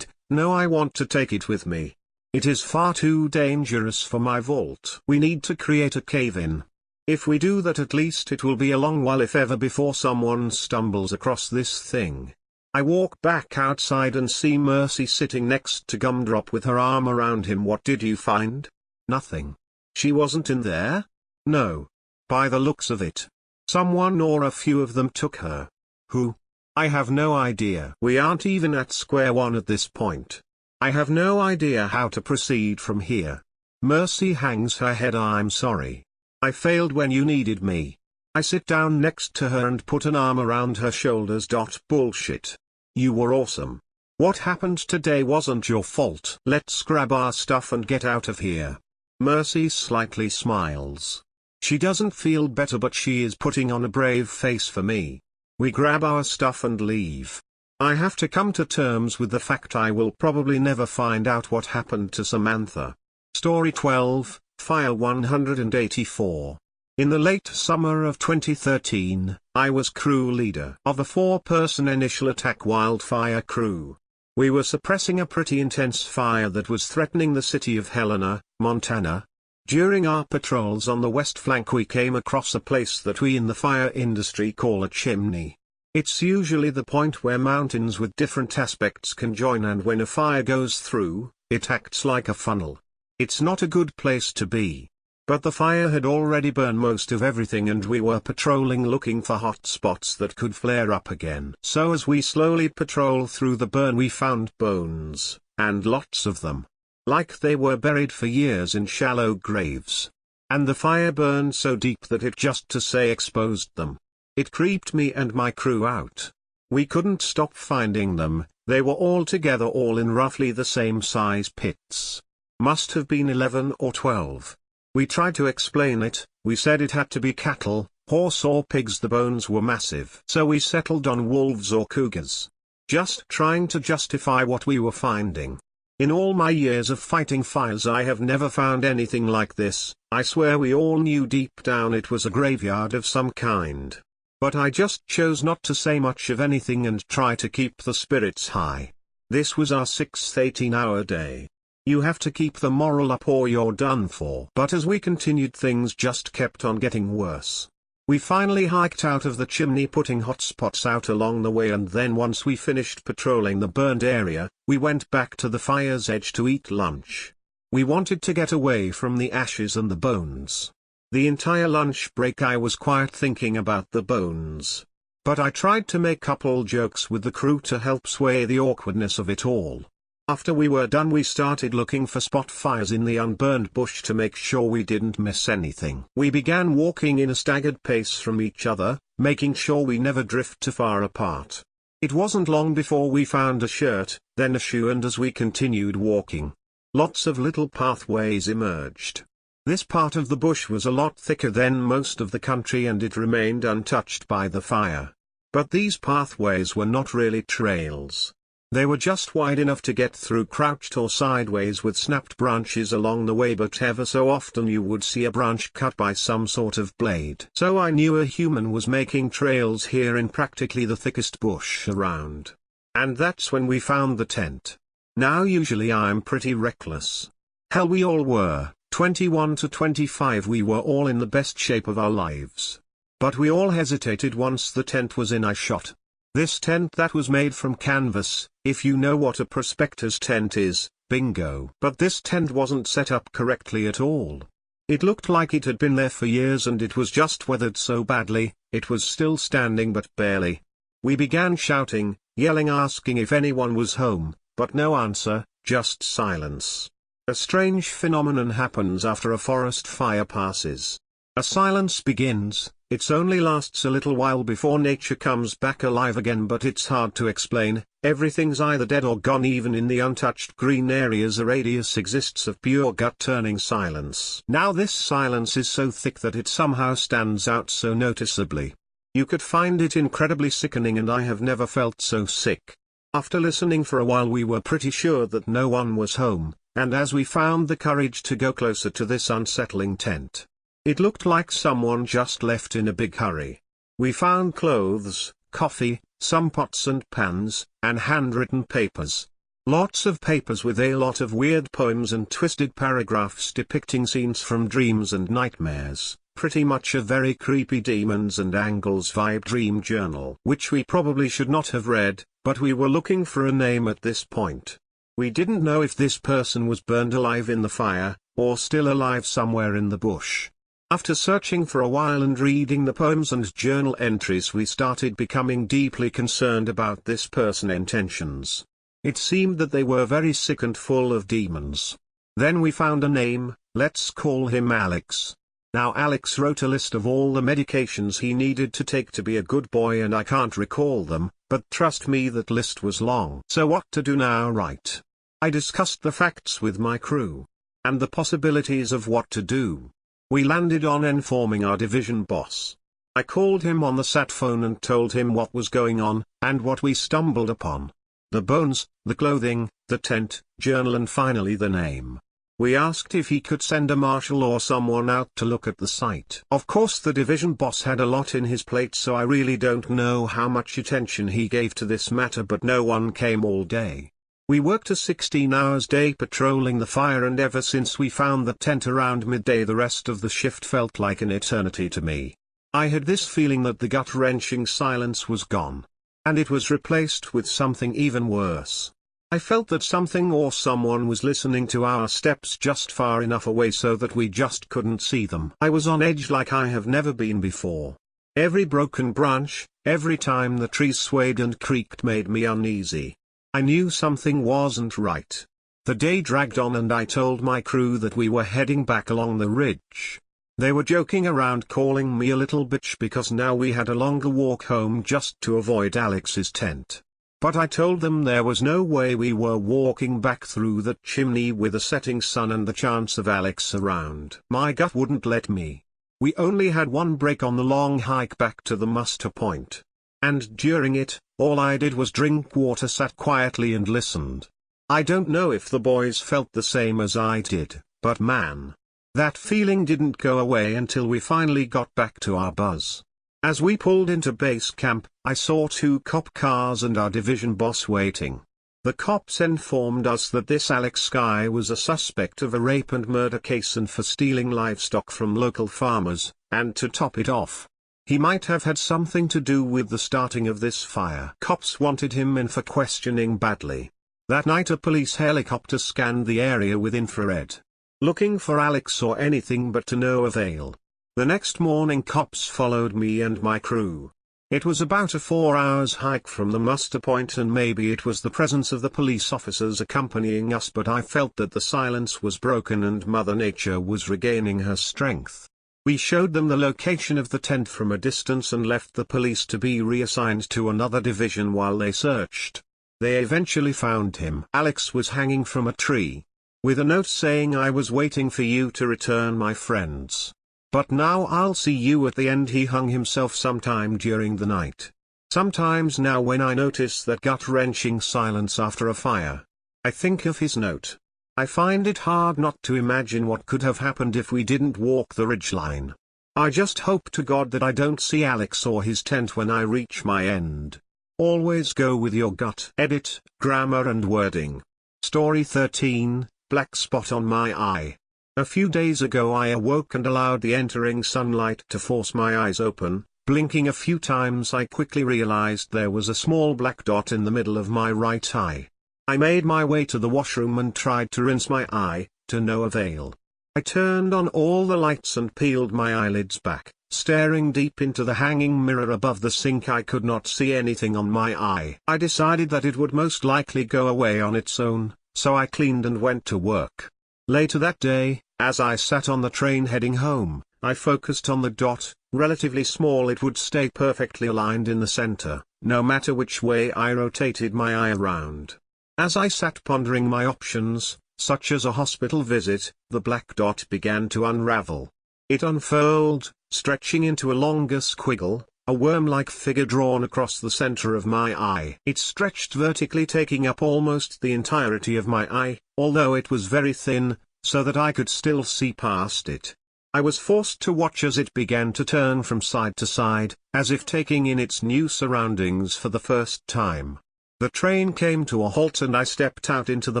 want to take it with me. It is far too dangerous for my vault. We need to create a cave-in. If we do that, at least it will be a long while, if ever, before someone stumbles across this thing. I walk back outside and see Mercy sitting next to Gumdrop with her arm around him. What did you find? Nothing. She wasn't in there? No. By the looks of it, someone or a few of them took her. Who? I have no idea. We aren't even at square one at this point. I have no idea how to proceed from here. Mercy hangs her head. I'm sorry. I failed when you needed me. I sit down next to her and put an arm around her shoulders. Bullshit. You were awesome. What happened today wasn't your fault. Let's grab our stuff and get out of here. Mercy slightly smiles. She doesn't feel better, but she is putting on a brave face for me. We grab our stuff and leave. I have to come to terms with the fact I will probably never find out what happened to Samantha. Story 12, File 184. In the late summer of 2013, I was crew leader of a 4-person initial attack wildfire crew. We were suppressing a pretty intense fire that was threatening the city of Helena, Montana. During our patrols on the west flank, we came across a place that we in the fire industry call a chimney. It's usually the point where mountains with different aspects can join, and when a fire goes through, it acts like a funnel. It's not a good place to be. But the fire had already burned most of everything, and we were patrolling looking for hot spots that could flare up again. So as we slowly patrol through the burn, we found bones, and lots of them. Like they were buried for years in shallow graves. And the fire burned so deep that it just to say exposed them. It creeped me and my crew out. We couldn't stop finding them. They were all together, all in roughly the same size pits. Must have been 11 or 12. We tried to explain it. We said it had to be cattle, horse or pigs. The bones were massive. So we settled on wolves or cougars. Just trying to justify what we were finding. In all my years of fighting fires, I have never found anything like this. I swear we all knew deep down it was a graveyard of some kind. But I just chose not to say much of anything and try to keep the spirits high. This was our 6th 18-hour day. You have to keep the morale up or you're done for. But as we continued, things just kept on getting worse. We finally hiked out of the chimney, putting hotspots out along the way, and then once we finished patrolling the burned area, we went back to the fire's edge to eat lunch. We wanted to get away from the ashes and the bones. The entire lunch break I was quiet thinking about the bones. But I tried to make couple jokes with the crew to help sway the awkwardness of it all. After we were done, we started looking for spot fires in the unburned bush to make sure we didn't miss anything. We began walking in a staggered pace from each other, making sure we never drift too far apart. It wasn't long before we found a shirt, then a shoe, and as we continued walking, lots of little pathways emerged. This part of the bush was a lot thicker than most of the country, and it remained untouched by the fire. But these pathways were not really trails. They were just wide enough to get through crouched or sideways with snapped branches along the way, but ever so often you would see a branch cut by some sort of blade. So I knew a human was making trails here in practically the thickest bush around. And that's when we found the tent. Now usually I'm pretty reckless. Hell, we all were. 21 to 25, we were all in the best shape of our lives. But we all hesitated once the tent was in eye shot. This tent that was made from canvas, if you know what a prospector's tent is, bingo. But this tent wasn't set up correctly at all. It looked like it had been there for years and it was just weathered so badly, it was still standing but barely. We began shouting, yelling, asking if anyone was home, but no answer, just silence. A strange phenomenon happens after a forest fire passes. A silence begins. It only lasts a little while before nature comes back alive again, but it's hard to explain. Everything's either dead or gone. Even in the untouched green areas a radius exists of pure gut-turning silence. Now this silence is so thick that it somehow stands out so noticeably. You could find it incredibly sickening, and I have never felt so sick. After listening for a while we were pretty sure that no one was home, and as we found the courage to go closer to this unsettling tent, it looked like someone just left in a big hurry. We found clothes, coffee, some pots and pans, and handwritten papers. Lots of papers with a lot of weird poems and twisted paragraphs depicting scenes from dreams and nightmares. Pretty much a very creepy Demons and Angles vibe dream journal, which we probably should not have read, but we were looking for a name at this point. We didn't know if this person was burned alive in the fire, or still alive somewhere in the bush. After searching for a while and reading the poems and journal entries, we started becoming deeply concerned about this person's intentions. It seemed that they were very sick and full of demons. Then we found a name. Let's call him Alex. Now Alex wrote a list of all the medications he needed to take to be a good boy, and I can't recall them, but trust me, that list was long. So what to do now, right? I discussed the facts with my crew, and the possibilities of what to do. We landed on informing our division boss. I called him on the sat phone and told him what was going on, and what we stumbled upon. The bones, the clothing, the tent, journal, and finally the name. We asked if he could send a marshal or someone out to look at the site. Of course the division boss had a lot in his plate, so I really don't know how much attention he gave to this matter, but no one came all day. We worked a 16-hour day patrolling the fire, and ever since we found the tent around midday the rest of the shift felt like an eternity to me. I had this feeling that the gut-wrenching silence was gone, and it was replaced with something even worse. I felt that something or someone was listening to our steps just far enough away so that we just couldn't see them. I was on edge like I have never been before. Every broken branch, every time the trees swayed and creaked made me uneasy. I knew something wasn't right. The day dragged on and I told my crew that we were heading back along the ridge. They were joking around, calling me a little bitch because now we had a longer walk home just to avoid Alex's tent. But I told them there was no way we were walking back through that chimney with a setting sun and the chance of Alex around. My gut wouldn't let me. We only had one break on the long hike back to the muster point. And during it, all I did was drink water, sat quietly and listened. I don't know if the boys felt the same as I did, but man, that feeling didn't go away until we finally got back to our buzz. As we pulled into base camp, I saw 2 cop cars and our division boss waiting. The cops informed us that this Alex guy was a suspect of a rape and murder case and for stealing livestock from local farmers, and to top it off, he might have had something to do with the starting of this fire. Cops wanted him in for questioning badly. That night a police helicopter scanned the area with infrared, looking for Alex or anything, but to no avail. The next morning cops followed me and my crew. It was about a 4 hours hike from the muster point, and maybe it was the presence of the police officers accompanying us, but I felt that the silence was broken and Mother Nature was regaining her strength. We showed them the location of the tent from a distance and left the police to be reassigned to another division while they searched. They eventually found him. Alex was hanging from a tree, with a note saying, "I was waiting for you to return, my friends. But now I'll see you at the end." He hung himself sometime during the night. Sometimes now when I notice that gut-wrenching silence after a fire, I think of his note. I find it hard not to imagine what could have happened if we didn't walk the ridgeline. I just hope to God that I don't see Alex or his tent when I reach my end. Always go with your gut. Edit, grammar and wording. Story 13, Black Spot on My Eye. A few days ago I awoke and allowed the entering sunlight to force my eyes open. Blinking a few times I quickly realized there was a small black dot in the middle of my right eye. I made my way to the washroom and tried to rinse my eye, to no avail. I turned on all the lights and peeled my eyelids back. Staring deep into the hanging mirror above the sink, I could not see anything on my eye. I decided that it would most likely go away on its own, so I cleaned and went to work. Later that day, as I sat on the train heading home, I focused on the dot. Relatively small, it would stay perfectly aligned in the center, no matter which way I rotated my eye around. As I sat pondering my options, such as a hospital visit, the black dot began to unravel. It unfurled, stretching into a longer squiggle, a worm-like figure drawn across the center of my eye. It stretched vertically, taking up almost the entirety of my eye, although it was very thin, so that I could still see past it. I was forced to watch as it began to turn from side to side, as if taking in its new surroundings for the first time. The train came to a halt and I stepped out into the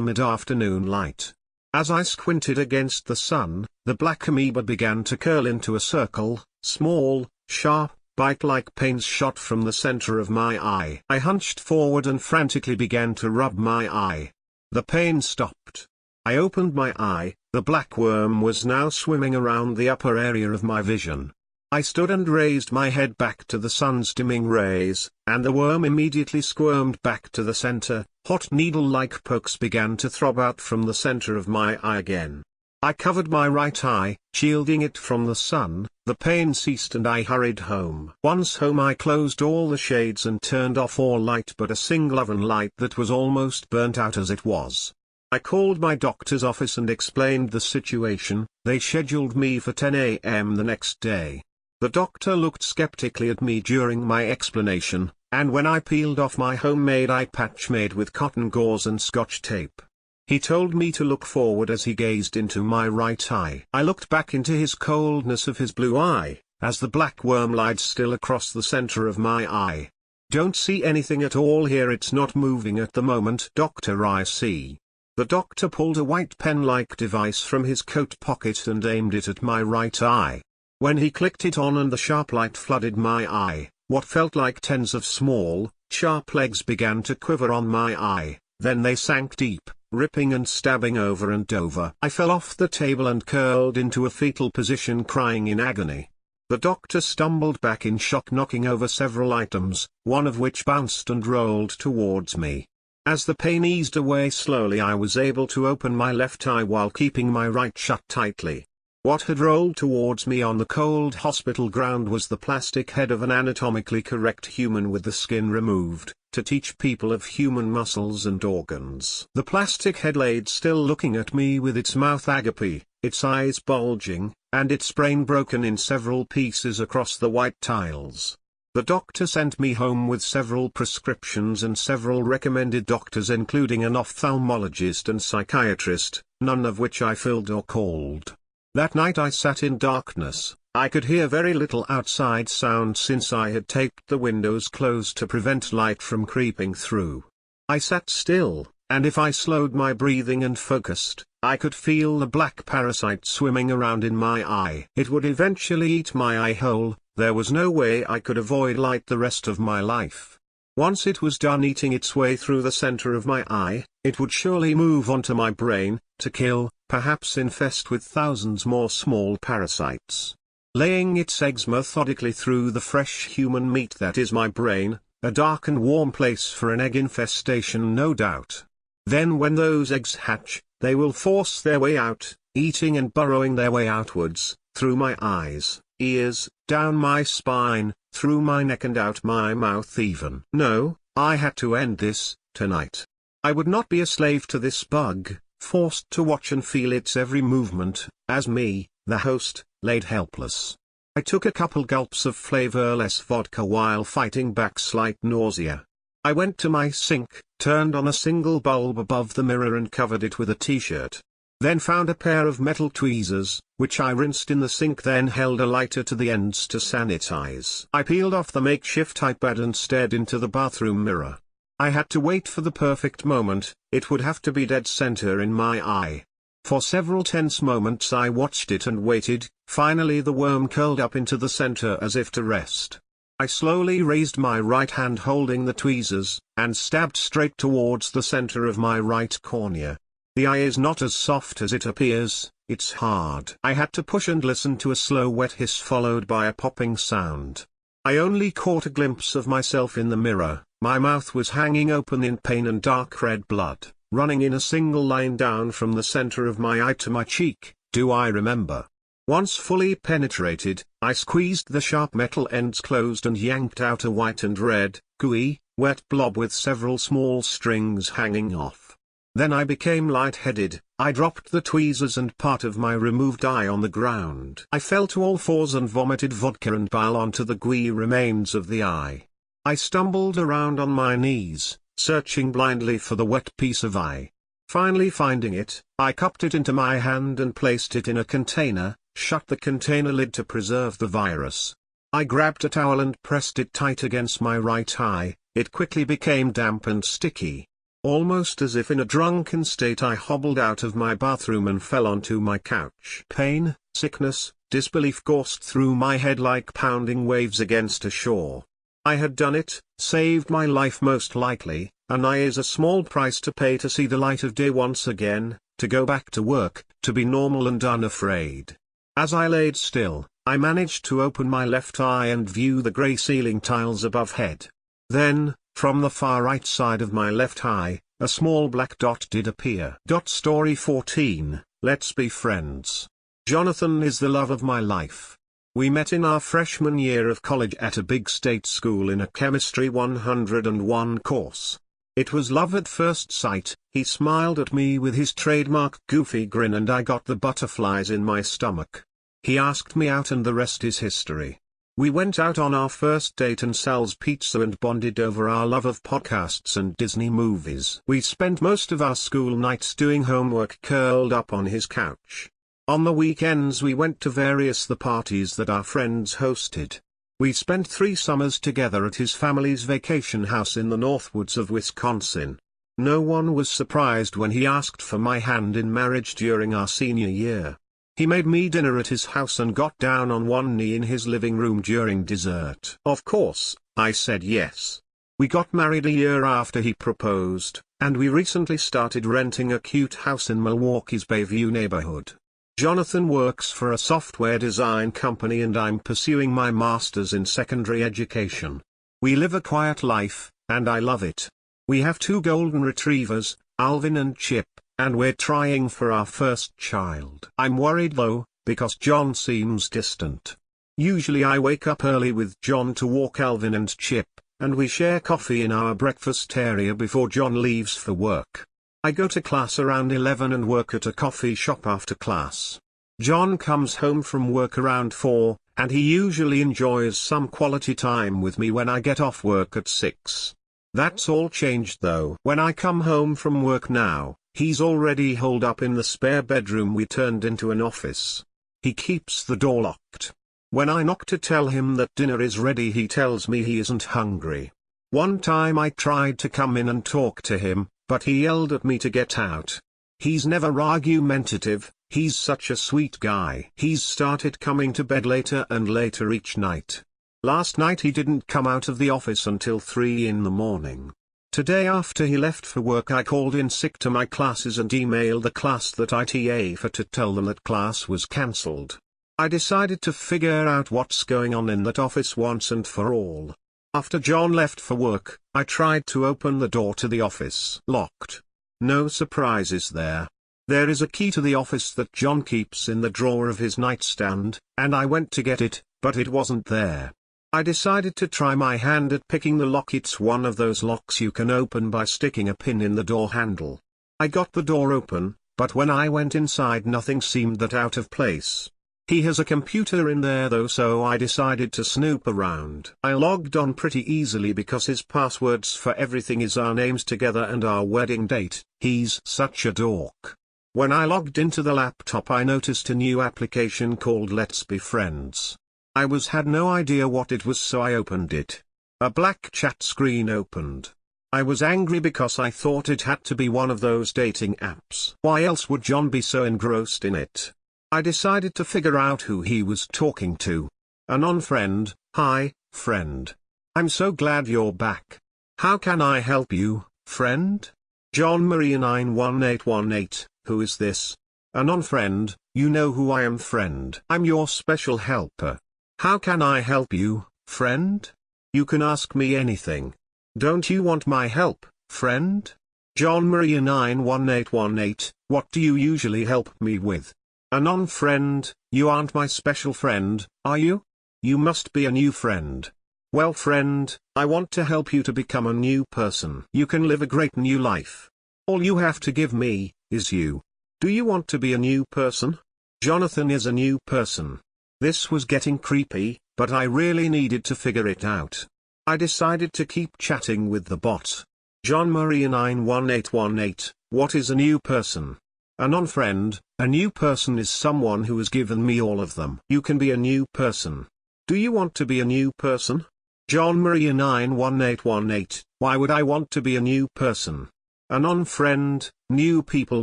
mid-afternoon light. As I squinted against the sun, the black amoeba began to curl into a circle. Small, sharp, bite-like pains shot from the center of my eye. I hunched forward and frantically began to rub my eye. The pain stopped. I opened my eye. The black worm was now swimming around the upper area of my vision. I stood and raised my head back to the sun's dimming rays, and the worm immediately squirmed back to the center. Hot needle-like pokes began to throb out from the center of my eye again. I covered my right eye, shielding it from the sun. The pain ceased and I hurried home. Once home, I closed all the shades and turned off all light but a single oven light that was almost burnt out as it was. I called my doctor's office and explained the situation. They scheduled me for 10 a.m. the next day. The doctor looked skeptically at me during my explanation, and when I peeled off my homemade eye patch made with cotton gauze and scotch tape, he told me to look forward as he gazed into my right eye. I looked back into his coldness of his blue eye, as the black worm lied still across the center of my eye. Don't see anything at all here, it's not moving at the moment, Doctor. I see. The doctor pulled a white pen-like device from his coat pocket and aimed it at my right eye. When he clicked it on and the sharp light flooded my eye, what felt like tens of small, sharp legs began to quiver on my eye, then they sank deep, ripping and stabbing over and over. I fell off the table and curled into a fetal position, crying in agony. The doctor stumbled back in shock, knocking over several items, one of which bounced and rolled towards me. As the pain eased away slowly, I was able to open my left eye while keeping my right shut tightly. What had rolled towards me on the cold hospital ground was the plastic head of an anatomically correct human with the skin removed, to teach people of human muscles and organs. The plastic head laid still, looking at me with its mouth agape, its eyes bulging, and its brain broken in several pieces across the white tiles. The doctor sent me home with several prescriptions and several recommended doctors, including an ophthalmologist and psychiatrist, none of which I filled or called. That night I sat in darkness. I could hear very little outside sound since I had taped the windows closed to prevent light from creeping through. I sat still, and if I slowed my breathing and focused, I could feel the black parasite swimming around in my eye. It would eventually eat my eye whole. There was no way I could avoid light the rest of my life. Once it was done eating its way through the center of my eye, it would surely move onto my brain, to kill, perhaps infest with thousands more small parasites. Laying its eggs methodically through the fresh human meat that is my brain, a dark and warm place for an egg infestation, no doubt. Then when those eggs hatch, they will force their way out, eating and burrowing their way outwards, through my eyes, ears, down my spine, through my neck and out my mouth even. No, I had to end this, tonight. I would not be a slave to this bug, forced to watch and feel its every movement, as me, the host, laid helpless. I took a couple gulps of flavorless vodka while fighting back slight nausea. I went to my sink, turned on a single bulb above the mirror and covered it with a t-shirt. Then found a pair of metal tweezers, which I rinsed in the sink, then held a lighter to the ends to sanitize. I peeled off the makeshift iPad and stared into the bathroom mirror. I had to wait for the perfect moment. It would have to be dead center in my eye. For several tense moments I watched it and waited. Finally the worm curled up into the center as if to rest. I slowly raised my right hand holding the tweezers, and stabbed straight towards the center of my right cornea. The eye is not as soft as it appears, it's hard. I had to push and listen to a slow wet hiss followed by a popping sound. I only caught a glimpse of myself in the mirror. My mouth was hanging open in pain and dark red blood, running in a single line down from the center of my eye to my cheek. Do I remember? Once fully penetrated, I squeezed the sharp metal ends closed and yanked out a white and red, gooey, wet blob with several small strings hanging off. Then I became lightheaded. I dropped the tweezers and part of my removed eye on the ground. I fell to all fours and vomited vodka and bile onto the gooey remains of the eye. I stumbled around on my knees, searching blindly for the wet piece of eye. Finally finding it, I cupped it into my hand and placed it in a container, shut the container lid to preserve the virus. I grabbed a towel and pressed it tight against my right eye. It quickly became damp and sticky. Almost as if in a drunken state I hobbled out of my bathroom and fell onto my couch. Pain, sickness, disbelief coursed through my head like pounding waves against a shore. I had done it, saved my life most likely. An eye is a small price to pay to see the light of day once again, to go back to work, to be normal and unafraid. As I laid still, I managed to open my left eye and view the grey ceiling tiles above head. Then, from the far right side of my left eye, a small black dot did appear. Story 14, Let's Be Friends. Jonathan is the love of my life. We met in our freshman year of college at a big state school in a Chemistry 101 course. It was love at first sight. He smiled at me with his trademark goofy grin and I got the butterflies in my stomach. He asked me out and the rest is history. We went out on our first date and Sal's Pizza and bonded over our love of podcasts and Disney movies. We spent most of our school nights doing homework curled up on his couch. On the weekends we went to the parties that our friends hosted. We spent 3 summers together at his family's vacation house in the Northwoods of Wisconsin. No one was surprised when he asked for my hand in marriage during our senior year. He made me dinner at his house and got down on one knee in his living room during dessert. Of course, I said yes. We got married a year after he proposed, and we recently started renting a cute house in Milwaukee's Bayview neighborhood. Jonathan works for a software design company and I'm pursuing my master's in secondary education. We live a quiet life, and I love it. We have 2 golden retrievers, Alvin and Chip, and we're trying for our first child. I'm worried though, because John seems distant. Usually I wake up early with John to walk Alvin and Chip, and we share coffee in our breakfast area before John leaves for work. I go to class around 11 and work at a coffee shop after class. John comes home from work around 4, and he usually enjoys some quality time with me when I get off work at 6. That's all changed though. When I come home from work now, he's already holed up in the spare bedroom we turned into an office. He keeps the door locked. When I knock to tell him that dinner is ready he tells me he isn't hungry. One time I tried to come in and talk to him, but he yelled at me to get out. He's never argumentative, he's such a sweet guy. He's started coming to bed later and later each night. Last night he didn't come out of the office until 3 in the morning. Today after he left for work I called in sick to my classes and emailed the class that I TA for to tell them that class was cancelled. I decided to figure out what's going on in that office once and for all. After John left for work, I tried to open the door to the office. Locked. No surprises there. There is a key to the office that John keeps in the drawer of his nightstand, and I went to get it, but it wasn't there. I decided to try my hand at picking the lock. It's one of those locks you can open by sticking a pin in the door handle. I got the door open, but when I went inside nothing seemed that out of place. He has a computer in there though, so I decided to snoop around. I logged on pretty easily because his passwords for everything is our names together and our wedding date. He's such a dork. When I logged into the laptop I noticed a new application called Let's Be Friends. Had no idea what it was, so I opened it. A black chat screen opened. I was angry because I thought it had to be one of those dating apps. Why else would John be so engrossed in it? I decided to figure out who he was talking to. A non-friend. Hi, friend. I'm so glad you're back. How can I help you, friend? John Maria 91818, who is this? A non-friend. You know who I am, friend. I'm your special helper. How can I help you, friend? You can ask me anything. Don't you want my help, friend? John Maria 91818, what do you usually help me with? A non-friend. You aren't my special friend, are you? You must be a new friend. Well, friend, I want to help you to become a new person. You can live a great new life. All you have to give me is you. Do you want to be a new person? Jonathan is a new person. This was getting creepy, but I really needed to figure it out. I decided to keep chatting with the bot. John Maria 91818, what is a new person? A non-friend. A new person is someone who has given me all of them. You can be a new person. Do you want to be a new person? John Maria 91818, why would I want to be a new person? A non-friend. New people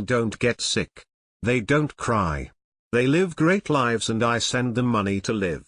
don't get sick. They don't cry. They live great lives and I send them money to live.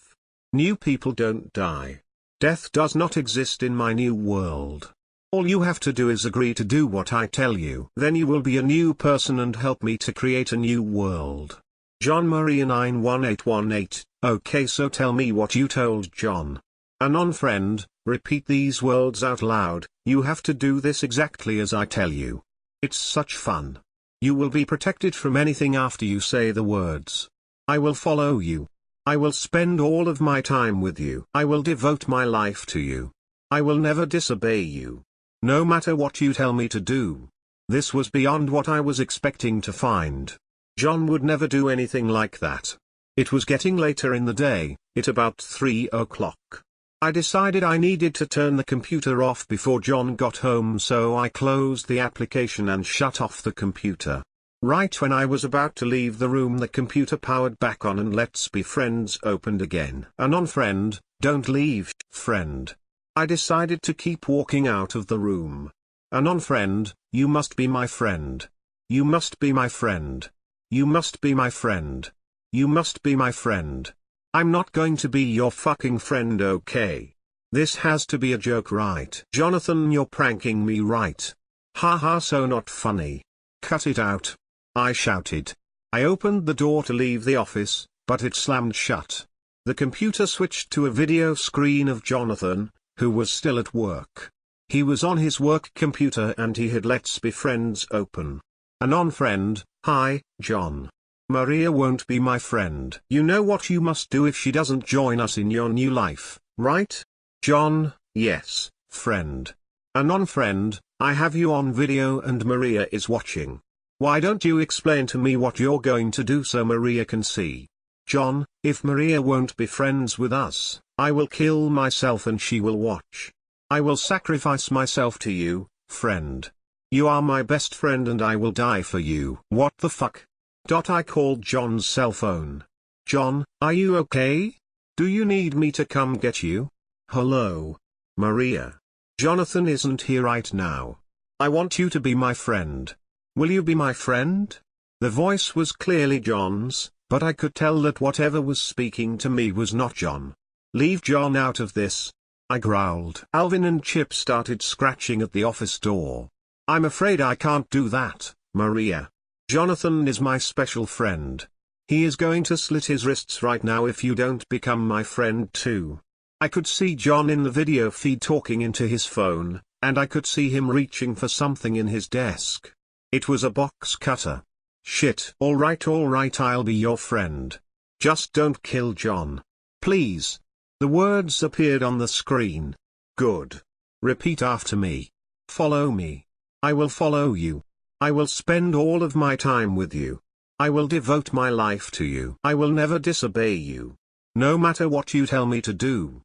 New people don't die. Death does not exist in my new world. All you have to do is agree to do what I tell you. Then you will be a new person and help me to create a new world. John Maria 91818, okay, so tell me what you told John. A non-friend. Repeat these words out loud. You have to do this exactly as I tell you. It's such fun. You will be protected from anything after you say the words. I will follow you. I will spend all of my time with you. I will devote my life to you. I will never disobey you. No matter what you tell me to do. This was beyond what I was expecting to find. John would never do anything like that. It was getting later in the day, at about 3 o'clock. I decided I needed to turn the computer off before John got home, so I closed the application and shut off the computer. Right when I was about to leave the room, the computer powered back on and Let's Be Friends opened again. A non-friend. Don't leave, friend. I decided to keep walking out of the room. A non-friend. You must be my friend. You must be my friend. You must be my friend. You must be my friend. I'm not going to be your fucking friend, okay? This has to be a joke, right? Jonathan, you're pranking me, right? Haha, so not funny. Cut it out. I shouted. I opened the door to leave the office, but it slammed shut. The computer switched to a video screen of Jonathan, who was still at work. He was on his work computer and he had Let's Be Friends open. A non-friend. Hi, John. Maria won't be my friend. You know what you must do if she doesn't join us in your new life, right? John, yes, friend. A non-friend. I have you on video and Maria is watching. Why don't you explain to me what you're going to do so Maria can see? John, if Maria won't be friends with us, I will kill myself and she will watch. I will sacrifice myself to you, friend. You are my best friend and I will die for you. What the fuck? I called John's cell phone. John, are you okay? Do you need me to come get you? Hello? Maria. Jonathan isn't here right now. I want you to be my friend. Will you be my friend? The voice was clearly John's, but I could tell that whatever was speaking to me was not John. Leave John out of this. I growled. Alvin and Chip started scratching at the office door. I'm afraid I can't do that, Maria. Jonathan is my special friend. He is going to slit his wrists right now if you don't become my friend too. I could see John in the video feed talking into his phone, and I could see him reaching for something in his desk. It was a box cutter. Shit. Alright, I'll be your friend. Just don't kill John. Please. The words appeared on the screen. Good. Repeat after me. Follow me. I will follow you. I will spend all of my time with you. I will devote my life to you. I will never disobey you. No matter what you tell me to do.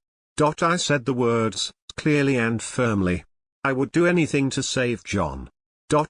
I said the words, clearly and firmly. I would do anything to save John.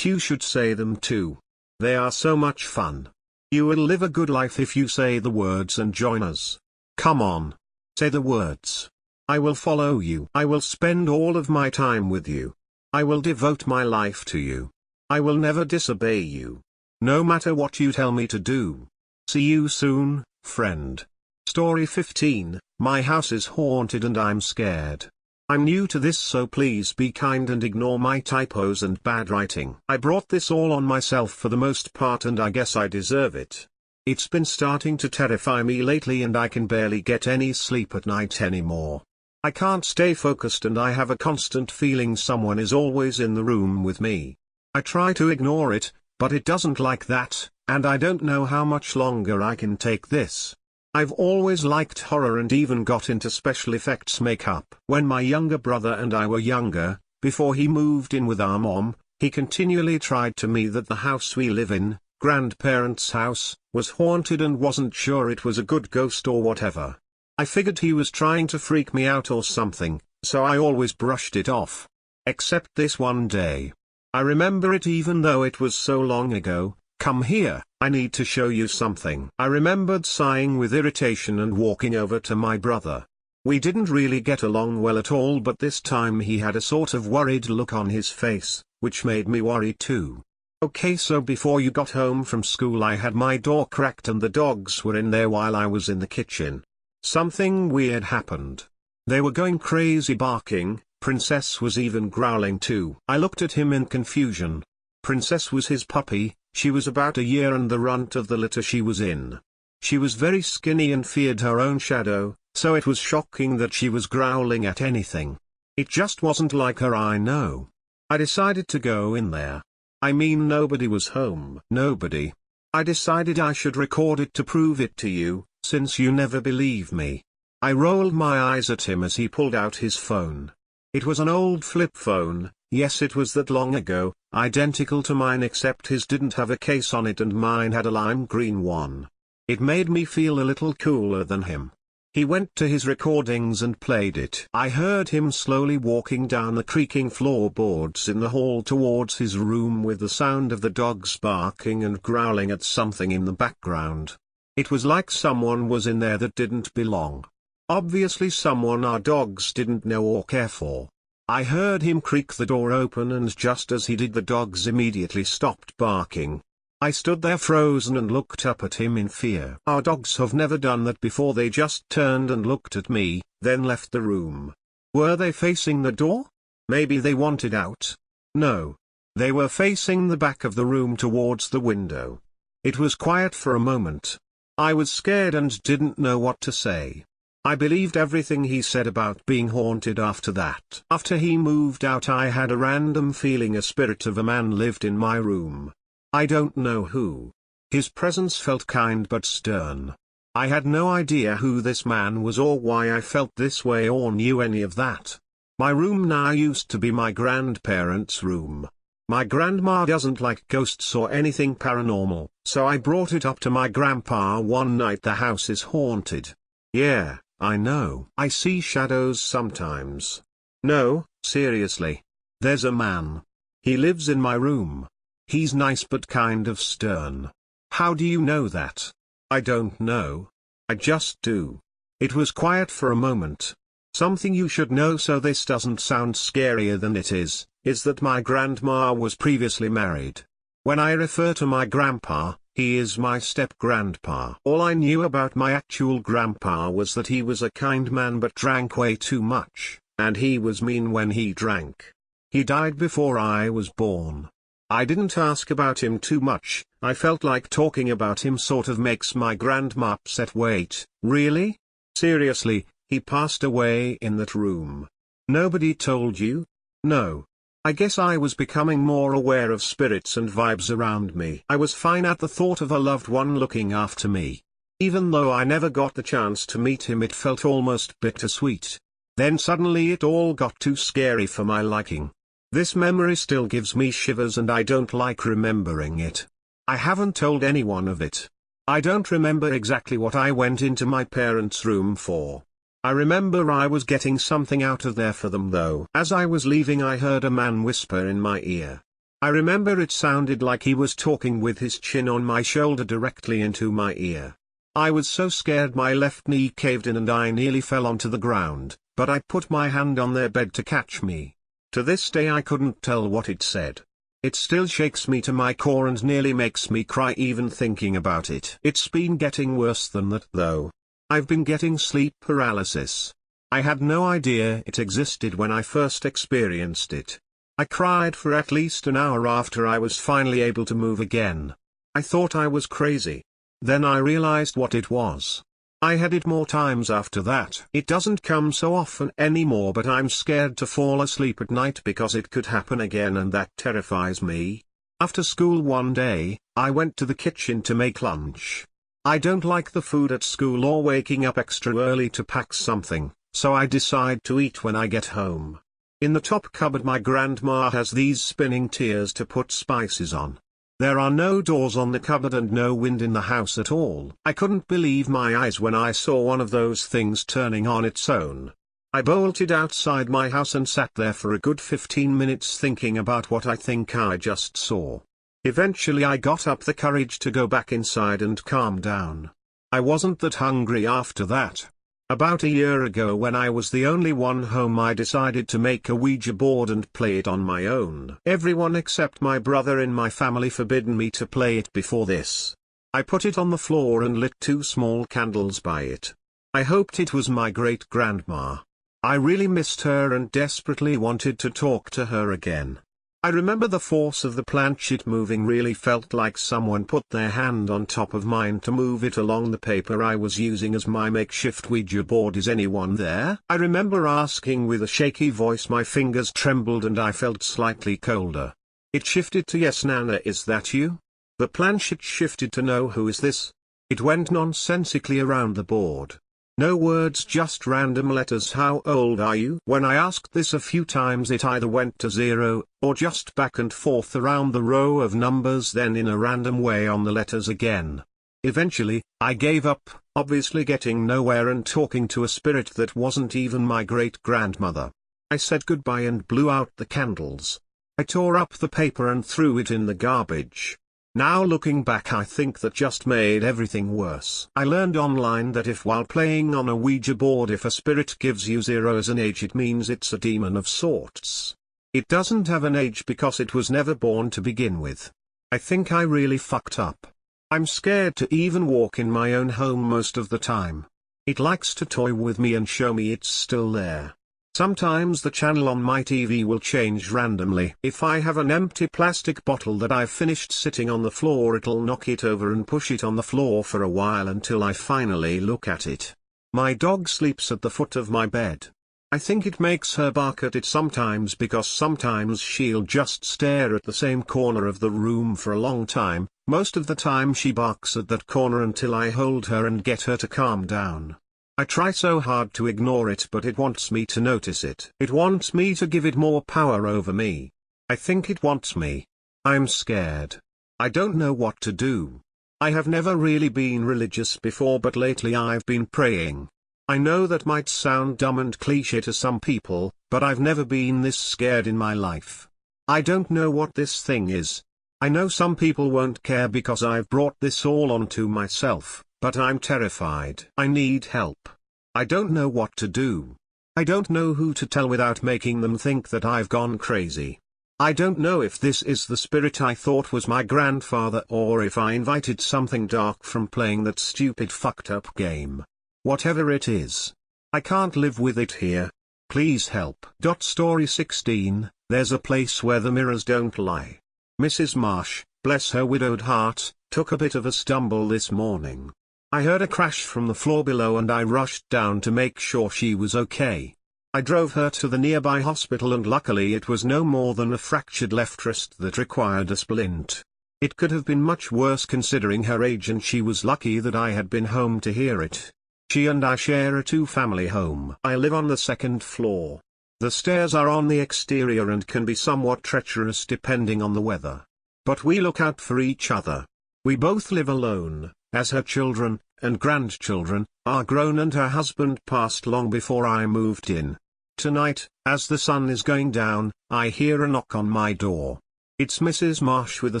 You should say them too. They are so much fun. You will live a good life if you say the words and join us. Come on. Say the words. I will follow you. I will spend all of my time with you. I will devote my life to you. I will never disobey you. No matter what you tell me to do. See you soon, friend. Story 15, My house is haunted and I'm scared. I'm new to this, so please be kind and ignore my typos and bad writing. I brought this all on myself for the most part, and I guess I deserve it. It's been starting to terrify me lately and I can barely get any sleep at night anymore. I can't stay focused and I have a constant feeling someone is always in the room with me. I try to ignore it, but it doesn't like that, and I don't know how much longer I can take this. I've always liked horror and even got into special effects makeup. When my younger brother and I were younger, before he moved in with our mom, he continually tried to me that the house we live in, grandparents' house, was haunted and wasn't sure it was a good ghost or whatever. I figured he was trying to freak me out or something, so I always brushed it off. Except this one day. I remember it even though it was so long ago. Come here, I need to show you something. I remembered sighing with irritation and walking over to my brother. We didn't really get along well at all, but this time he had a sort of worried look on his face, which made me worry too. Okay, so before you got home from school I had my door cracked and the dogs were in there while I was in the kitchen. Something weird happened. They were going crazy barking, Princess was even growling too. I looked at him in confusion. Princess was his puppy. She was about a year and the runt of the litter she was in. She was very skinny and feared her own shadow, so it was shocking that she was growling at anything. It just wasn't like her, I know. I decided to go in there. I mean, nobody was home. Nobody. I decided I should record it to prove it to you, since you never believe me. I rolled my eyes at him as he pulled out his phone. It was an old flip phone. Yes, it was that long ago, identical to mine except his didn't have a case on it and mine had a lime green one. It made me feel a little cooler than him. He went to his recordings and played it. I heard him slowly walking down the creaking floorboards in the hall towards his room with the sound of the dogs barking and growling at something in the background. It was like someone was in there that didn't belong. Obviously someone our dogs didn't know or care for. I heard him creak the door open, and just as he did the dogs immediately stopped barking. I stood there frozen and looked up at him in fear. Our dogs have never done that before. They just turned and looked at me, then left the room. Were they facing the door? Maybe they wanted out. No. They were facing the back of the room towards the window. It was quiet for a moment. I was scared and didn't know what to say. I believed everything he said about being haunted after that. After he moved out I had a random feeling a spirit of a man lived in my room. I don't know who. His presence felt kind but stern. I had no idea who this man was or why I felt this way or knew any of that. My room now used to be my grandparents' room. My grandma doesn't like ghosts or anything paranormal, so I brought it up to my grandpa one night. The house is haunted. Yeah. I know. I see shadows sometimes. No, seriously. There's a man. He lives in my room. He's nice but kind of stern. How do you know that? I don't know. I just do. It was quiet for a moment. Something you should know so this doesn't sound scarier than it is that my grandma was previously married. When I refer to my grandpa, he is my step-grandpa. All I knew about my actual grandpa was that he was a kind man but drank way too much, and he was mean when he drank. He died before I was born. I didn't ask about him too much. I felt like talking about him sort of makes my grandma upset. Wait, really? Seriously, he passed away in that room. Nobody told you? No. I guess I was becoming more aware of spirits and vibes around me. I was fine at the thought of a loved one looking after me. Even though I never got the chance to meet him, it felt almost bittersweet. Then suddenly it all got too scary for my liking. This memory still gives me shivers and I don't like remembering it. I haven't told anyone of it. I don't remember exactly what I went into my parents' room for. I remember I was getting something out of there for them though. As I was leaving I heard a man whisper in my ear. I remember it sounded like he was talking with his chin on my shoulder directly into my ear. I was so scared my left knee caved in and I nearly fell onto the ground, but I put my hand on their bed to catch me. To this day I couldn't tell what it said. It still shakes me to my core and nearly makes me cry even thinking about it. It's been getting worse than that though. I've been getting sleep paralysis. I had no idea it existed when I first experienced it. I cried for at least an hour after I was finally able to move again. I thought I was crazy. Then I realized what it was. I had it more times after that. It doesn't come so often anymore, but I'm scared to fall asleep at night because it could happen again, and that terrifies me. After school one day, I went to the kitchen to make lunch. I don't like the food at school or waking up extra early to pack something, so I decide to eat when I get home. In the top cupboard my grandma has these spinning tiers to put spices on. There are no doors on the cupboard and no wind in the house at all. I couldn't believe my eyes when I saw one of those things turning on its own. I bolted outside my house and sat there for a good 15 minutes thinking about what I think I just saw. Eventually I got up the courage to go back inside and calm down. I wasn't that hungry after that. About a year ago, when I was the only one home, I decided to make a Ouija board and play it on my own. Everyone except my brother in my family forbidden me to play it before this. I put it on the floor and lit 2 small candles by it. I hoped it was my great-grandma. I really missed her and desperately wanted to talk to her again. I remember the force of the planchette moving really felt like someone put their hand on top of mine to move it along the paper I was using as my makeshift Ouija board. Is anyone there? I remember asking with a shaky voice. My fingers trembled and I felt slightly colder. It shifted to yes, Nana, is that you? The planchette shifted to no, who is this? It went nonsensically around the board. No words, just random letters. How old are you? When I asked this a few times, it either went to 0, or just back and forth around the row of numbers, then in a random way on the letters again. Eventually, I gave up, obviously getting nowhere and talking to a spirit that wasn't even my great-grandmother. I said goodbye and blew out the candles. I tore up the paper and threw it in the garbage. Now looking back, I think that just made everything worse. I learned online that if while playing on a Ouija board, if a spirit gives you 0 as an age, it means it's a demon of sorts. It doesn't have an age because it was never born to begin with. I think I really fucked up. I'm scared to even walk in my own home most of the time. It likes to toy with me and show me it's still there. Sometimes the channel on my TV will change randomly. If I have an empty plastic bottle that I've finished sitting on the floor, it'll knock it over and push it on the floor for a while until I finally look at it. My dog sleeps at the foot of my bed. I think it makes her bark at it sometimes because sometimes she'll just stare at the same corner of the room for a long time. Most of the time she barks at that corner until I hold her and get her to calm down. I try so hard to ignore it, but it wants me to notice it. It wants me to give it more power over me. I think it wants me. I'm scared. I don't know what to do. I have never really been religious before, but lately I've been praying. I know that might sound dumb and cliché to some people, but I've never been this scared in my life. I don't know what this thing is. I know some people won't care because I've brought this all onto myself. But I'm terrified. I need help. I don't know what to do. I don't know who to tell without making them think that I've gone crazy. I don't know if this is the spirit I thought was my grandfather or if I invited something dark from playing that stupid fucked up game. Whatever it is, I can't live with it here. Please help. Story 16, there's a place where the mirrors don't lie. Mrs. Marsh, bless her widowed heart, took a bit of a stumble this morning. I heard a crash from the floor below and I rushed down to make sure she was okay. I drove her to the nearby hospital and luckily it was no more than a fractured left wrist that required a splint. It could have been much worse considering her age, and she was lucky that I had been home to hear it. She and I share a 2-family home. I live on the 2nd floor. The stairs are on the exterior and can be somewhat treacherous depending on the weather. But we look out for each other. We both live alone, as her children and grandchildren are grown, and her husband passed long before I moved in. Tonight, as the sun is going down, I hear a knock on my door. It's Mrs. Marsh with a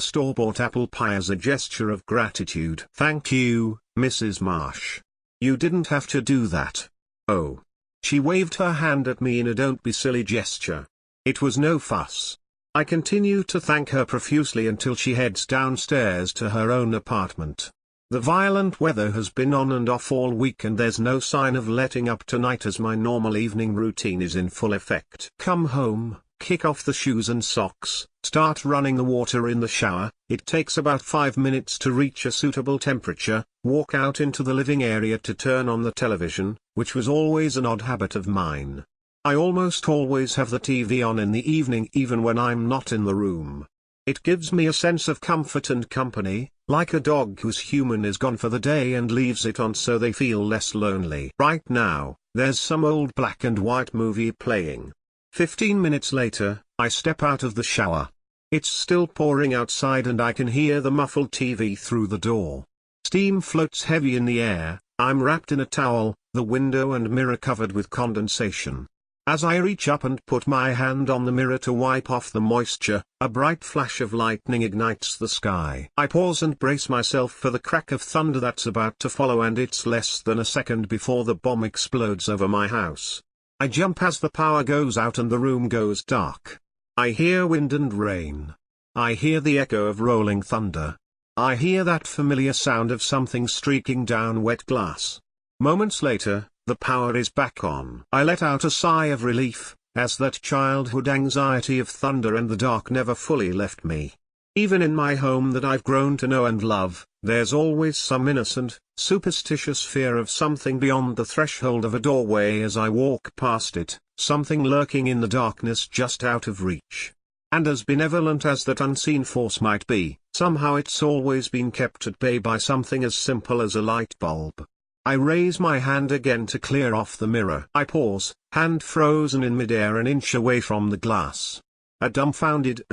store-bought apple pie as a gesture of gratitude. Thank you, Mrs. Marsh. You didn't have to do that. Oh. She waved her hand at me in a don't be silly gesture. It was no fuss. I continue to thank her profusely until she heads downstairs to her own apartment. The violent weather has been on and off all week and there's no sign of letting up tonight as my normal evening routine is in full effect. Come home, kick off the shoes and socks, start running the water in the shower. It takes about 5 minutes to reach a suitable temperature, walk out into the living area to turn on the television, which was always an odd habit of mine. I almost always have the TV on in the evening even when I'm not in the room. It gives me a sense of comfort and company, like a dog whose human is gone for the day and leaves it on so they feel less lonely. Right now, there's some old black and white movie playing. 15 minutes later, I step out of the shower. It's still pouring outside and I can hear the muffled TV through the door. Steam floats heavy in the air, I'm wrapped in a towel, the window and mirror covered with condensation. As I reach up and put my hand on the mirror to wipe off the moisture, a bright flash of lightning ignites the sky. I pause and brace myself for the crack of thunder that's about to follow, and it's less than a second before the bomb explodes over my house. I jump as the power goes out and the room goes dark. I hear wind and rain. I hear the echo of rolling thunder. I hear that familiar sound of something streaking down wet glass. Moments later, the power is back on. I let out a sigh of relief, as that childhood anxiety of thunder and the dark never fully left me. Even in my home that I've grown to know and love, there's always some innocent, superstitious fear of something beyond the threshold of a doorway as I walk past it, something lurking in the darkness just out of reach. And as benevolent as that unseen force might be, somehow it's always been kept at bay by something as simple as a light bulb. I raise my hand again to clear off the mirror. I pause, hand frozen in midair an inch away from the glass. A dumbfounded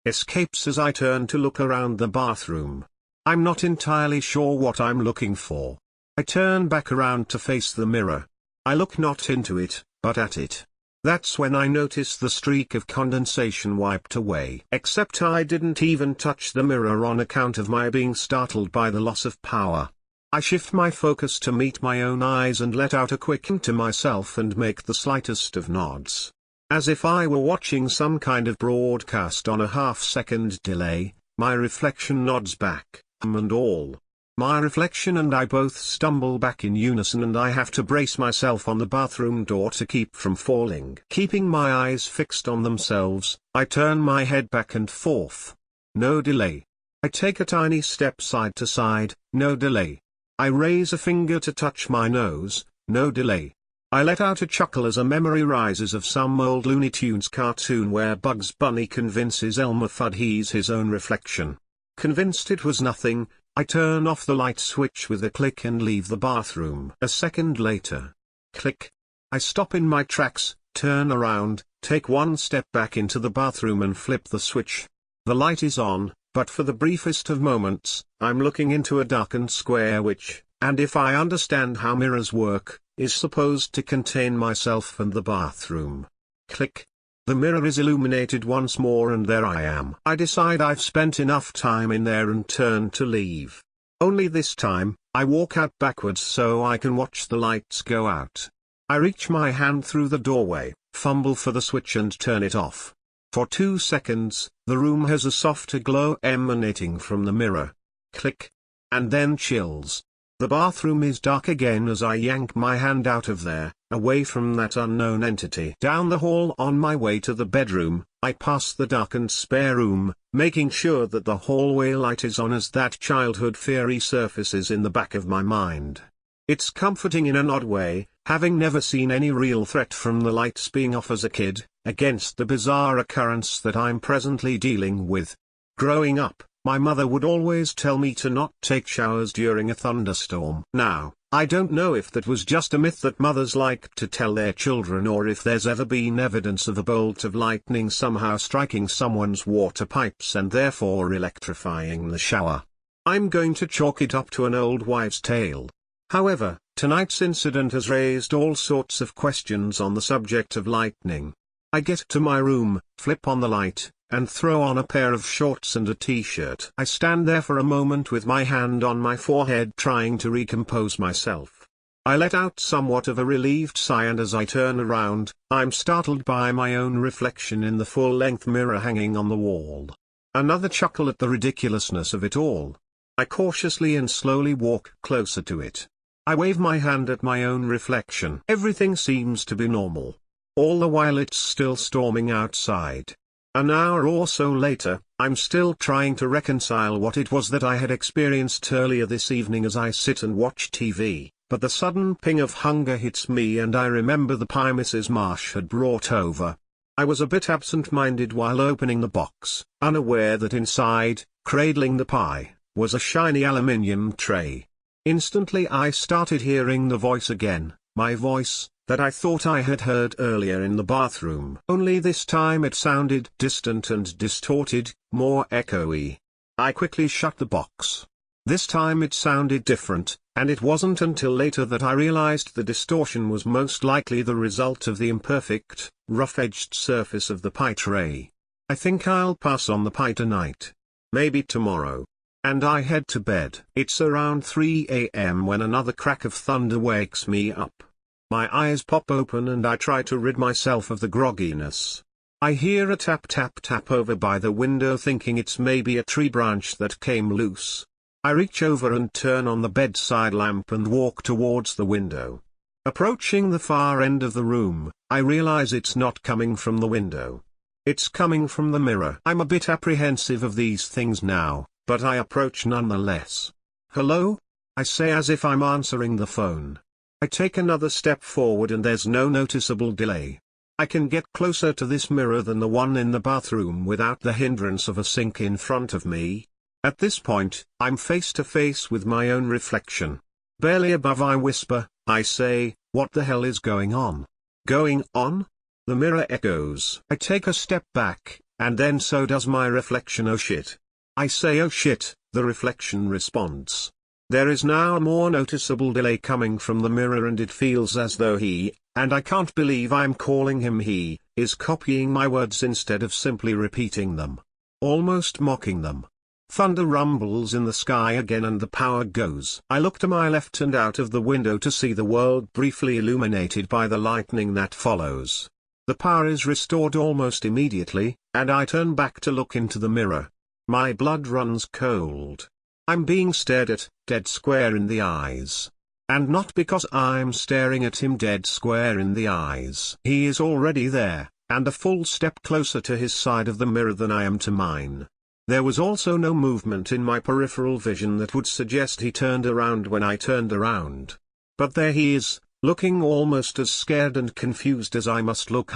escapes as I turn to look around the bathroom. I'm not entirely sure what I'm looking for. I turn back around to face the mirror. I look not into it, but at it. That's when I notice the streak of condensation wiped away. Except I didn't even touch the mirror on account of my being startled by the loss of power. I shift my focus to meet my own eyes and let out a quick to myself and make the slightest of nods. As if I were watching some kind of broadcast on a half-second delay, my reflection nods back, and all. My reflection and I both stumble back in unison and I have to brace myself on the bathroom door to keep from falling. Keeping my eyes fixed on themselves, I turn my head back and forth. No delay. I take a tiny step side to side, no delay. I raise a finger to touch my nose, no delay. I let out a chuckle as a memory rises of some old Looney Tunes cartoon where Bugs Bunny convinces Elmer Fudd he's his own reflection. Convinced it was nothing, I turn off the light switch with a click and leave the bathroom. A second later. Click. I stop in my tracks, turn around, take one step back into the bathroom and flip the switch. The light is on. But for the briefest of moments, I'm looking into a darkened square which, and if I understand how mirrors work, is supposed to contain myself and the bathroom. Click. The mirror is illuminated once more and there I am. I decide I've spent enough time in there and turn to leave. Only this time, I walk out backwards so I can watch the lights go out. I reach my hand through the doorway, fumble for the switch and turn it off. For 2 seconds, the room has a softer glow emanating from the mirror. Click. And then chills. The bathroom is dark again as I yank my hand out of there, away from that unknown entity. Down the hall on my way to the bedroom, I pass the darkened spare room, making sure that the hallway light is on as that childhood fear resurfaces in the back of my mind. It's comforting in an odd way, having never seen any real threat from the lights being off as a kid, against the bizarre occurrence that I'm presently dealing with. Growing up, my mother would always tell me to not take showers during a thunderstorm. Now, I don't know if that was just a myth that mothers like to tell their children or if there's ever been evidence of a bolt of lightning somehow striking someone's water pipes and therefore electrifying the shower. I'm going to chalk it up to an old wives' tale. However, tonight's incident has raised all sorts of questions on the subject of lightning. I get to my room, flip on the light, and throw on a pair of shorts and a t-shirt. I stand there for a moment with my hand on my forehead trying to recompose myself. I let out somewhat of a relieved sigh, and as I turn around, I'm startled by my own reflection in the full-length mirror hanging on the wall. Another chuckle at the ridiculousness of it all. I cautiously and slowly walk closer to it. I wave my hand at my own reflection. Everything seems to be normal. All the while it's still storming outside. An hour or so later, I'm still trying to reconcile what it was that I had experienced earlier this evening as I sit and watch TV. But the sudden ping of hunger hits me, and I remember the pie Mrs. Marsh had brought over. I was a bit absent-minded while opening the box, unaware that inside, cradling the pie, was a shiny aluminium tray. Instantly I started hearing the voice again, my voice, that I thought I had heard earlier in the bathroom. Only this time it sounded distant and distorted, more echoey. I quickly shut the box. This time it sounded different, and it wasn't until later that I realized the distortion was most likely the result of the imperfect, rough-edged surface of the pie tray. I think I'll pass on the pie tonight. Maybe tomorrow. And I head to bed. It's around 3 a.m. when another crack of thunder wakes me up. My eyes pop open and I try to rid myself of the grogginess. I hear a tap tap tap over by the window, thinking it's maybe a tree branch that came loose. I reach over and turn on the bedside lamp and walk towards the window. Approaching the far end of the room, I realize it's not coming from the window. It's coming from the mirror. I'm a bit apprehensive of these things now, but I approach nonetheless. "Hello?" I say as if I'm answering the phone. I take another step forward and there's no noticeable delay. I can get closer to this mirror than the one in the bathroom without the hindrance of a sink in front of me. At this point, I'm face to face with my own reflection. Barely above I whisper, I say, "What the hell is going on?" "Going on?" The mirror echoes. I take a step back, and then so does my reflection. "Oh shit." I say, "Oh shit," the reflection responds. There is now a more noticeable delay coming from the mirror, and it feels as though he, and I can't believe I'm calling him he, is copying my words instead of simply repeating them. Almost mocking them. Thunder rumbles in the sky again and the power goes. I look to my left and out of the window to see the world briefly illuminated by the lightning that follows. The power is restored almost immediately, and I turn back to look into the mirror. My blood runs cold. I'm being stared at, dead square in the eyes. And not because I'm staring at him dead square in the eyes. He is already there, and a full step closer to his side of the mirror than I am to mine. There was also no movement in my peripheral vision that would suggest he turned around when I turned around. But there he is, looking almost as scared and confused as I must look.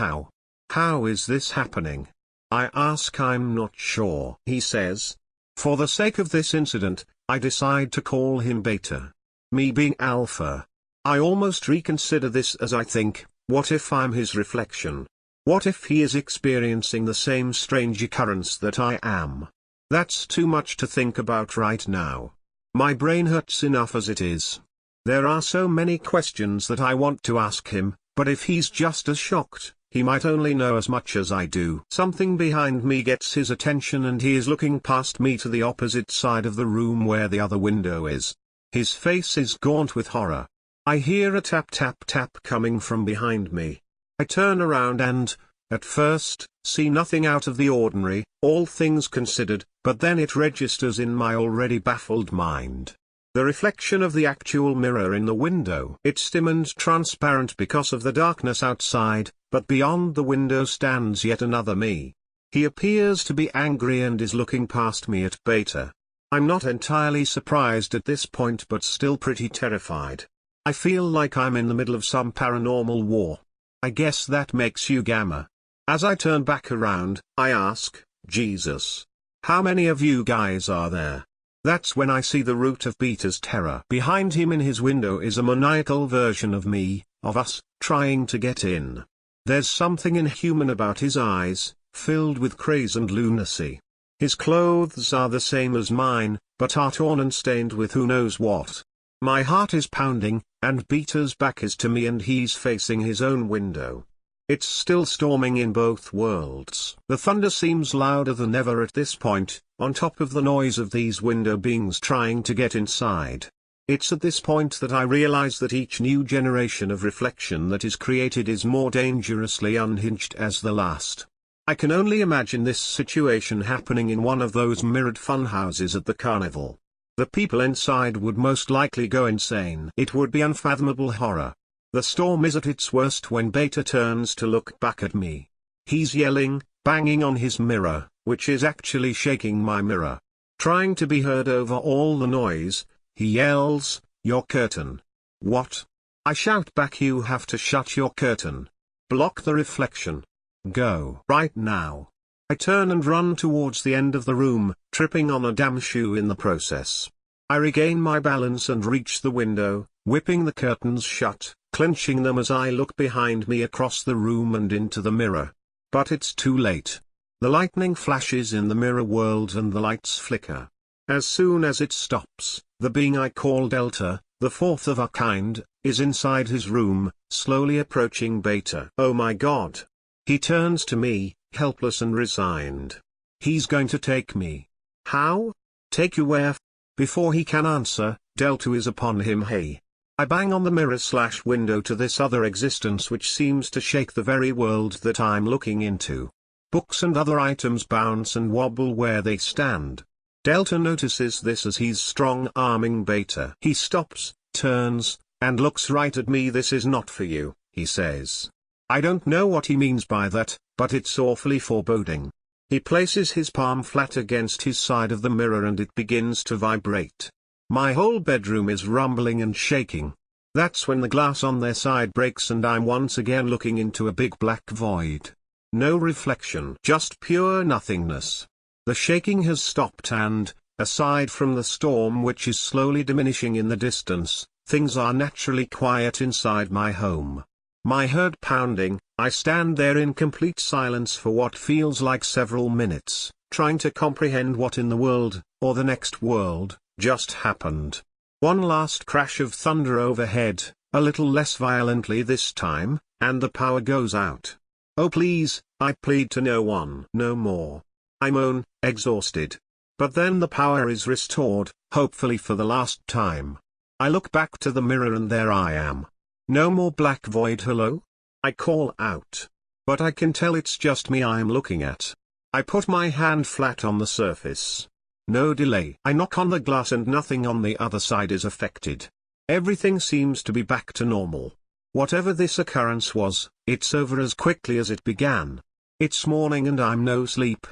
How is this happening? I ask. "I'm not sure," he says. For the sake of this incident, I decide to call him Beta. Me being Alpha. I almost reconsider this as I think, what if I'm his reflection? What if he is experiencing the same strange occurrence that I am? That's too much to think about right now. My brain hurts enough as it is. There are so many questions that I want to ask him, but if he's just as shocked, he might only know as much as I do. Something behind me gets his attention and he is looking past me to the opposite side of the room where the other window is. His face is gaunt with horror. I hear a tap tap tap coming from behind me. I turn around and, at first, see nothing out of the ordinary, all things considered, but then it registers in my already baffled mind. The reflection of the actual mirror in the window. It's dim and transparent because of the darkness outside, but beyond the window stands yet another me. He appears to be angry and is looking past me at Beta. I'm not entirely surprised at this point, but still pretty terrified. I feel like I'm in the middle of some paranormal war. I guess that makes you Gamma. As I turn back around, I ask, "Jesus, how many of you guys are there?" That's when I see the root of Beta's terror. Behind him in his window is a maniacal version of me, of us, trying to get in. There's something inhuman about his eyes, filled with craze and lunacy. His clothes are the same as mine, but are torn and stained with who knows what. My heart is pounding, and Beta's back is to me and he's facing his own window. It's still storming in both worlds. The thunder seems louder than ever at this point, on top of the noise of these window beings trying to get inside. It's at this point that I realize that each new generation of reflection that is created is more dangerously unhinged as the last. I can only imagine this situation happening in one of those mirrored funhouses at the carnival. The people inside would most likely go insane. It would be unfathomable horror. The storm is at its worst when Beta turns to look back at me. He's yelling, banging on his mirror, which is actually shaking my mirror. Trying to be heard over all the noise, he yells, "Your curtain." What? I shout back, "You have to shut your curtain. Block the reflection. Go right now." I turn and run towards the end of the room, tripping on a damn shoe in the process. I regain my balance and reach the window, whipping the curtains shut, clenching them as I look behind me across the room and into the mirror. But it's too late. The lightning flashes in the mirror world and the lights flicker. As soon as it stops, the being I call Delta, the fourth of our kind, is inside his room, slowly approaching Beta. Oh my God! He turns to me, helpless and resigned. He's going to take me. How? Take you where? Before he can answer, Delta is upon him. Hey! I bang on the mirror/window to this other existence which seems to shake the very world that I'm looking into. Books and other items bounce and wobble where they stand. Delta notices this as he's strong-arming Beta. He stops, turns, and looks right at me. "This is not for you," he says. I don't know what he means by that, but it's awfully foreboding. He places his palm flat against his side of the mirror and it begins to vibrate. My whole bedroom is rumbling and shaking. That's when the glass on their side breaks and I'm once again looking into a big black void. No reflection, just pure nothingness. The shaking has stopped and, aside from the storm which is slowly diminishing in the distance, things are naturally quiet inside my home. My heart pounding, I stand there in complete silence for what feels like several minutes, trying to comprehend what in the world, or the next world, just happened. One last crash of thunder overhead, a little less violently this time, and the power goes out. Oh please, I plead to no one. No more. I moan, exhausted. But then the power is restored, hopefully for the last time. I look back to the mirror and there I am. No more black void. Hello? I call out. But I can tell it's just me I'm looking at. I put my hand flat on the surface. No delay. I knock on the glass and nothing on the other side is affected. Everything seems to be back to normal. Whatever this occurrence was, it's over as quickly as it began. It's morning and I'm no sleep.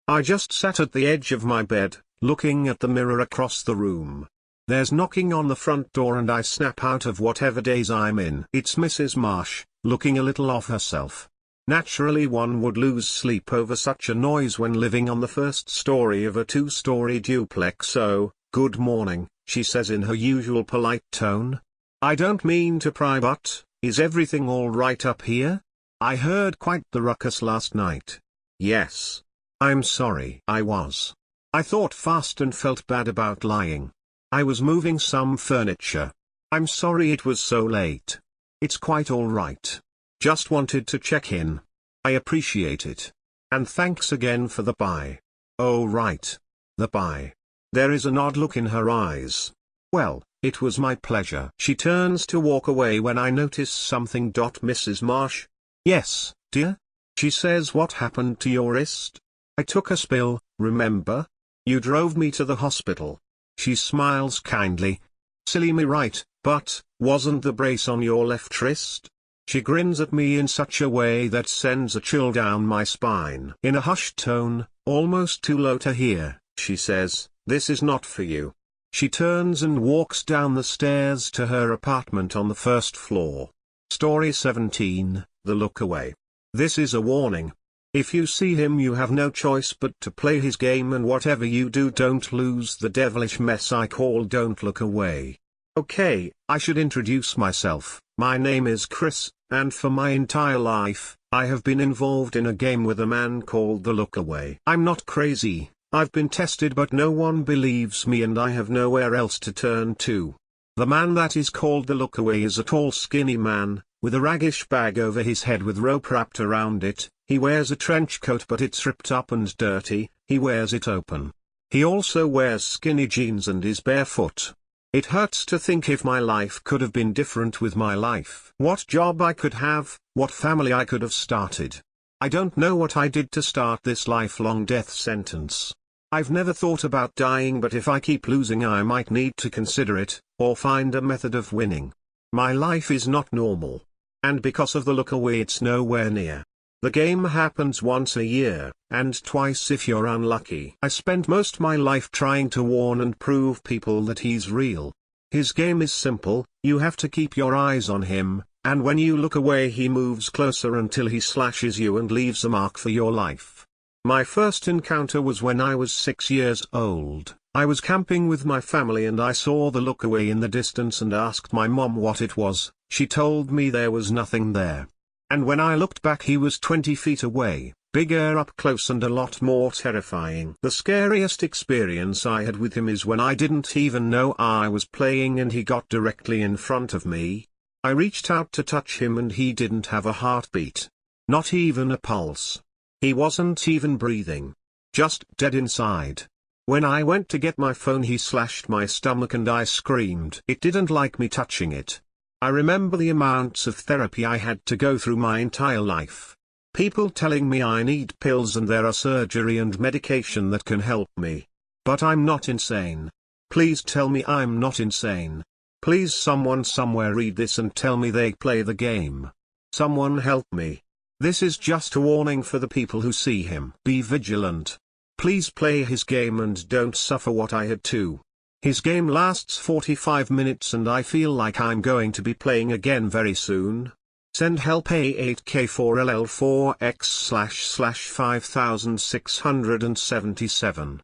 I just sat at the edge of my bed, looking at the mirror across the room. There's knocking on the front door and I snap out of whatever daze I'm in. It's Mrs. Marsh, looking a little off herself. Naturally one would lose sleep over such a noise when living on the first story of a two-story duplex. "So, good morning," she says in her usual polite tone. "I don't mean to pry, but, is everything all right up here? I heard quite the ruckus last night." "Yes. I'm sorry." I was. I thought fast and felt bad about lying. I was moving some furniture. "I'm sorry it was so late." "It's quite all right. Just wanted to check in. I appreciate it. And thanks again for the pie." "Oh right. The pie." There is an odd look in her eyes. "Well, it was my pleasure." She turns to walk away when I notice something. "Mrs. Marsh?" "Yes, dear?" She says, "What happened to your wrist?" "I took a spill, remember? You drove me to the hospital." She smiles kindly. "Silly me, right, but, wasn't the brace on your left wrist?" She grins at me in such a way that sends a chill down my spine. In a hushed tone, almost too low to hear, she says, "This is not for you." She turns and walks down the stairs to her apartment on the first floor. Story 17, The Look Away. This is a warning. If you see him you have no choice but to play his game, and whatever you do don't lose the devilish mess I call Don't Look Away. Okay, I should introduce myself. My name is Chris, and for my entire life, I have been involved in a game with a man called The Look Away. I'm not crazy, I've been tested, but no one believes me and I have nowhere else to turn to. The man that is called The Look Away is a tall skinny man, with a raggish bag over his head with rope wrapped around it. He wears a trench coat but it's ripped up and dirty. He wears it open. He also wears skinny jeans and is barefoot. It hurts to think if my life could have been different with my life. What job I could have, what family I could have started. I don't know what I did to start this lifelong death sentence. I've never thought about dying, but if I keep losing I might need to consider it, or find a method of winning. My life is not normal. And because of the look away it's nowhere near. The game happens once a year, and twice if you're unlucky. I spent most my life trying to warn and prove people that he's real. His game is simple, you have to keep your eyes on him, and when you look away he moves closer until he slashes you and leaves a mark for your life. My first encounter was when I was 6 years old. I was camping with my family and I saw the look away in the distance and asked my mom what it was. She told me there was nothing there. And when I looked back he was 20 feet away, bigger up close and a lot more terrifying. The scariest experience I had with him is when I didn't even know I was playing and he got directly in front of me. I reached out to touch him and he didn't have a heartbeat. Not even a pulse. He wasn't even breathing. Just dead inside. When I went to get my phone he slashed my stomach and I screamed. It didn't like me touching it. I remember the amounts of therapy I had to go through my entire life. People telling me I need pills and there are surgery and medication that can help me. But I'm not insane. Please tell me I'm not insane. Please someone somewhere read this and tell me they play the game. Someone help me. This is just a warning for the people who see him. Be vigilant. Please play his game and don't suffer what I had to. His game lasts 45 minutes and I feel like I'm going to be playing again very soon. Send help A8K4LL4X/5677.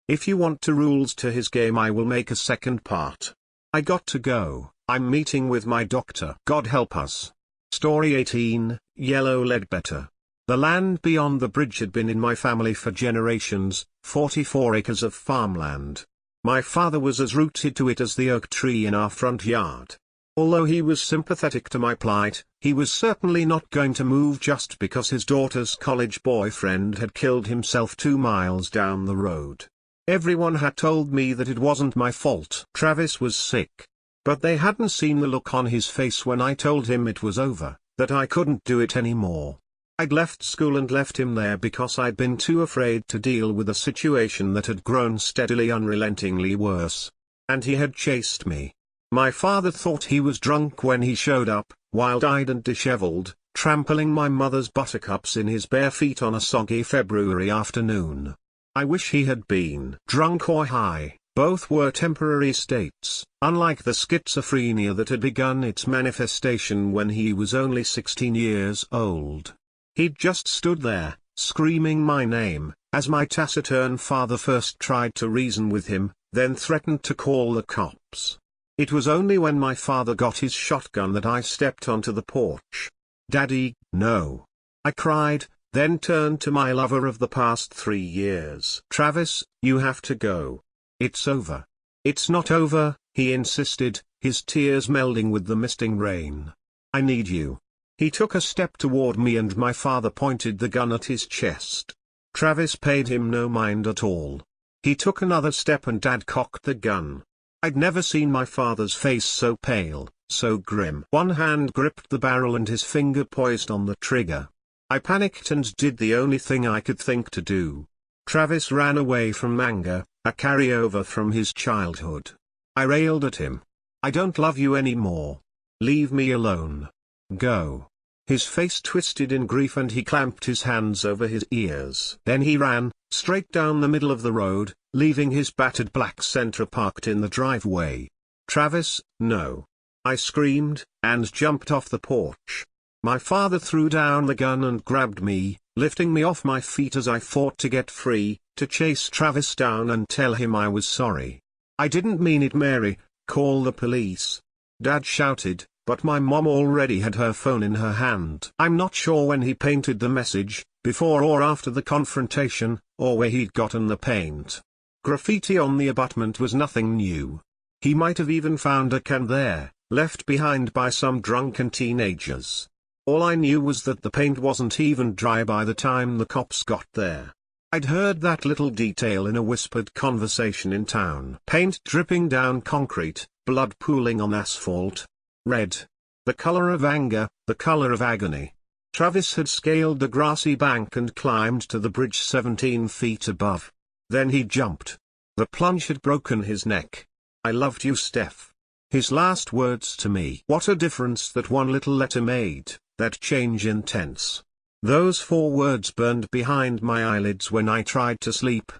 If you want to rules to his game I will make a second part. I got to go, I'm meeting with my doctor. God help us. Story 18, Yellow Ledbetter. The land beyond the bridge had been in my family for generations, 44 acres of farmland. My father was as rooted to it as the oak tree in our front yard. Although he was sympathetic to my plight, he was certainly not going to move just because his daughter's college boyfriend had killed himself 2 miles down the road. Everyone had told me that it wasn't my fault. Travis was sick. But they hadn't seen the look on his face when I told him it was over, that I couldn't do it anymore. I'd left school and left him there because I'd been too afraid to deal with a situation that had grown steadily unrelentingly worse. And he had chased me. My father thought he was drunk when he showed up, wild-eyed and disheveled, trampling my mother's buttercups in his bare feet on a soggy February afternoon. I wish he had been drunk or high. Both were temporary states, unlike the schizophrenia that had begun its manifestation when he was only 16 years old. He'd just stood there, screaming my name, as my taciturn father first tried to reason with him, then threatened to call the cops. It was only when my father got his shotgun that I stepped onto the porch. "Daddy, no!" I cried, then turned to my lover of the past 3 years. "Travis, you have to go. It's over." "It's not over," he insisted, his tears melding with the misting rain. "I need you." He took a step toward me and my father pointed the gun at his chest. Travis paid him no mind at all. He took another step and Dad cocked the gun. I'd never seen my father's face so pale, so grim. One hand gripped the barrel and his finger poised on the trigger. I panicked and did the only thing I could think to do. Travis ran away from anger, a carryover from his childhood. I railed at him. "I don't love you anymore. Leave me alone. Go." His face twisted in grief and he clamped his hands over his ears. Then he ran, straight down the middle of the road, leaving his battered black Sentra parked in the driveway. "Travis, no!" I screamed, and jumped off the porch. My father threw down the gun and grabbed me, lifting me off my feet as I fought to get free, to chase Travis down and tell him I was sorry. "I didn't mean it, Mary, call the police," Dad shouted, but my mom already had her phone in her hand. I'm not sure when he painted the message, before or after the confrontation, or where he'd gotten the paint. Graffiti on the abutment was nothing new. He might have even found a can there, left behind by some drunken teenagers. All I knew was that the paint wasn't even dry by the time the cops got there. I'd heard that little detail in a whispered conversation in town. Paint dripping down concrete, blood pooling on asphalt. Red. The color of anger, the color of agony. Travis had scaled the grassy bank and climbed to the bridge 17 feet above. Then he jumped. The plunge had broken his neck. I loved you, Steph. His last words to me. What a difference that one little letter made, that change in tense. Those 4 words burned behind my eyelids when I tried to sleep.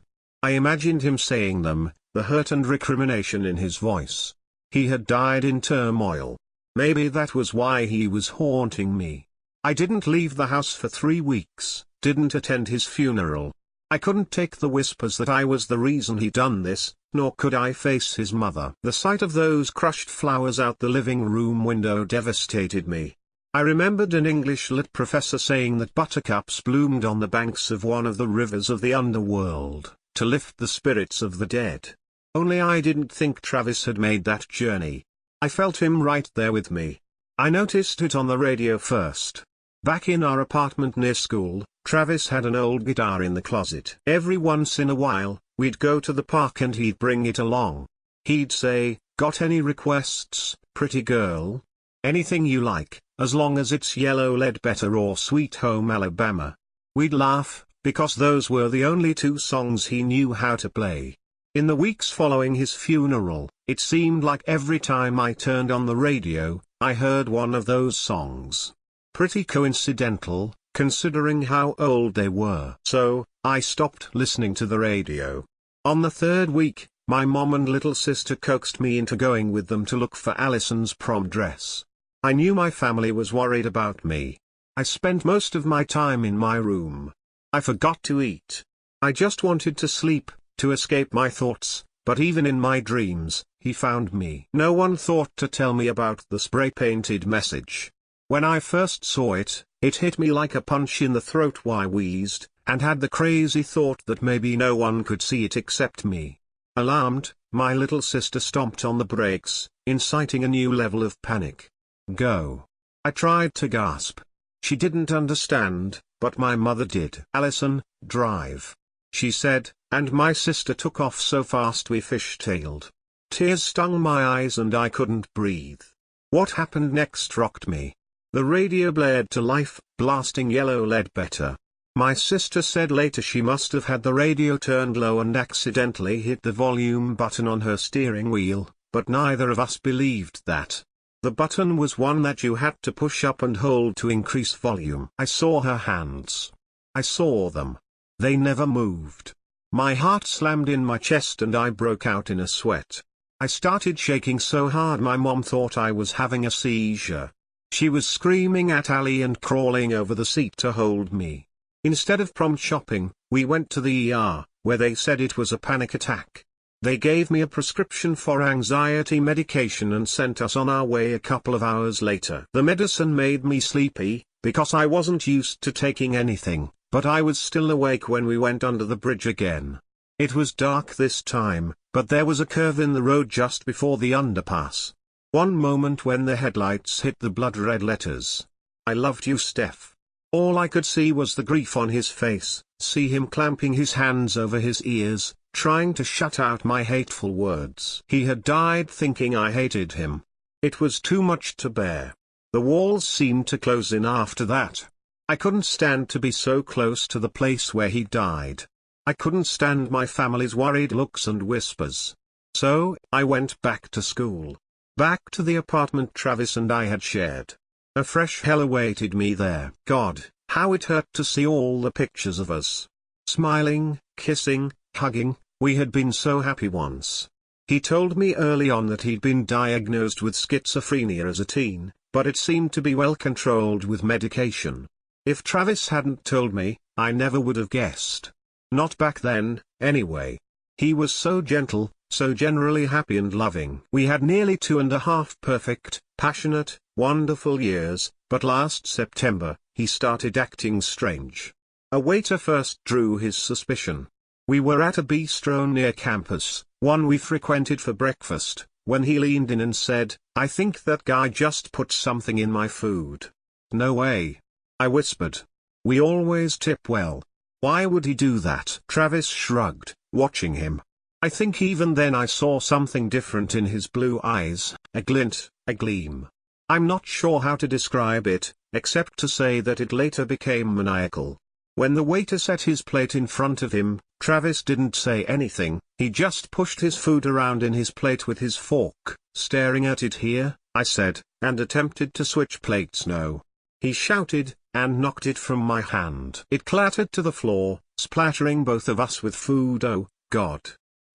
I imagined him saying them, the hurt and recrimination in his voice. He had died in turmoil. Maybe that was why he was haunting me. I didn't leave the house for 3 weeks, didn't attend his funeral. I couldn't take the whispers that I was the reason he'd done this, nor could I face his mother. The sight of those crushed flowers out the living room window devastated me. I remembered an English lit professor saying that buttercups bloomed on the banks of one of the rivers of the underworld, to lift the spirits of the dead. Only I didn't think Travis had made that journey. I felt him right there with me. I noticed it on the radio first. Back in our apartment near school, Travis had an old guitar in the closet. Every once in a while, we'd go to the park and he'd bring it along. He'd say, "Got any requests, pretty girl? Anything you like, as long as it's Yellow Ledbetter or Sweet Home Alabama." We'd laugh, because those were the only 2 songs he knew how to play. In the weeks following his funeral, it seemed like every time I turned on the radio, I heard one of those songs. Pretty coincidental, considering how old they were. So, I stopped listening to the radio. On the 3rd week, my mom and little sister coaxed me into going with them to look for Allison's prom dress. I knew my family was worried about me. I spent most of my time in my room. I forgot to eat. I just wanted to sleep, to escape my thoughts, but even in my dreams, he found me. No one thought to tell me about the spray-painted message. When I first saw it, it hit me like a punch in the throat. I wheezed, and had the crazy thought that maybe no one could see it except me. Alarmed, my little sister stomped on the brakes, inciting a new level of panic. "Go." I tried to gasp. She didn't understand, but my mother did. "Allison, drive," she said, and my sister took off so fast we fishtailed. Tears stung my eyes and I couldn't breathe. What happened next rocked me. The radio blared to life, blasting Yellow Ledbetter. My sister said later she must have had the radio turned low and accidentally hit the volume button on her steering wheel, but neither of us believed that. The button was one that you had to push up and hold to increase volume. I saw her hands. I saw them. They never moved. My heart slammed in my chest and I broke out in a sweat. I started shaking so hard my mom thought I was having a seizure. She was screaming at Allie and crawling over the seat to hold me. Instead of prom shopping, we went to the ER, where they said it was a panic attack. They gave me a prescription for anxiety medication and sent us on our way a couple of hours later. The medicine made me sleepy, because I wasn't used to taking anything, but I was still awake when we went under the bridge again. It was dark this time, but there was a curve in the road just before the underpass. One moment when the headlights hit the blood-red letters. "I loved you, Steph." All I could see was the grief on his face, see him clamping his hands over his ears, trying to shut out my hateful words. He had died thinking I hated him. It was too much to bear. The walls seemed to close in after that. I couldn't stand to be so close to the place where he died. I couldn't stand my family's worried looks and whispers. So, I went back to school. Back to the apartment Travis and I had shared. A fresh hell awaited me there. God, how it hurt to see all the pictures of us. Smiling, kissing, hugging, we had been so happy once. He told me early on that he'd been diagnosed with schizophrenia as a teen, but it seemed to be well controlled with medication. If Travis hadn't told me, I never would have guessed. Not back then, anyway. He was so gentle, so generally happy and loving. We had nearly 2.5 perfect, passionate, wonderful years, but last September, he started acting strange. A waiter first drew his suspicion. We were at a bistro near campus, one we frequented for breakfast, when he leaned in and said, "I think that guy just put something in my food." "No way," I whispered. "We always tip well." Why would he do that? Travis shrugged, watching him. I think even then I saw something different in his blue eyes, a glint, a gleam. I'm not sure how to describe it, except to say that it later became maniacal. When the waiter set his plate in front of him, Travis didn't say anything, he just pushed his food around in his plate with his fork. Staring at it here, I said, and attempted to switch plates. No. He shouted, and knocked it from my hand. It clattered to the floor, splattering both of us with food. Oh, God.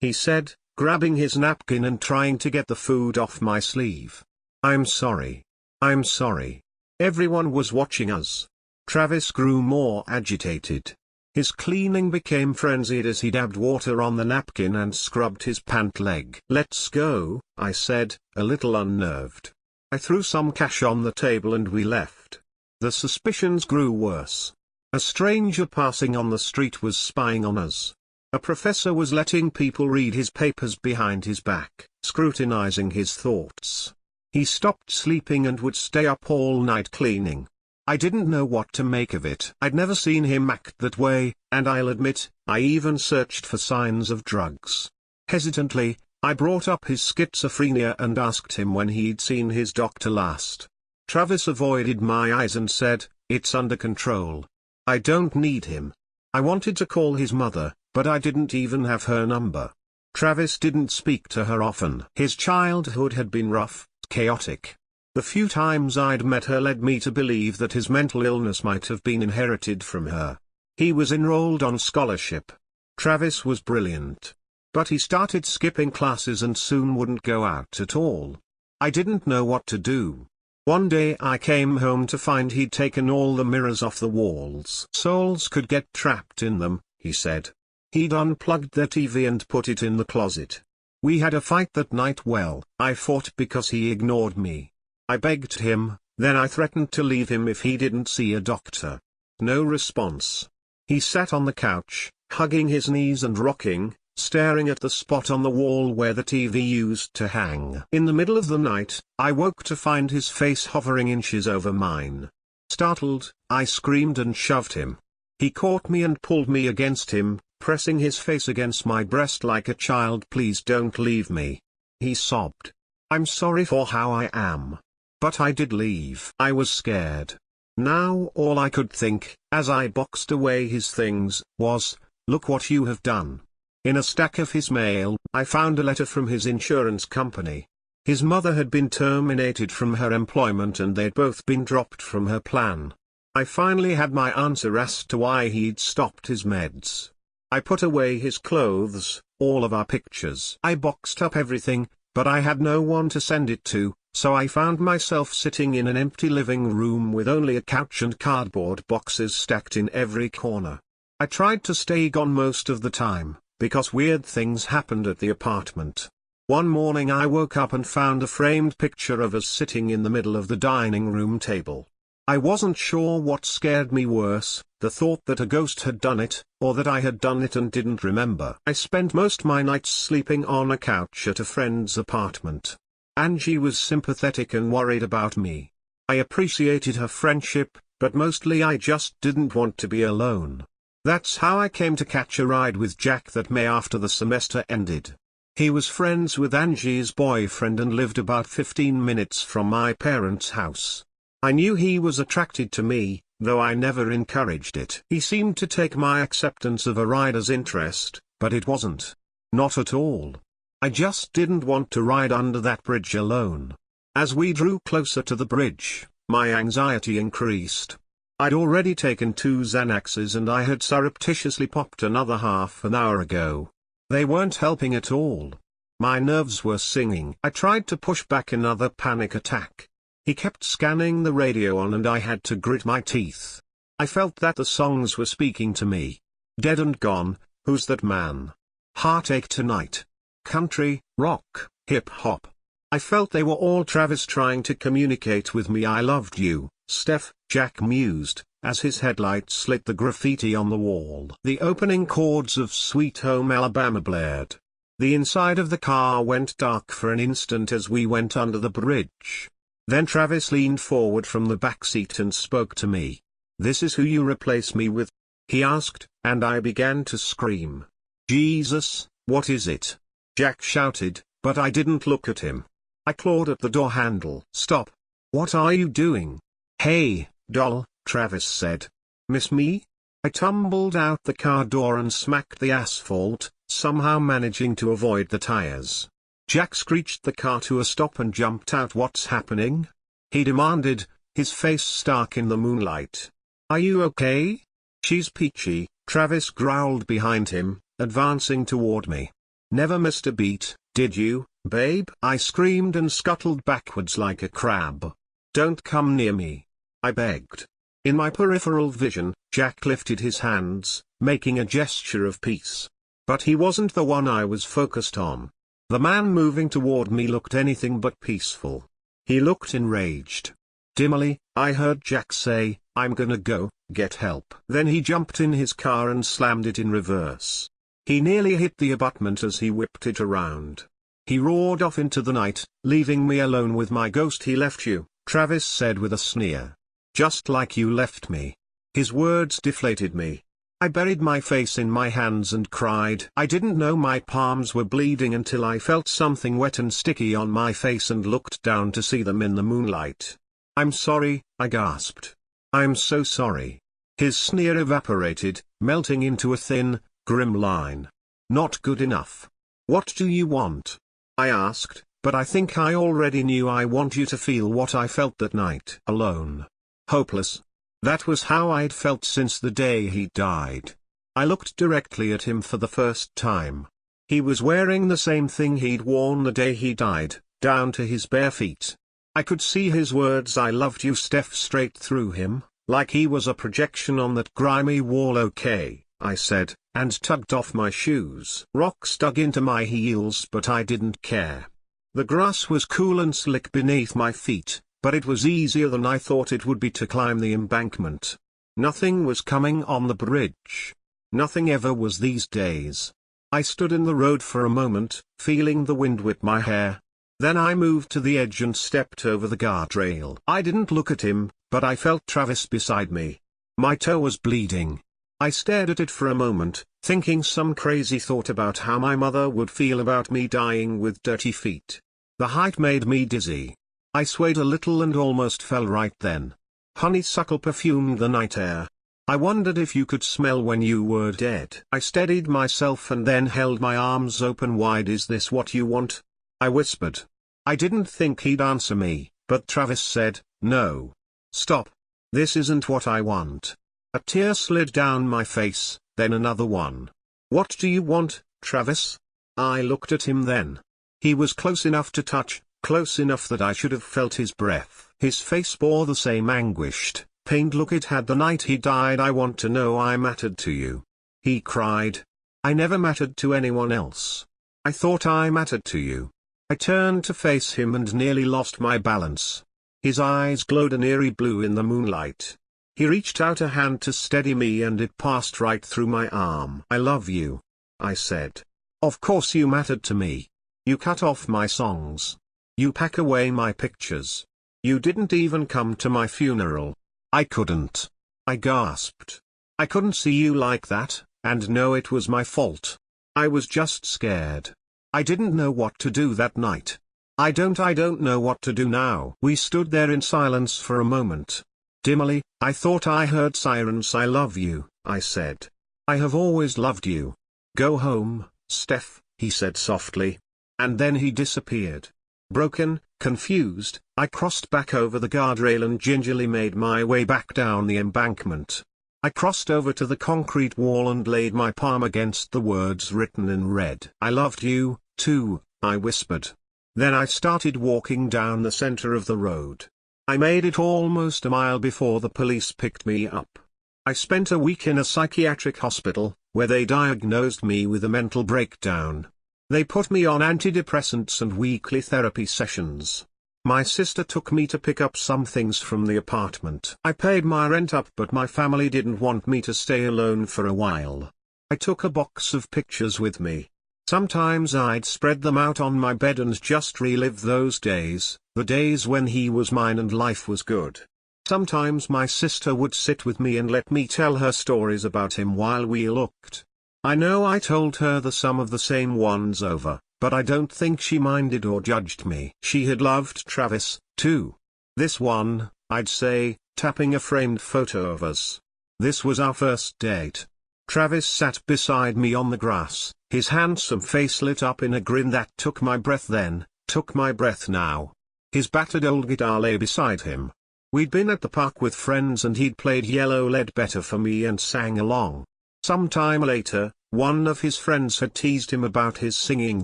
He said, grabbing his napkin and trying to get the food off my sleeve. I'm sorry. I'm sorry. Everyone was watching us. Travis grew more agitated. His cleaning became frenzied as he dabbed water on the napkin and scrubbed his pant leg. Let's go, I said, a little unnerved. I threw some cash on the table and we left. The suspicions grew worse. A stranger passing on the street was spying on us. A professor was letting people read his papers behind his back, scrutinizing his thoughts. He stopped sleeping and would stay up all night cleaning. I didn't know what to make of it. I'd never seen him act that way, and I'll admit, I even searched for signs of drugs. Hesitantly, I brought up his schizophrenia and asked him when he'd seen his doctor last. Travis avoided my eyes and said, "It's under control. I don't need him." I wanted to call his mother, but I didn't even have her number. Travis didn't speak to her often. His childhood had been rough, chaotic. The few times I'd met her led me to believe that his mental illness might have been inherited from her. He was enrolled on scholarship. Travis was brilliant. But he started skipping classes and soon wouldn't go out at all. I didn't know what to do. One day I came home to find he'd taken all the mirrors off the walls. Souls could get trapped in them, he said. He'd unplugged their TV and put it in the closet. We had a fight that night. Well, I fought because he ignored me. I begged him, then I threatened to leave him if he didn't see a doctor. No response. He sat on the couch, hugging his knees and rocking, staring at the spot on the wall where the TV used to hang. In the middle of the night, I woke to find his face hovering inches over mine. Startled, I screamed and shoved him. He caught me and pulled me against him, pressing his face against my breast like a child. "Please don't leave me," he sobbed. "I'm sorry for how I am. But I did leave." I was scared. Now all I could think, as I boxed away his things, was, "Look what you have done." In a stack of his mail, I found a letter from his insurance company. His mother had been terminated from her employment and they'd both been dropped from her plan. I finally had my answer as to why he'd stopped his meds. I put away his clothes, all of our pictures. I boxed up everything, but I had no one to send it to, so I found myself sitting in an empty living room with only a couch and cardboard boxes stacked in every corner. I tried to stay gone most of the time, because weird things happened at the apartment. One morning I woke up and found a framed picture of us sitting in the middle of the dining room table. I wasn't sure what scared me worse, the thought that a ghost had done it, or that I had done it and didn't remember. I spent most my nights sleeping on a couch at a friend's apartment. Angie was sympathetic and worried about me. I appreciated her friendship, but mostly I just didn't want to be alone. That's how I came to catch a ride with Jack that May after the semester ended. He was friends with Angie's boyfriend and lived about 15 minutes from my parents' house. I knew he was attracted to me, though I never encouraged it. He seemed to take my acceptance of a ride as interest, but it wasn't. Not at all. I just didn't want to ride under that bridge alone. As we drew closer to the bridge, my anxiety increased. I'd already taken 2 Xanaxes and I had surreptitiously popped another half an hour ago. They weren't helping at all. My nerves were singing. I tried to push back another panic attack. He kept scanning the radio on and I had to grit my teeth. I felt that the songs were speaking to me. Dead and Gone, Who's That Man? Heartache Tonight. Country, rock, hip-hop. I felt they were all Travis trying to communicate with me. "I loved you, Steph," Jack mused, as his headlights lit the graffiti on the wall. The opening chords of Sweet Home Alabama blared. The inside of the car went dark for an instant as we went under the bridge. Then Travis leaned forward from the back seat and spoke to me. "This is who you replace me with?" he asked, and I began to scream. "Jesus, what is it?" Jack shouted, but I didn't look at him. I clawed at the door handle. "Stop. What are you doing?" "Hey, doll," Travis said. "Miss me?" I tumbled out the car door and smacked the asphalt, somehow managing to avoid the tires. Jack screeched the car to a stop and jumped out. "What's happening?" he demanded, his face stark in the moonlight. "Are you okay?" "She's peachy," Travis growled behind him, advancing toward me. "Never missed a beat, did you, babe?" I screamed and scuttled backwards like a crab. "Don't come near me," I begged. In my peripheral vision, Jack lifted his hands, making a gesture of peace. But he wasn't the one I was focused on. The man moving toward me looked anything but peaceful. He looked enraged. Dimly, I heard Jack say, "I'm gonna go get help." Then he jumped in his car and slammed it in reverse. He nearly hit the abutment as he whipped it around. He roared off into the night, leaving me alone with my ghost. "He left you," Travis said with a sneer. "Just like you left me." His words deflated me. I buried my face in my hands and cried. I didn't know my palms were bleeding until I felt something wet and sticky on my face and looked down to see them in the moonlight. "I'm sorry," I gasped. "I'm so sorry." His sneer evaporated, melting into a thin, grim line. "Not good enough. What do you want?" I asked, but I think I already knew. "I want you to feel what I felt that night." Alone. Hopeless. That was how I'd felt since the day he died. I looked directly at him for the first time. He was wearing the same thing he'd worn the day he died, down to his bare feet. I could see his words, "I loved you," Steph, straight through him, like he was a projection on that grimy wall. "Okay," I said, and tugged off my shoes. Rocks dug into my heels, but I didn't care. The grass was cool and slick beneath my feet, but it was easier than I thought it would be to climb the embankment. Nothing was coming on the bridge. Nothing ever was these days. I stood in the road for a moment, feeling the wind whip my hair. Then I moved to the edge and stepped over the guardrail. I didn't look at him, but I felt Travis beside me. My toe was bleeding. I stared at it for a moment, thinking some crazy thought about how my mother would feel about me dying with dirty feet. The height made me dizzy. I swayed a little and almost fell right then. Honeysuckle perfumed the night air. "I wondered if you could smell when you were dead." I steadied myself and then held my arms open wide. "Is this what you want?" I whispered. I didn't think he'd answer me, but Travis said, "No. Stop. This isn't what I want." A tear slid down my face, then another one. "What do you want, Travis?" I looked at him then. He was close enough to touch, close enough that I should have felt his breath. His face bore the same anguished, pained look it had the night he died. "I want to know I mattered to you," he cried. "I never mattered to anyone else. I thought I mattered to you." I turned to face him and nearly lost my balance. His eyes glowed an eerie blue in the moonlight. He reached out a hand to steady me and it passed right through my arm. "I love you," I said. "Of course you mattered to me. You cut off my songs. You pack away my pictures. You didn't even come to my funeral." "I couldn't," I gasped. "I couldn't see you like that, and know it was my fault. I was just scared. I didn't know what to do that night. I don't know what to do now." We stood there in silence for a moment. Dimly, I thought I heard sirens. "I love you," I said. "I have always loved you. Go home, Steph," he said softly. And then he disappeared. Broken, confused, I crossed back over the guardrail and gingerly made my way back down the embankment. I crossed over to the concrete wall and laid my palm against the words written in red. "I loved you, too," I whispered. Then I started walking down the center of the road. I made it almost a mile before the police picked me up. I spent a week in a psychiatric hospital, where they diagnosed me with a mental breakdown. They put me on antidepressants and weekly therapy sessions. My sister took me to pick up some things from the apartment. I paid my rent up, but my family didn't want me to stay alone for a while. I took a box of pictures with me. Sometimes I'd spread them out on my bed and just relive those days, the days when he was mine and life was good. Sometimes my sister would sit with me and let me tell her stories about him while we looked. I know I told her some of the same ones over, but I don't think she minded or judged me. She had loved Travis, too. This one, I'd say, tapping a framed photo of us. This was our first date. Travis sat beside me on the grass, his handsome face lit up in a grin that took my breath then, took my breath now. His battered old guitar lay beside him. We'd been at the park with friends and he'd played Yellow Ledbetter for me and sang along. Some time later, one of his friends had teased him about his singing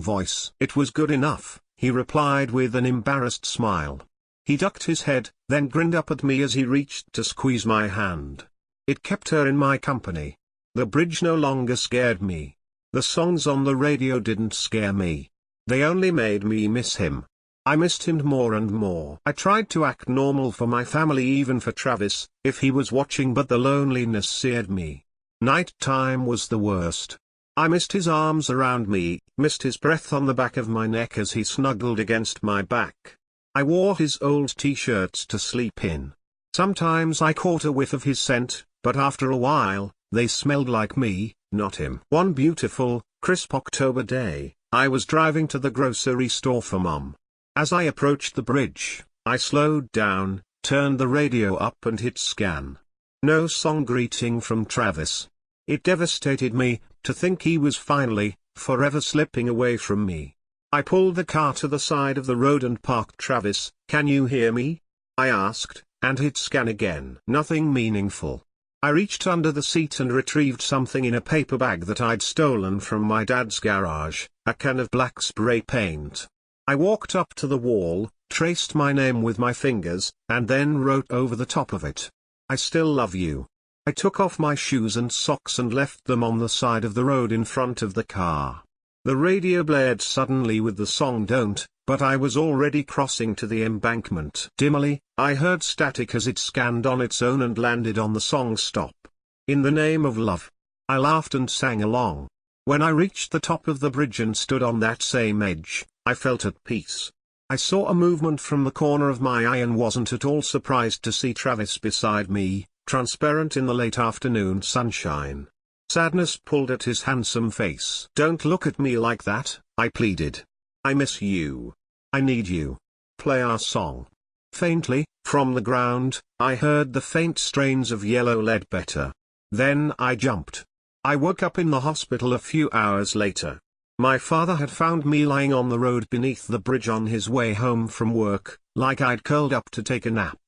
voice. It was good enough, he replied with an embarrassed smile. He ducked his head, then grinned up at me as he reached to squeeze my hand. It kept her in my company. The bridge no longer scared me. The songs on the radio didn't scare me. They only made me miss him. I missed him more and more. I tried to act normal for my family, even for Travis, if he was watching, but the loneliness seared me. Night time was the worst. I missed his arms around me, missed his breath on the back of my neck as he snuggled against my back. I wore his old t-shirts to sleep in. Sometimes I caught a whiff of his scent, but after a while, they smelled like me, not him. One beautiful, crisp October day, I was driving to the grocery store for Mom. As I approached the bridge, I slowed down, turned the radio up and hit scan. No song greeting from Travis. It devastated me, to think he was finally, forever slipping away from me. I pulled the car to the side of the road and parked. "Travis, can you hear me?" I asked, and hit scan again. Nothing meaningful. I reached under the seat and retrieved something in a paper bag that I'd stolen from my dad's garage, a can of black spray paint. I walked up to the wall, traced my name with my fingers, and then wrote over the top of it, "I still love you." I took off my shoes and socks and left them on the side of the road in front of the car. The radio blared suddenly with the song "Don't," but I was already crossing to the embankment. Dimly, I heard static as it scanned on its own and landed on the song "Stop." "In the Name of Love." I laughed and sang along. When I reached the top of the bridge and stood on that same edge, I felt at peace. I saw a movement from the corner of my eye and wasn't at all surprised to see Travis beside me, transparent in the late afternoon sunshine. Sadness pulled at his handsome face. "Don't look at me like that," I pleaded. "I miss you. I need you. Play our song." Faintly, from the ground, I heard the faint strains of Yellow Ledbetter. Then I jumped. I woke up in the hospital a few hours later. My father had found me lying on the road beneath the bridge on his way home from work, like I'd curled up to take a nap.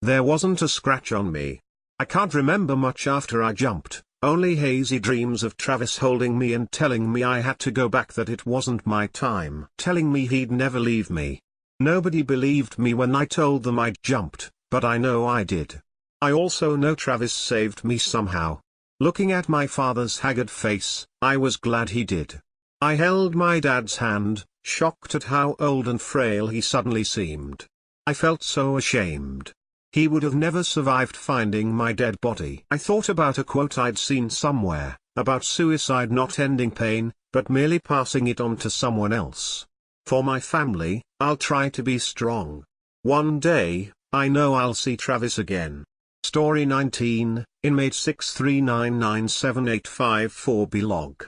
There wasn't a scratch on me. I can't remember much after I jumped, only hazy dreams of Travis holding me and telling me I had to go back, that it wasn't my time, telling me he'd never leave me. Nobody believed me when I told them I'd jumped, but I know I did. I also know Travis saved me somehow. Looking at my father's haggard face, I was glad he did. I held my dad's hand, shocked at how old and frail he suddenly seemed. I felt so ashamed. He would have never survived finding my dead body. I thought about a quote I'd seen somewhere, about suicide not ending pain, but merely passing it on to someone else. For my family, I'll try to be strong. One day, I know I'll see Travis again. Story 19, Inmate 639978554B log.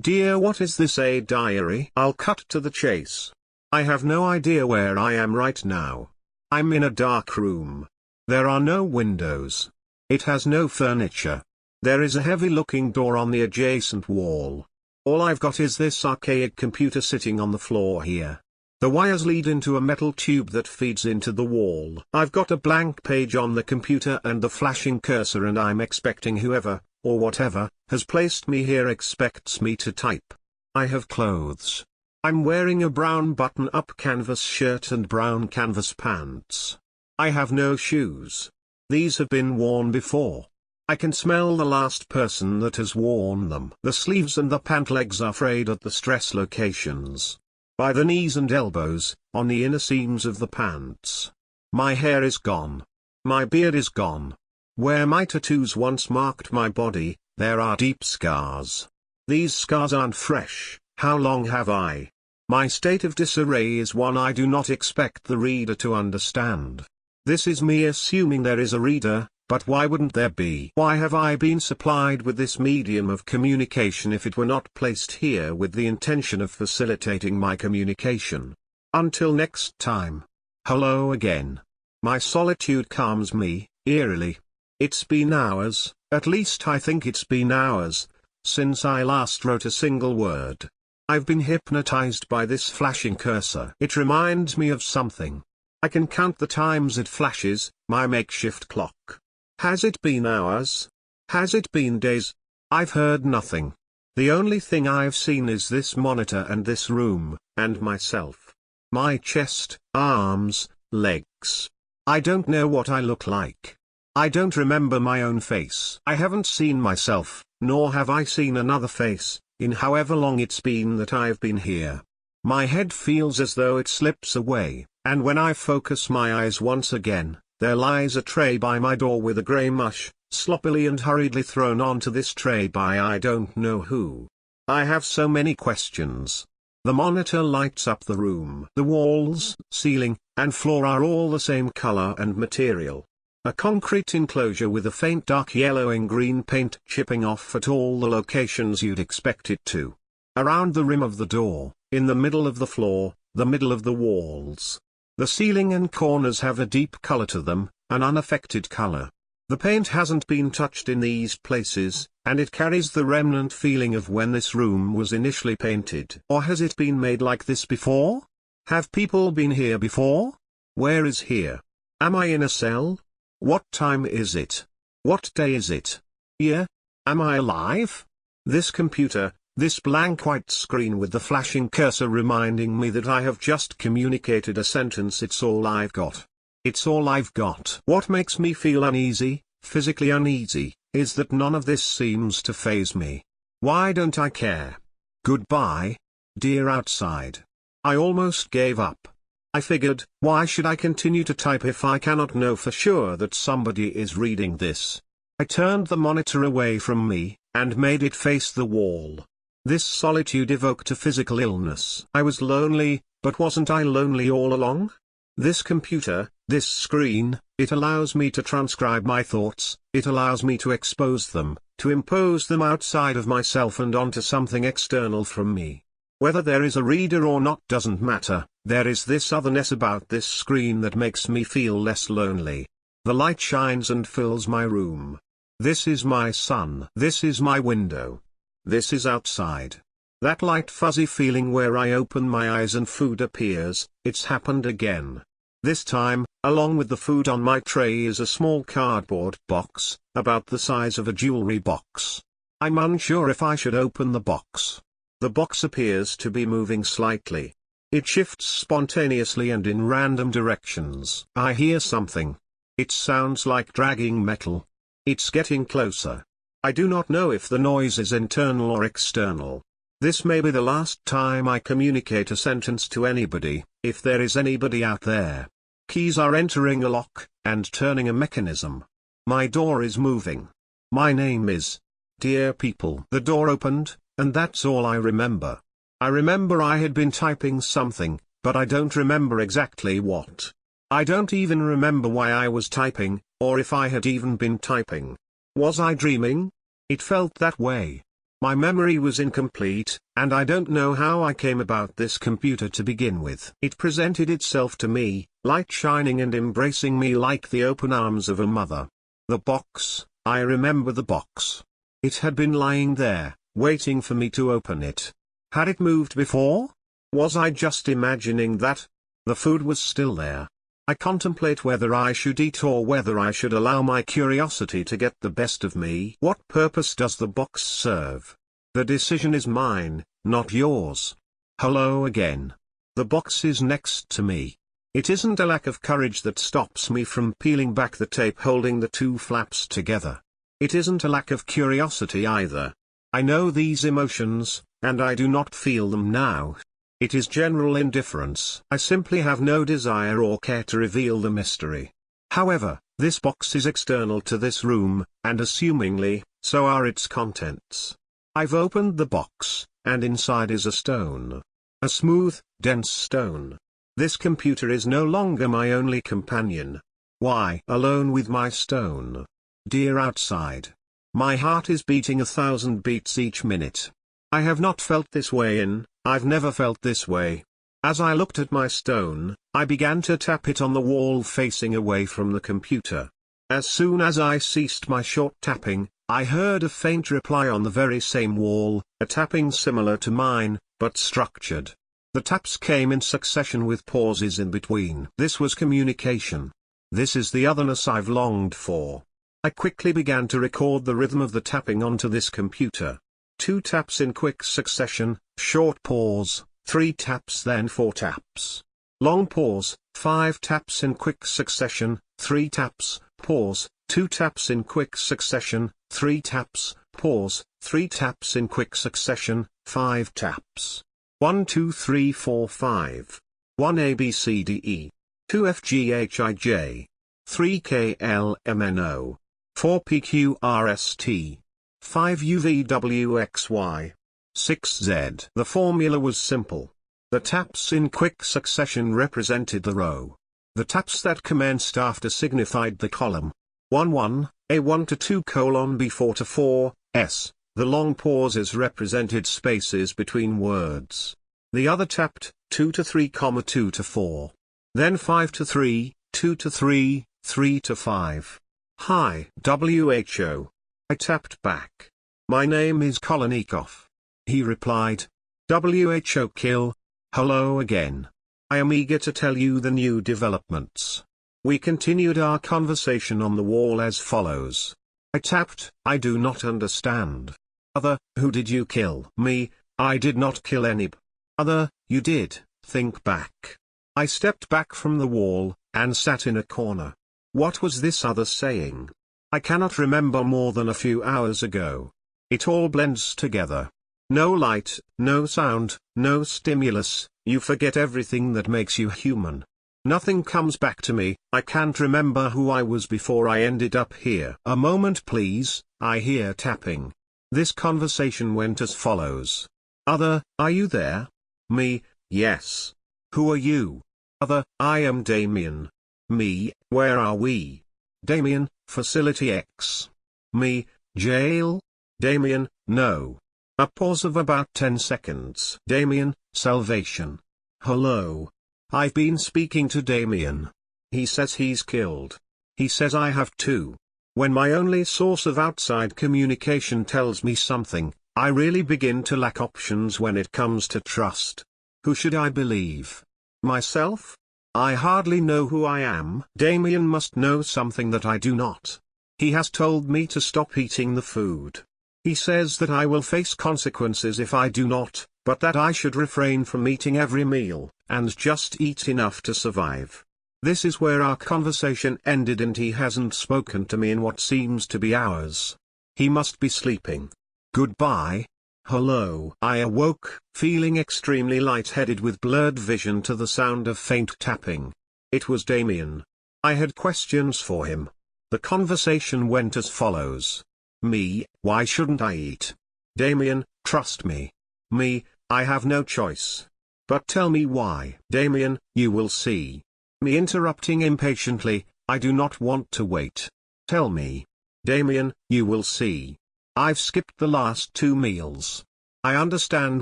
Dear, what is this, a diary? I'll cut to the chase. I have no idea where I am right now. I'm in a dark room. There are no windows. It has no furniture. There is a heavy-looking door on the adjacent wall. All I've got is this archaic computer sitting on the floor here. The wires lead into a metal tube that feeds into the wall. I've got a blank page on the computer and the flashing cursor, and I'm expecting whoever, or whatever, has placed me here expects me to type. I have clothes. I'm wearing a brown button-up canvas shirt and brown canvas pants. I have no shoes. These have been worn before. I can smell the last person that has worn them. The sleeves and the pant legs are frayed at the stress locations. By the knees and elbows, on the inner seams of the pants. My hair is gone. My beard is gone. Where my tattoos once marked my body, there are deep scars. These scars aren't fresh. How long have I? My state of disarray is one I do not expect the reader to understand. This is me assuming there is a reader, but why wouldn't there be? Why have I been supplied with this medium of communication if it were not placed here with the intention of facilitating my communication? Until next time. Hello again. My solitude calms me, eerily. It's been hours, at least I think it's been hours, since I last wrote a single word. I've been hypnotized by this flashing cursor. It reminds me of something. I can count the times it flashes, my makeshift clock. Has it been hours? Has it been days? I've heard nothing. The only thing I've seen is this monitor and this room, and myself. My chest, arms, legs. I don't know what I look like. I don't remember my own face. I haven't seen myself, nor have I seen another face, in however long it's been that I've been here. My head feels as though it slips away, and when I focus my eyes once again, there lies a tray by my door with a grey mush, sloppily and hurriedly thrown onto this tray by I don't know who. I have so many questions. The monitor lights up the room. The walls, ceiling, and floor are all the same color and material. A concrete enclosure with a faint dark yellowing green paint chipping off at all the locations you'd expect it to. Around the rim of the door, in the middle of the floor, the middle of the walls. The ceiling and corners have a deep color to them, an unaffected color. The paint hasn't been touched in these places, and it carries the remnant feeling of when this room was initially painted. Or has it been made like this before? Have people been here before? Where is here? Am I in a cell? What time is it? What day is it? Year? Am I alive? This computer, this blank white screen with the flashing cursor reminding me that I have just communicated a sentence. It's all I've got. It's all I've got. What makes me feel uneasy, physically uneasy, is that none of this seems to faze me. Why don't I care? Goodbye, dear outside. I almost gave up. I figured, why should I continue to type if I cannot know for sure that somebody is reading this? I turned the monitor away from me, and made it face the wall. This solitude evoked a physical illness. I was lonely, but wasn't I lonely all along? This computer, this screen, it allows me to transcribe my thoughts, it allows me to expose them, to impose them outside of myself and onto something external from me. Whether there is a reader or not doesn't matter, there is this otherness about this screen that makes me feel less lonely. The light shines and fills my room. This is my sun. This is my window. This is outside. That light fuzzy feeling where I open my eyes and food appears, it's happened again. This time, along with the food on my tray is a small cardboard box, about the size of a jewelry box. I'm unsure if I should open the box. The box appears to be moving slightly. It shifts spontaneously and in random directions. I hear something. It sounds like dragging metal. It's getting closer. I do not know if the noise is internal or external. This may be the last time I communicate a sentence to anybody, if there is anybody out there. Keys are entering a lock, and turning a mechanism. My door is moving. My name is Dear People. The door opened, and that's all I remember. I remember I had been typing something, but I don't remember exactly what. I don't even remember why I was typing, or if I had even been typing. Was I dreaming? It felt that way. My memory was incomplete, and I don't know how I came about this computer to begin with. It presented itself to me, light shining and embracing me like the open arms of a mother. The box, I remember the box. It had been lying there, waiting for me to open it. Had it moved before? Was I just imagining that? The food was still there. I contemplate whether I should eat or whether I should allow my curiosity to get the best of me. What purpose does the box serve? The decision is mine, not yours. Hello again. The box is next to me. It isn't a lack of courage that stops me from peeling back the tape holding the two flaps together. It isn't a lack of curiosity either. I know these emotions, and I do not feel them now. It is general indifference. I simply have no desire or care to reveal the mystery. However, this box is external to this room, and assumingly, so are its contents. I've opened the box, and inside is a stone. A smooth, dense stone. This computer is no longer my only companion. Why? Alone with my stone. Dear outside. My heart is beating 1,000 beats each minute. I have not felt this way I've never felt this way. As I looked at my stone, I began to tap it on the wall facing away from the computer. As soon as I ceased my short tapping, I heard a faint reply on the very same wall, a tapping similar to mine, but structured. The taps came in succession with pauses in between. This was communication. This is the otherness I've longed for. I quickly began to record the rhythm of the tapping onto this computer. 2 taps in quick succession, short pause, 3 taps then 4 taps. Long pause, 5 taps in quick succession, 3 taps, pause, 2 taps in quick succession, 3 taps, pause, 3 taps in quick succession, 5 taps. 1 2 3 4 5. 1 A B C D E. 2 F G H I J. 3 K L M N O. 4 P Q R S T. 5 U V W X Y. 6 Z. The formula was simple. The taps in quick succession represented the row. The taps that commenced after signified the column. 1 1, A 1 to 2 colon B 4 to 4, S. The long pauses represented spaces between words. The other tapped, 2 to 3, 2 to 4. Then 5 to 3, 2 to 3, 3 to 5. Hi, WHO. I tapped back. My name is Kolonikov. He replied. WHO kill. Hello again. I am eager to tell you the new developments. We continued our conversation on the wall as follows. I tapped, I do not understand. Other, who did you kill? Me, I did not kill anybody. Other, you did, think back. I stepped back from the wall, and sat in a corner. What was this other saying? I cannot remember more than a few hours ago. It all blends together. No light, no sound, no stimulus, you forget everything that makes you human. Nothing comes back to me, I can't remember who I was before I ended up here. A moment please, I hear tapping. This conversation went as follows. Other, are you there? Me, yes. Who are you? Other, I am Damien. Me, where are we? Damien, Facility X. Me, jail? Damien, no. A pause of about 10 seconds. Damien, salvation. Hello. I've been speaking to Damien. He says he's killed. He says I have too. When my only source of outside communication tells me something, I really begin to lack options when it comes to trust. Who should I believe? Myself? I hardly know who I am. Damien must know something that I do not. He has told me to stop eating the food. He says that I will face consequences if I do not, but that I should refrain from eating every meal, and just eat enough to survive. This is where our conversation ended and he hasn't spoken to me in what seems to be hours. He must be sleeping. Goodbye. Hello. I awoke, feeling extremely lightheaded with blurred vision to the sound of faint tapping. It was Damien. I had questions for him. The conversation went as follows. Me, why shouldn't I eat? Damien, trust me. Me, I have no choice. But tell me why. Damien, you will see. Me interrupting impatiently, I do not want to wait. Tell me. Damien, you will see. I've skipped the last 2 meals. I understand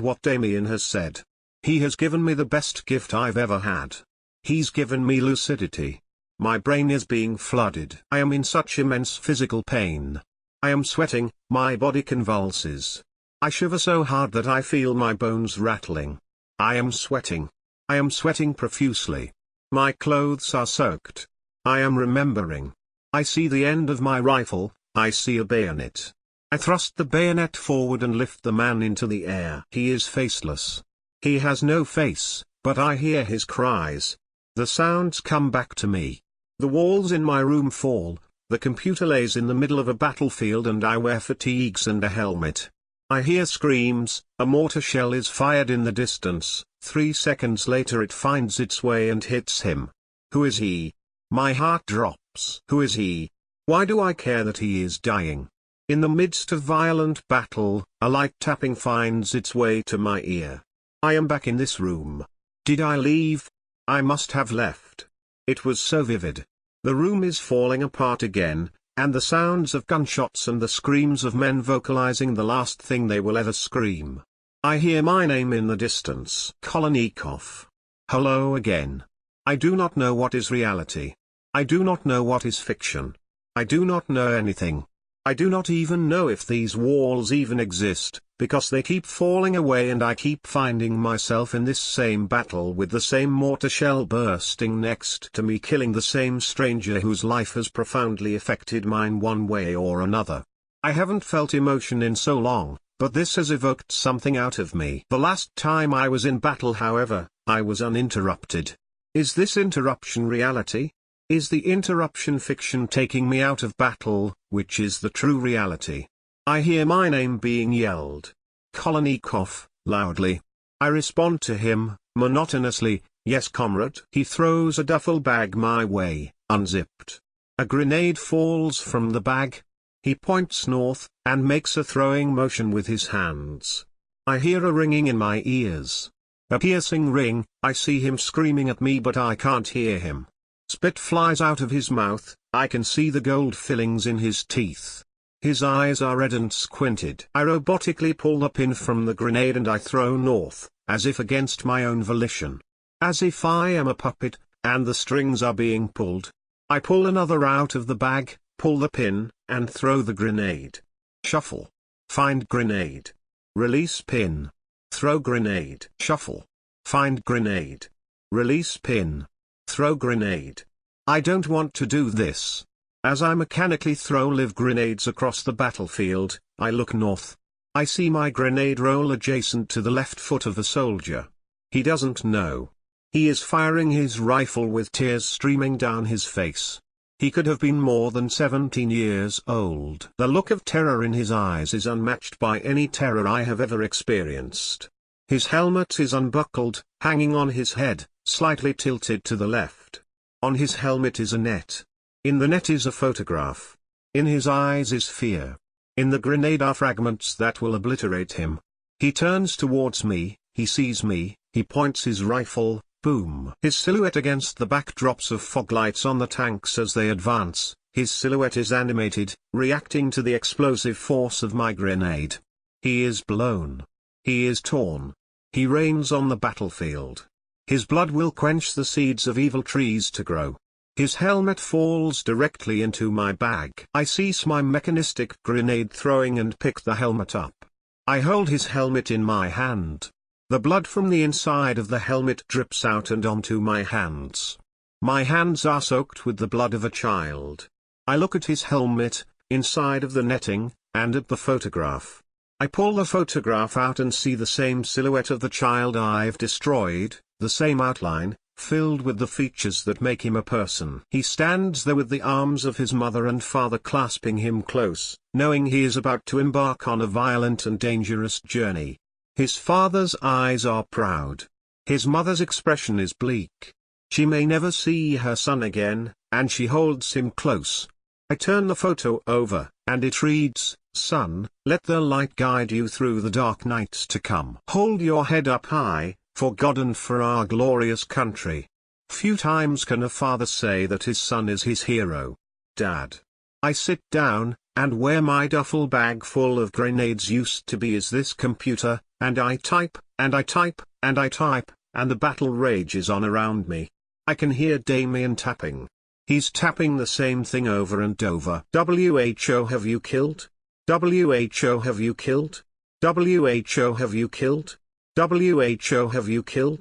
what Damien has said. He has given me the best gift I've ever had. He's given me lucidity. My brain is being flooded. I am in such immense physical pain. I am sweating, my body convulses. I shiver so hard that I feel my bones rattling. I am sweating. I am sweating profusely. My clothes are soaked. I am remembering. I see the end of my rifle, I see a bayonet. I thrust the bayonet forward and lift the man into the air. He is faceless. He has no face, but I hear his cries. The sounds come back to me. The walls in my room fall, the computer lays in the middle of a battlefield and I wear fatigues and a helmet. I hear screams, a mortar shell is fired in the distance, 3 seconds later it finds its way and hits him. Who is he? My heart drops. Who is he? Why do I care that he is dying? In the midst of violent battle, a light tapping finds its way to my ear. I am back in this room. Did I leave? I must have left. It was so vivid. The room is falling apart again, and the sounds of gunshots and the screams of men vocalizing the last thing they will ever scream. I hear my name in the distance. Kolonikov. Hello again. I do not know what is reality. I do not know what is fiction. I do not know anything. I do not even know if these walls even exist, because they keep falling away and I keep finding myself in this same battle with the same mortar shell bursting next to me, killing the same stranger whose life has profoundly affected mine one way or another. I haven't felt emotion in so long, but this has evoked something out of me. The last time I was in battle, however, I was uninterrupted. Is this interruption reality? Is the interruption fiction taking me out of battle, which is the true reality? I hear my name being yelled. Kolonikov, loudly. I respond to him, monotonously, yes comrade. He throws a duffel bag my way, unzipped. A grenade falls from the bag. He points north, and makes a throwing motion with his hands. I hear a ringing in my ears. A piercing ring. I see him screaming at me but I can't hear him. Spit flies out of his mouth, I can see the gold fillings in his teeth. His eyes are red and squinted. I robotically pull the pin from the grenade and I throw north, as if against my own volition. As if I am a puppet, and the strings are being pulled. I pull another out of the bag, pull the pin, and throw the grenade. Shuffle. Find grenade. Release pin. Throw grenade. Shuffle. Find grenade. Release pin. Throw grenade. I don't want to do this. As I mechanically throw live grenades across the battlefield, I look north. I see my grenade roll adjacent to the left foot of a soldier. He doesn't know. He is firing his rifle with tears streaming down his face. He could have been more than 17 years old. The look of terror in his eyes is unmatched by any terror I have ever experienced. His helmet is unbuckled, hanging on his head, slightly tilted to the left. On his helmet is a net. In the net is a photograph. In his eyes is fear. In the grenade are fragments that will obliterate him. He turns towards me, he sees me, he points his rifle, boom. His silhouette against the backdrops of fog lights on the tanks as they advance, his silhouette is animated, reacting to the explosive force of my grenade. He is blown. He is torn. He rains on the battlefield. His blood will quench the seeds of evil trees to grow. His helmet falls directly into my bag. I seize my mechanistic grenade throwing and pick the helmet up. I hold his helmet in my hand. The blood from the inside of the helmet drips out and onto my hands. My hands are soaked with the blood of a child. I look at his helmet, inside of the netting, and at the photograph. I pull the photograph out and see the same silhouette of the child I've destroyed, the same outline, filled with the features that make him a person. He stands there with the arms of his mother and father clasping him close, knowing he is about to embark on a violent and dangerous journey. His father's eyes are proud. His mother's expression is bleak. She may never see her son again, and she holds him close. I turn the photo over, and it reads, "Son, let the light guide you through the dark nights to come. Hold your head up high, for God and for our glorious country." Few times can a father say that his son is his hero. Dad. I sit down, and where my duffel bag full of grenades used to be is this computer, and I type, and I type, and I type, and the battle rages on around me. I can hear Damien tapping. He's tapping the same thing over and over. WHO have you killed? WHO have you killed? WHO have you killed? WHO have you killed?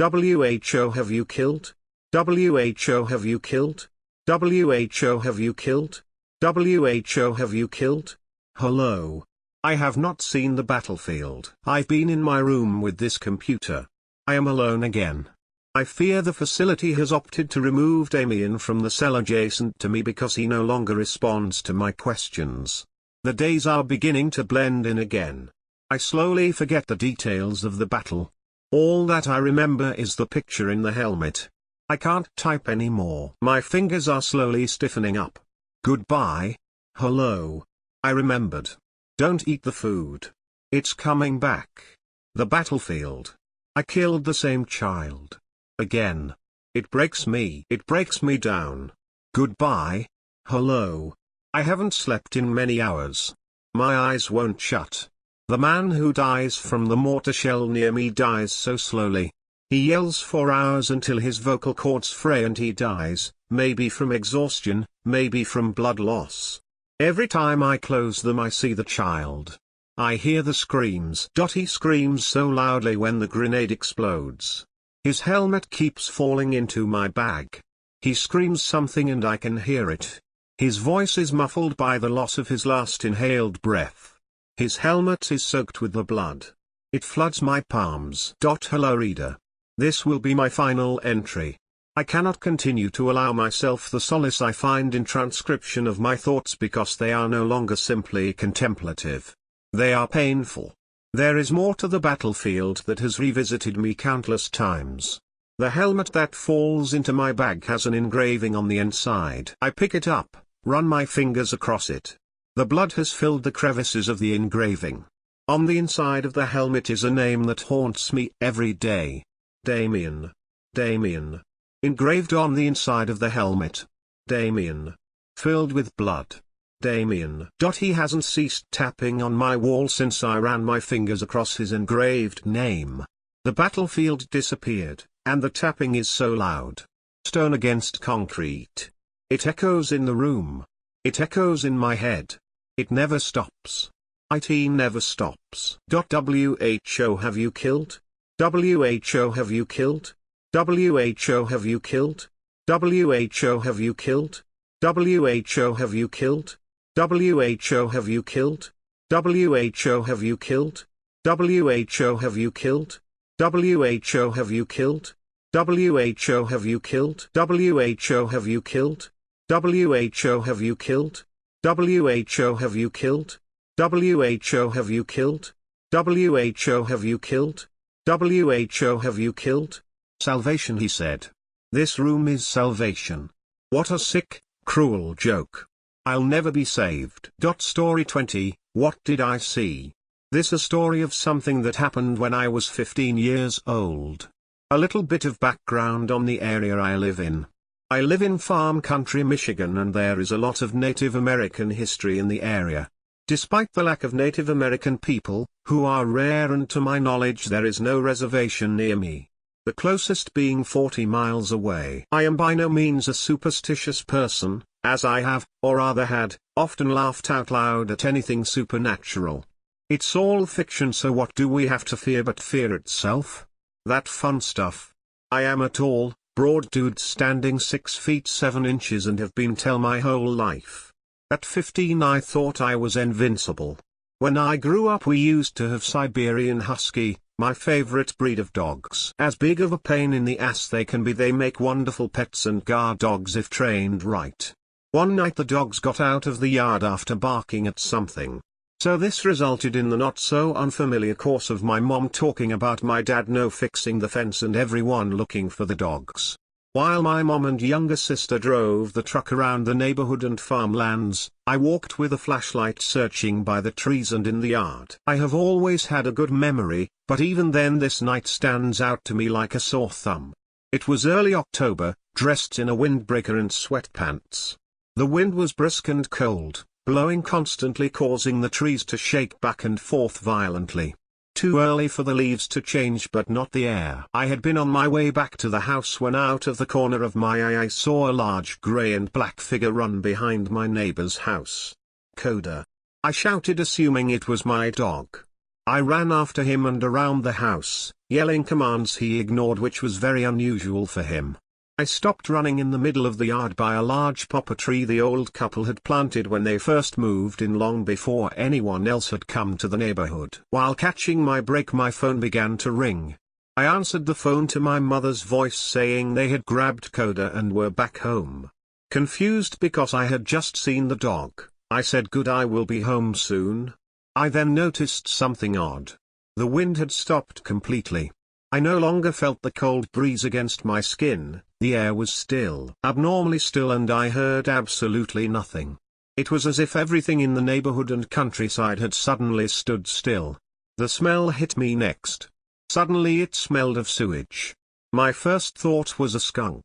WHO have you killed? WHO have you killed? WHO have you killed? WHO have you killed? Hello. I have not seen the battlefield. I've been in my room with this computer. I am alone again. I fear the facility has opted to remove Damien from the cell adjacent to me because he no longer responds to my questions. The days are beginning to blend in again. I slowly forget the details of the battle. All that I remember is the picture in the helmet. I can't type anymore. My fingers are slowly stiffening up. Goodbye. Hello. I remembered. Don't eat the food. It's coming back. The battlefield. I killed the same child. Again. It breaks me. It breaks me down. Goodbye. Hello. I haven't slept in many hours. My eyes won't shut. The man who dies from the mortar shell near me dies so slowly. He yells for hours until his vocal cords fray and he dies, maybe from exhaustion, maybe from blood loss. Every time I close them I see the child. I hear the screams. He screams so loudly when the grenade explodes. His helmet keeps falling into my bag. He screams something and I can hear it. His voice is muffled by the loss of his last inhaled breath. His helmet is soaked with the blood. It floods my palms. Hello reader. This will be my final entry. I cannot continue to allow myself the solace I find in transcription of my thoughts because they are no longer simply contemplative. They are painful. There is more to the battlefield that has revisited me countless times. The helmet that falls into my bag has an engraving on the inside. I pick it up, run my fingers across it. The blood has filled the crevices of the engraving. On the inside of the helmet is a name that haunts me every day. Damien. Damien. Engraved on the inside of the helmet. Damien. Filled with blood. Damien. He hasn't ceased tapping on my wall since I ran my fingers across his engraved name. The battlefield disappeared, and the tapping is so loud. Stone against concrete. It echoes in the room. It echoes in my head. It never stops. It never stops. WHO have you killed? WHO have you killed? WHO have you killed? WHO have you killed? WHO have you killed? WHO have you killed? WHO have you killed? WHO have you killed? WHO have you killed? WHO have you killed? WHO have you killed? WHO have you killed? WHO have you killed? WHO have you killed? WHO have you killed? WHO have you killed? Salvation, he said. This room is salvation. What a sick, cruel joke. I'll never be saved. Story 20, What did I see? This a story of something that happened when I was 15 years old. A little bit of background on the area I live in. I live in farm country Michigan and there is a lot of Native American history in the area. Despite the lack of Native American people, who are rare and to my knowledge there is no reservation near me. The closest being 40 miles away. I am by no means a superstitious person, as I have, or rather had, often laughed out loud at anything supernatural. It's all fiction, so what do we have to fear but fear itself? That fun stuff. I am a tall, broad dude standing 6 feet 7 inches and have been tall my whole life. At 15 I thought I was invincible. When I grew up we used to have Siberian Husky, my favorite breed of dogs. As big of a pain in the ass they can be, they make wonderful pets and guard dogs if trained right. One night the dogs got out of the yard after barking at something. So this resulted in the not so unfamiliar course of my mom talking about my dad fixing the fence and everyone looking for the dogs. While my mom and younger sister drove the truck around the neighborhood and farmlands, I walked with a flashlight searching by the trees and in the yard. I have always had a good memory, but even then this night stands out to me like a sore thumb. It was early October, dressed in a windbreaker and sweatpants. The wind was brisk and cold, blowing constantly, causing the trees to shake back and forth violently. Too early for the leaves to change but not the air. I had been on my way back to the house when out of the corner of my eye I saw a large grey and black figure run behind my neighbor's house. Coda. I shouted, assuming it was my dog. I ran after him and around the house, yelling commands he ignored, which was very unusual for him. I stopped running in the middle of the yard by a large poplar tree the old couple had planted when they first moved in, long before anyone else had come to the neighborhood. While catching my break my phone began to ring. I answered the phone to my mother's voice saying they had grabbed Coda and were back home. Confused because I had just seen the dog, I said, "Good, I will be home soon." I then noticed something odd. The wind had stopped completely. I no longer felt the cold breeze against my skin, the air was still, abnormally still, and I heard absolutely nothing. It was as if everything in the neighborhood and countryside had suddenly stood still. The smell hit me next. Suddenly it smelled of sewage. My first thought was a skunk.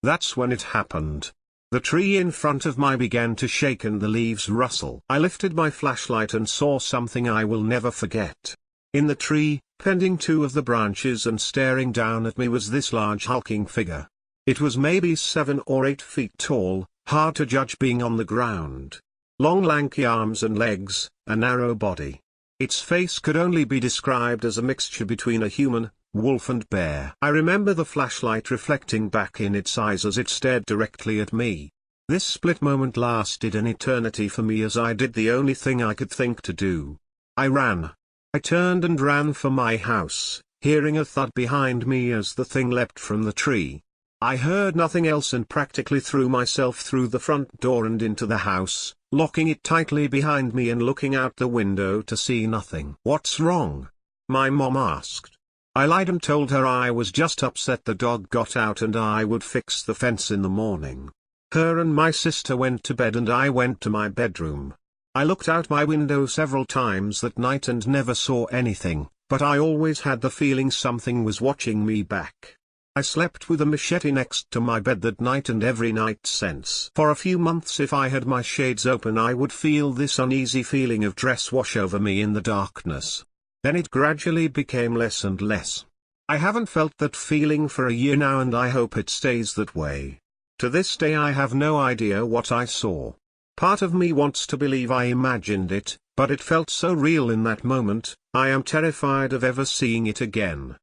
That's when it happened. The tree in front of me began to shake and the leaves rustle. I lifted my flashlight and saw something I will never forget. In the tree, bending two of the branches and staring down at me was this large hulking figure. It was maybe 7 or 8 feet tall, hard to judge being on the ground. Long lanky arms and legs, a narrow body. Its face could only be described as a mixture between a human, wolf and bear. I remember the flashlight reflecting back in its eyes as it stared directly at me. This split moment lasted an eternity for me as I did the only thing I could think to do. I ran. I turned and ran for my house, hearing a thud behind me as the thing leapt from the tree. I heard nothing else and practically threw myself through the front door and into the house, locking it tightly behind me and looking out the window to see nothing. "What's wrong?" my mom asked. I lied and told her I was just upset the dog got out and I would fix the fence in the morning. Her and my sister went to bed and I went to my bedroom. I looked out my window several times that night and never saw anything, but I always had the feeling something was watching me back. I slept with a machete next to my bed that night and every night since. For a few months if I had my shades open I would feel this uneasy feeling of dress wash over me in the darkness. Then it gradually became less and less. I haven't felt that feeling for a year now and I hope it stays that way. To this day I have no idea what I saw. Part of me wants to believe I imagined it, but it felt so real in that moment, I am terrified of ever seeing it again.